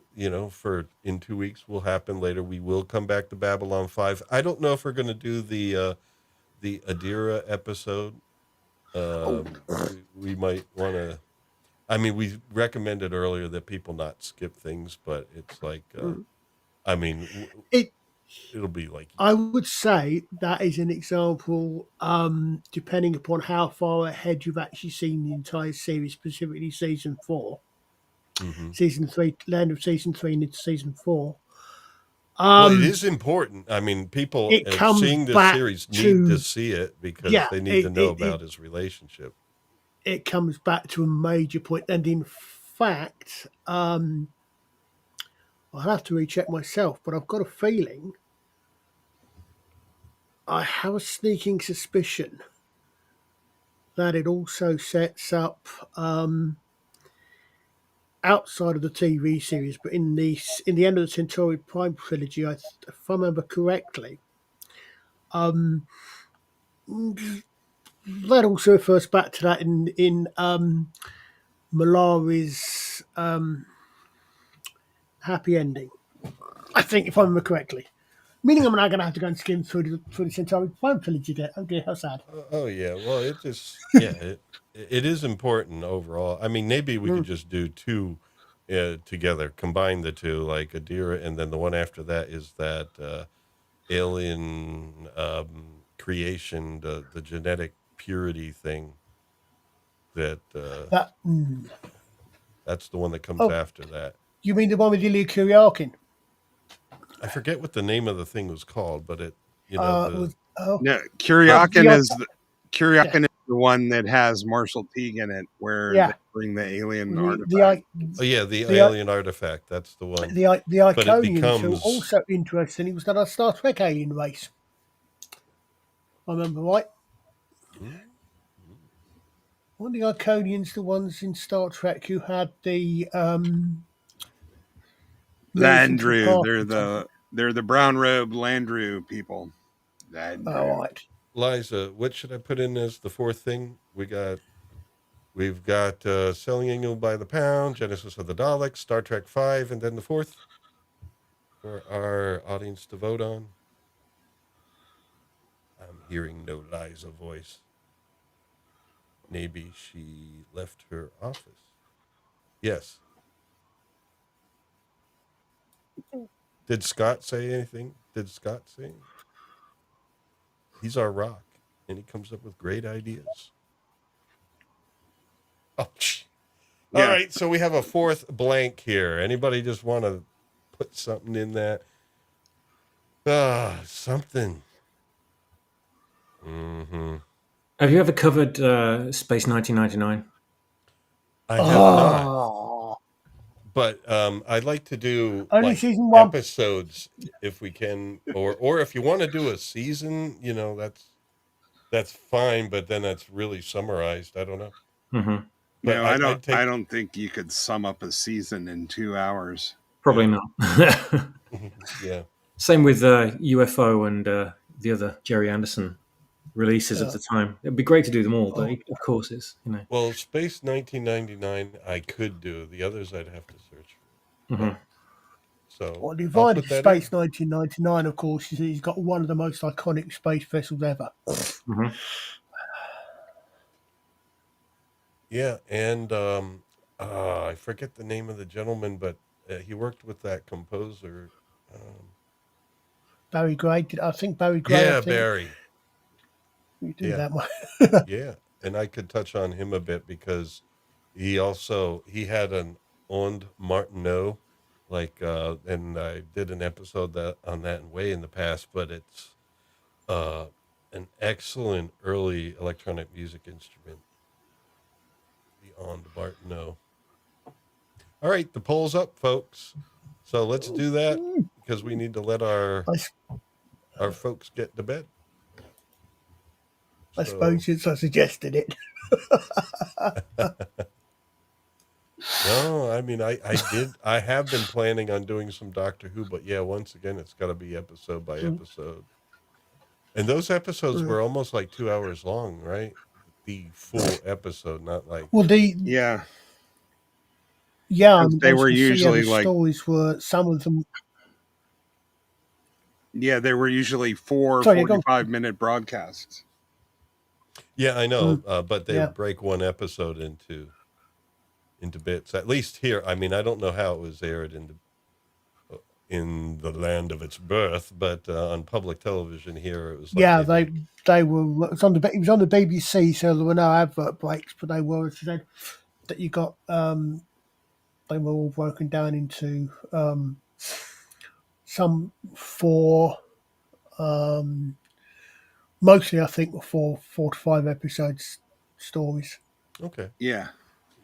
[SPEAKER 1] for in 2 weeks will happen later. We will come back to Babylon 5. I don't know if we're going to do the Adira episode.
[SPEAKER 6] Oh,
[SPEAKER 1] We might want to. I mean, we recommended earlier that people not skip things, but it's like, I mean,
[SPEAKER 6] it.
[SPEAKER 1] it'll be like,
[SPEAKER 6] I would say that is an example. Depending upon how far ahead you've actually seen the entire series, specifically season 4,
[SPEAKER 1] mm-hmm.
[SPEAKER 6] season 3, land of season 3 and into season 4.
[SPEAKER 1] Well, it is important. I mean, people
[SPEAKER 6] It comes
[SPEAKER 1] seeing this
[SPEAKER 6] back
[SPEAKER 1] series need to
[SPEAKER 6] to
[SPEAKER 1] see it because
[SPEAKER 6] yeah.
[SPEAKER 1] they need to know about his relationship.
[SPEAKER 6] It comes back to a major point, and in fact, I'll have to recheck myself, but I've got a feeling. I have a sneaking suspicion that it also sets up outside of the TV series, but in the end of the Centauri Prime trilogy, if I remember correctly, that also refers back to that in Malari's happy ending. I think, if I remember correctly. Meaning I'm now going to have to go and skim through the Centauri Prime trilogy again. Oh dear, how sad.
[SPEAKER 1] Oh yeah. Well, it is important overall. I mean, maybe we could just do two together, combine the two, like Adira, and then the one after that is that alien creation, the genetic purity thing.
[SPEAKER 6] That
[SPEAKER 1] That's the one that comes
[SPEAKER 6] Oh,
[SPEAKER 1] after that.
[SPEAKER 6] you mean the one with Ilya Kuryakin?
[SPEAKER 1] I forget what the name of the thing was called, but
[SPEAKER 6] Was
[SPEAKER 5] No,
[SPEAKER 6] the
[SPEAKER 5] Kuryakin
[SPEAKER 6] yeah,
[SPEAKER 5] is the one that has Marshall Teague in it, where they
[SPEAKER 6] yeah.
[SPEAKER 5] bring the alien artifact.
[SPEAKER 1] Oh yeah, the
[SPEAKER 6] The
[SPEAKER 1] alien artifact. That's the one.
[SPEAKER 6] the
[SPEAKER 1] But it
[SPEAKER 6] Iconians who were
[SPEAKER 1] becomes
[SPEAKER 6] also interesting. He was that Star Trek alien race. I remember right. Weren't the Iconians the ones in Star Trek who had the moved into a
[SPEAKER 5] Landru,
[SPEAKER 6] park or something?
[SPEAKER 5] they're the brown robe Landru people.
[SPEAKER 6] Oh,
[SPEAKER 5] Landru.
[SPEAKER 6] right.
[SPEAKER 1] Liza. What should I put in as the fourth thing? We've got Selling England by the Pound, Genesis of the Daleks, Star Trek 5, and then the fourth for our audience to vote on. I'm hearing no Liza voice. Maybe she left her office. Yes. Did Scott say anything? He's our rock, and he comes up with great ideas. Oh, all
[SPEAKER 5] Yeah.
[SPEAKER 1] right. So we have a fourth blank here. Anybody just want to put something in that? Something. Mm-hmm.
[SPEAKER 3] Have you ever covered Space 1999?
[SPEAKER 1] I have not,
[SPEAKER 6] Oh,
[SPEAKER 1] but I'd like to do
[SPEAKER 6] only
[SPEAKER 1] like
[SPEAKER 6] season 1.
[SPEAKER 1] episodes if we can, or if you want to do a season, that's fine. But then that's really summarized. I don't know.
[SPEAKER 3] Mm-hmm.
[SPEAKER 1] But
[SPEAKER 5] No,
[SPEAKER 1] I'd take.
[SPEAKER 5] I don't think you could sum up a season in 2 hours.
[SPEAKER 3] Probably
[SPEAKER 1] Yeah.
[SPEAKER 3] not.
[SPEAKER 1] Yeah.
[SPEAKER 3] Same with UFO and the other Jerry Anderson releases at the time. It'd be great to do them all, but of course it's
[SPEAKER 1] Well, Space 1999, I could do. The others, I'd have to search for.
[SPEAKER 3] Mm-hmm.
[SPEAKER 1] So
[SPEAKER 6] Well, the
[SPEAKER 1] I'll
[SPEAKER 6] advantage
[SPEAKER 1] put
[SPEAKER 6] of
[SPEAKER 1] that
[SPEAKER 6] Space
[SPEAKER 1] in.
[SPEAKER 6] 1999, of course, is that he's got one of the most iconic space vessels ever.
[SPEAKER 3] Mm-hmm.
[SPEAKER 1] Yeah, and I forget the name of the gentleman, but he worked with that composer.
[SPEAKER 6] Barry Gray. I think Barry Gray.
[SPEAKER 1] Yeah,
[SPEAKER 6] I think
[SPEAKER 1] Barry.
[SPEAKER 6] you do
[SPEAKER 1] Yeah,
[SPEAKER 6] that one.
[SPEAKER 1] yeah, and I could touch on him a bit because he had an Ond Martineau, and I did an episode on that way in the past, but it's an excellent early electronic music instrument, the Ond Martineau. All right, the poll's up, folks. So let's do that because we need to let our folks get to bed.
[SPEAKER 6] I suppose since I suggested it.
[SPEAKER 1] No, I mean, I have been planning on doing some Doctor Who, but yeah, once again, it's got to be episode by episode. And those episodes were almost like 2 hours long, right? The full episode, not like.
[SPEAKER 6] Well,
[SPEAKER 5] yeah.
[SPEAKER 6] Yeah,
[SPEAKER 5] they were usually
[SPEAKER 6] the
[SPEAKER 5] like
[SPEAKER 6] stories were some of them.
[SPEAKER 5] Yeah, they were usually 45-minute broadcasts.
[SPEAKER 1] Yeah, I know, but they would break one episode into bits. At least here, I mean, I don't know how it was aired in the land of its birth, but on public television here, it was. Like
[SPEAKER 6] they were. It was on the BBC, so there were no advert breaks, but they were. As I said, that you got. They were all broken down into some 4. Mostly, I think, were 4 to 5 episodes stories.
[SPEAKER 1] Okay.
[SPEAKER 5] Yeah,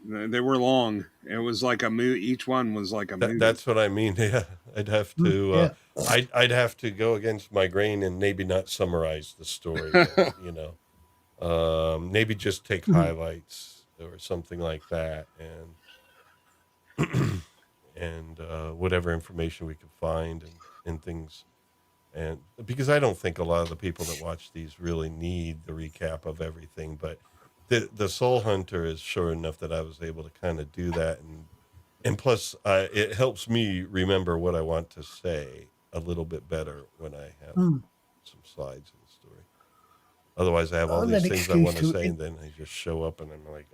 [SPEAKER 5] they were long. It was like a movie. Each one was like a movie.
[SPEAKER 1] That's what I mean. Yeah, I'd have to. I'd have to go against my grain and maybe not summarize the story. Maybe just take highlights or something like that, and whatever information we could find and things. And because I don't think a lot of the people that watch these really need the recap of everything, but the Soul Hunter is sure enough that I was able to kind of do that, and plus it helps me remember what I want to say a little bit better when I have some slides in the story. Otherwise, I have all these things I want to say, and then I just show up, and I'm like,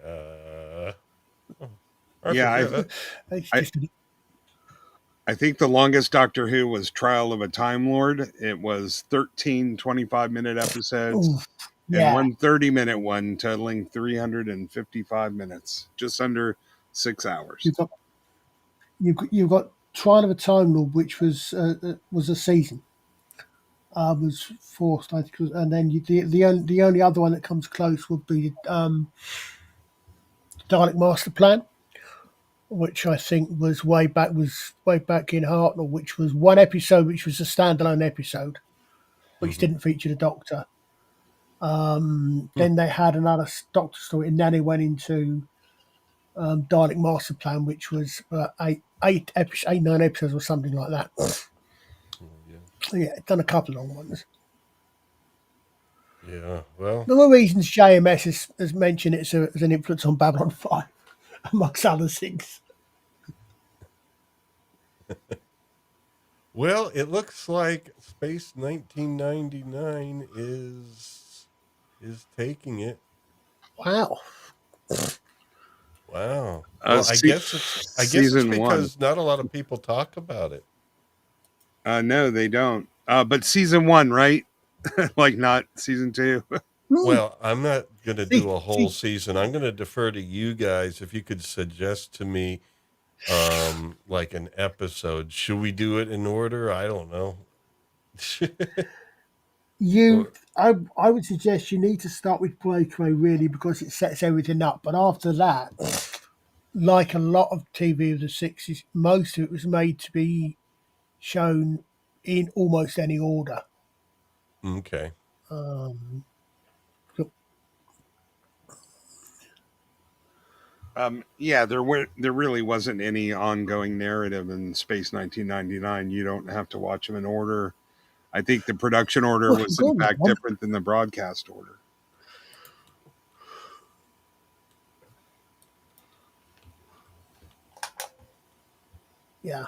[SPEAKER 5] I think the longest Doctor Who was Trial of a Time Lord. It was 13 25-minute episodes and one 30-minute one, totaling 355 minutes, just under 6 hours.
[SPEAKER 6] You've got Trial of a Time Lord, which was a season. Was forced, I think, and then the only other one that comes close would be Dalek Master Plan, which I think was way back in Hartnell, which was one episode, which was a standalone episode, which didn't feature the Doctor. Then they had another Doctor story, and then they went into Dalek Master Plan, which was 9 episodes or something like that. Yeah, done a couple of long ones.
[SPEAKER 1] Yeah, well,
[SPEAKER 6] the reasons JMS has mentioned it as an influence on Babylon 5, amongst other things.
[SPEAKER 1] Well, it looks like Space 1999 is taking it.
[SPEAKER 6] Wow.
[SPEAKER 1] Well, I guess it's because not a lot of people talk about it.
[SPEAKER 5] No, they don't. But season 1, right? Like not season 2.
[SPEAKER 1] Well, I'm not going to do a whole season. I'm going to defer to you guys. If you could suggest to me like an episode. Should we do it in order? I don't know.
[SPEAKER 6] I would suggest you need to start with Breakaway, really, because it sets everything up. But after that, like a lot of TV of the 60s, most of it was made to be shown in almost any order.
[SPEAKER 1] Okay.
[SPEAKER 5] Yeah, there really wasn't any ongoing narrative in Space 1999. You don't have to watch them in order. I think the production order was in fact different than the broadcast order.
[SPEAKER 6] Yeah.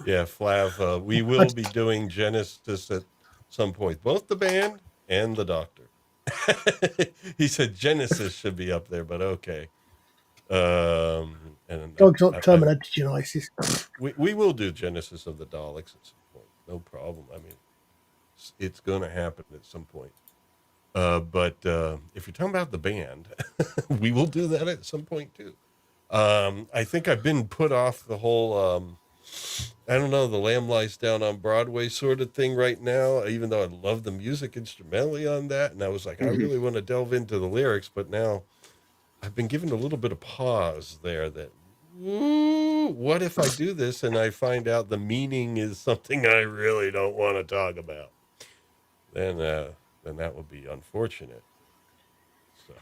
[SPEAKER 1] Yeah, Flav, we will be doing Genesis at some point, both the band and the Doctor. He said Genesis should be up there, but okay.
[SPEAKER 6] Dogs not Terminator Genesis.
[SPEAKER 1] We will do Genesis of the Daleks at some point. No problem. I mean, it's going to happen at some point. But if you're talking about the band, we will do that at some point too. I think I've been put off the whole, I don't know, the Lamb Lies Down on Broadway sort of thing right now, even though I love the music instrumentally on that. And I was like, I really want to delve into the lyrics, but now I've been given a little bit of pause there that, what if I do this and I find out the meaning is something I really don't want to talk about? Then that would be unfortunate. So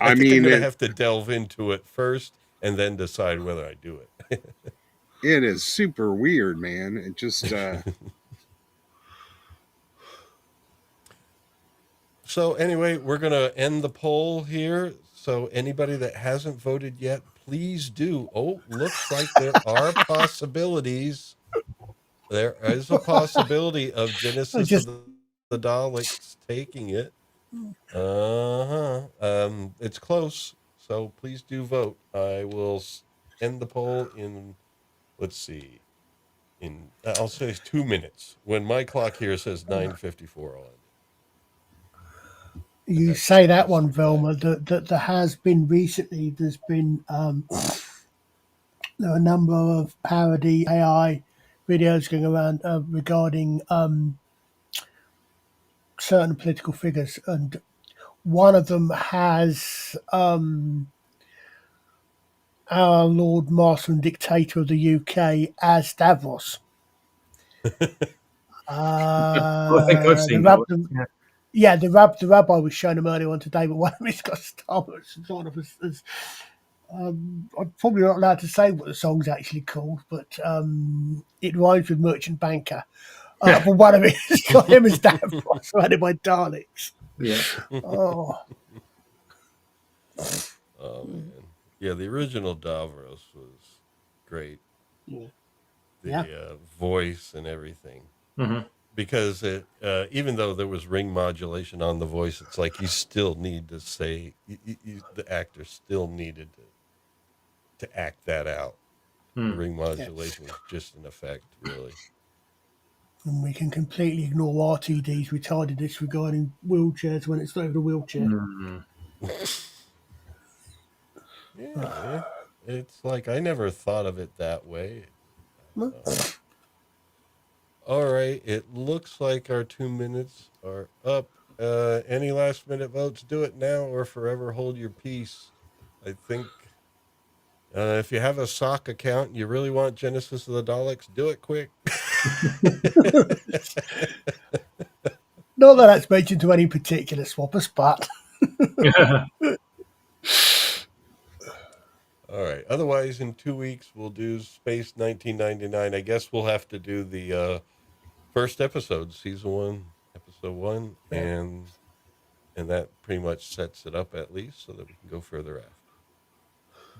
[SPEAKER 1] I think I'm going to have to delve into it first and then decide whether I do it.
[SPEAKER 5] It is super weird, man. It just
[SPEAKER 1] So anyway, we're going to end the poll here. So anybody that hasn't voted yet, please do. Oh, looks like there are possibilities. There is a possibility of Genesis of the Daleks taking it. It's close. So please do vote. I will end the poll in, let's see, I'll say 2 minutes. When my clock here says 9:54 on.
[SPEAKER 6] You say that one, Velma, that there has been recently, there's been there are a number of parody AI videos going around regarding certain political figures, and one of them has our Lord Master and Dictator of the UK as Davros.
[SPEAKER 3] I think I've seen that.
[SPEAKER 6] Yeah, the rabbi was showing him earlier on today, but one of his got Starbucks sort of as I'm probably not allowed to say what the song's actually called, but it rhymes with merchant banker. But one of it has got him as Davros, surrounded by Daleks.
[SPEAKER 3] Yeah.
[SPEAKER 6] Oh.
[SPEAKER 1] Oh man, yeah. The original Davros was great.
[SPEAKER 6] Yeah.
[SPEAKER 1] The voice and everything.
[SPEAKER 3] Mm-hmm.
[SPEAKER 1] Because it, even though there was ring modulation on the voice, it's like you still need to say, the actor still needed to act that out. The ring modulation was just an effect, really.
[SPEAKER 6] And we can completely ignore RTD's retardedness regarding wheelchairs when it's not even a wheelchair.
[SPEAKER 1] Yeah, it's like I never thought of it that way. All right, it looks like our 2 minutes are up. Any last minute votes? Do it now or forever hold your peace. I think if you have a sock account and you really want Genesis of the Daleks, do it quick.
[SPEAKER 6] Not that that's mentioned to any particular swappers, but
[SPEAKER 1] all right. Otherwise, in 2 weeks, we'll do Space 1999. I guess we'll have to do the first episode, season 1, episode 1, and that pretty much sets it up at least so that we can go further after.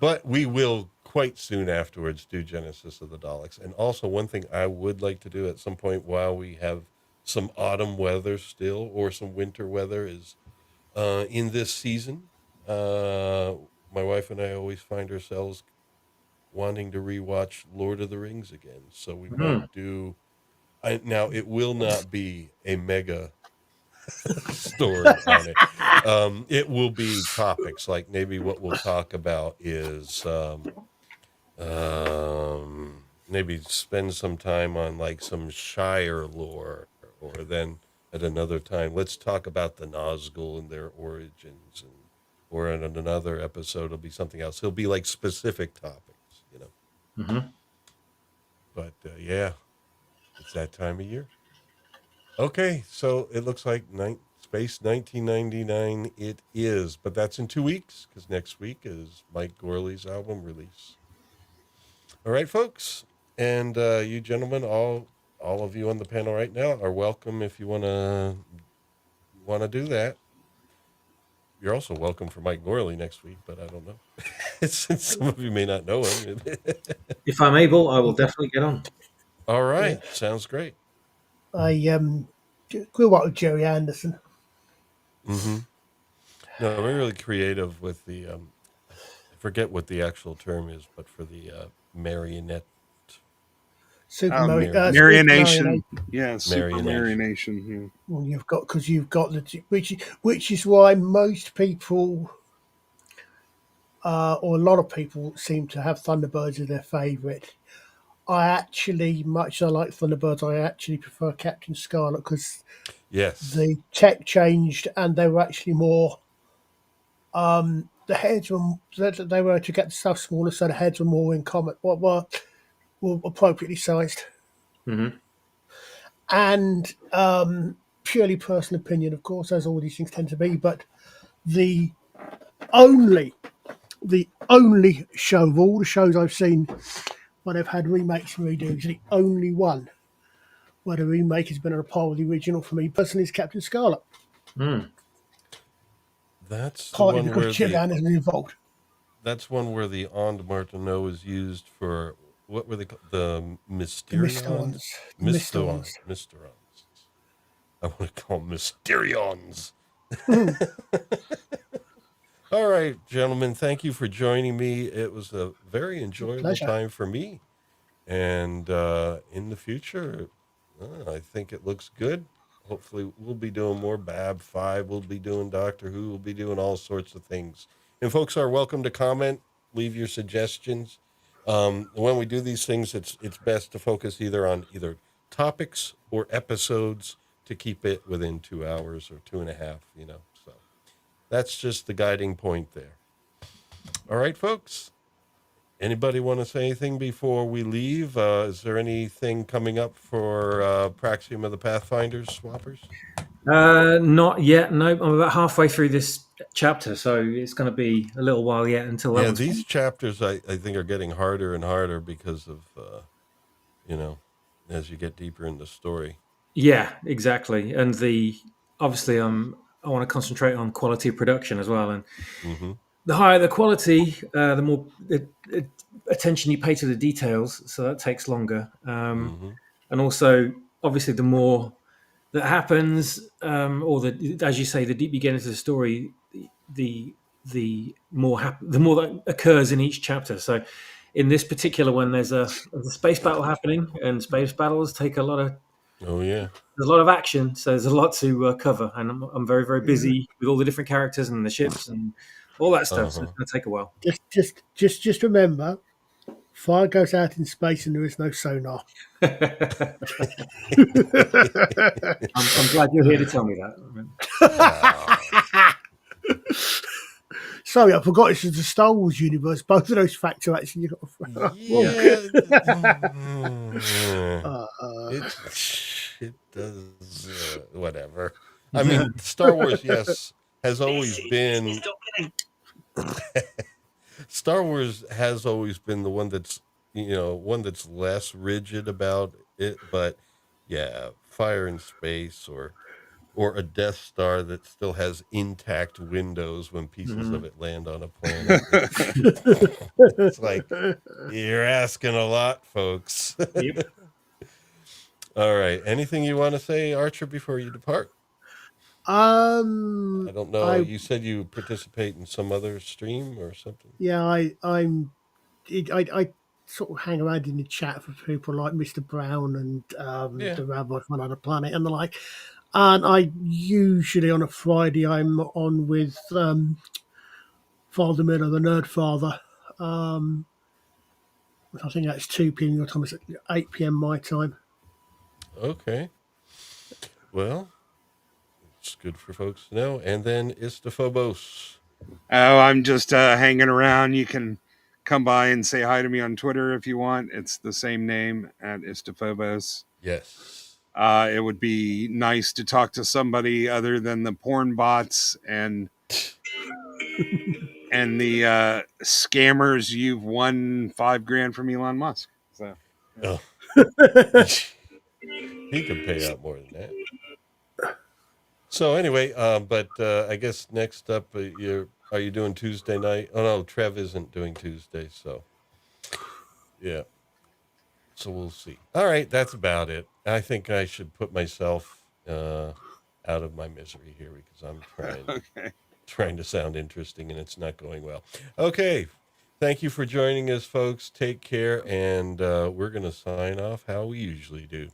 [SPEAKER 1] But we will quite soon afterwards do Genesis of the Daleks. And also one thing I would like to do at some point while we have some autumn weather still or some winter weather is in this season. My wife and I always find ourselves wanting to rewatch Lord of the Rings again. So we might do... now, it will not be a mega story on it. It will be topics like maybe what we'll talk about is maybe spend some time on like some Shire lore, or then at another time let's talk about the Nazgul and their origins, and or in another episode it'll be something else. It'll be like specific topics, you know. But yeah, it's that time of year. Okay, so it looks like Space 1999 it is, but that's in 2 weeks because next week is Mike Gorley's album release. All right, folks, and you gentlemen, all of you on the panel right now are welcome if you want to do that. You're also welcome for Mike Gorley next week, but I don't know. Since some of you may not know him.
[SPEAKER 3] If I'm able, I will definitely get on.
[SPEAKER 1] All right, sounds great.
[SPEAKER 6] I grew up with Jerry Anderson.
[SPEAKER 1] Mm-hmm. No, we're really creative with the I forget what the actual term is, but for the marionette
[SPEAKER 5] Marionation. Yeah, super
[SPEAKER 1] Marionation.
[SPEAKER 5] Marionation. Yeah.
[SPEAKER 6] Well, you've got which is why most people, or a lot of people, seem to have Thunderbirds as their favourite. I actually, much as I like Thunderbirds, I actually prefer Captain Scarlet because
[SPEAKER 1] Yes.
[SPEAKER 6] the tech changed and they were actually more. The heads were they were to get the stuff smaller, so the heads were more in common. Were appropriately sized.
[SPEAKER 3] Mm-hmm.
[SPEAKER 6] And purely personal opinion, of course, as all these things tend to be. But the only show of all the shows I've seen where they've had remakes and redos, the only one where the remake has been on a par with the original for me personally is Captain Scarlet.
[SPEAKER 1] That's the
[SPEAKER 6] Partly
[SPEAKER 1] one
[SPEAKER 6] because
[SPEAKER 1] where
[SPEAKER 6] Gillian isn't involved.
[SPEAKER 1] That's one where the Ond Martineau is used for, what were they called? The Mysterions?
[SPEAKER 6] The Mysterons.
[SPEAKER 1] Mysterons. I want to call them Mysterions. All right, gentlemen, thank you for joining me. It was a very enjoyable time for me. And in the future, I think it looks good. Hopefully, we'll be doing more Bab 5. We'll be doing Doctor Who. We'll be doing all sorts of things. And folks are welcome to comment, leave your suggestions. When we do these things, it's best to focus either on topics or episodes to keep it within 2 hours or 2.5, So that's just the guiding point there. All right, folks. Anybody want to say anything before we leave? Is there anything coming up for Praxium of the Pathfinders, Swappers?
[SPEAKER 3] Not yet. No, I'm about halfway through this chapter, so it's going to be a little while yet until that.
[SPEAKER 1] Yeah, these chapters I think are getting harder and harder because of as you get deeper in the story.
[SPEAKER 3] Yeah, exactly. And obviously I want to concentrate on quality of production as well, and the higher the quality, the more attention you pay to the details. So that takes longer, and also obviously the more that happens, or as you say, the deeper you get into the story, the more that occurs in each chapter. So, in this particular one, there's a space battle happening, and space battles take a lot of.
[SPEAKER 1] Oh yeah,
[SPEAKER 3] there's a lot of action, so there's a lot to cover, and I'm very very busy with all the different characters and the ships and all that stuff. So it's going to take a while.
[SPEAKER 6] Just remember, fire goes out in space and there is no sonar.
[SPEAKER 3] I'm glad you're here to tell me that.
[SPEAKER 6] Sorry, I forgot it's the Star Wars universe. Both of those facts are actually
[SPEAKER 1] it does whatever. I mean, Star Wars, yes, has always been. Star Wars has always been the one that's less rigid about it, but yeah, fire in space or a Death Star that still has intact windows when pieces of it land on a planet. It's like, you're asking a lot, folks.
[SPEAKER 3] Yep.
[SPEAKER 1] All right. Anything you want to say, Archer, before you depart? I don't know. You said you participate in some other stream or something.
[SPEAKER 6] Yeah, I sort of hang around in the chat for people like Mr. Brown and the Rabbi from Another Planet and the like. And I usually on a Friday I'm on with Father Miller, the Nerd Father. I think that's 2 p.m. your time. It's 8 p.m. my time.
[SPEAKER 1] Okay. Well, it's good for folks to know. And then Istophobos.
[SPEAKER 5] Oh, I'm just hanging around. You can come by and say hi to me on Twitter if you want. It's the same name at Istophobos.
[SPEAKER 1] Yes.
[SPEAKER 5] It would be nice to talk to somebody other than the porn bots and the scammers. You've won $5,000 from Elon Musk. So,
[SPEAKER 1] yeah. He could pay out more than that. So anyway, but I guess next up, are you doing Tuesday night? Oh no, Trev isn't doing Tuesday, so yeah. So we'll see. All right, that's about it. I think I should put myself out of my misery here because I'm trying to sound interesting and it's not going well. Okay, Thank you for joining us, folks. Take care, and we're going to sign off how we usually do.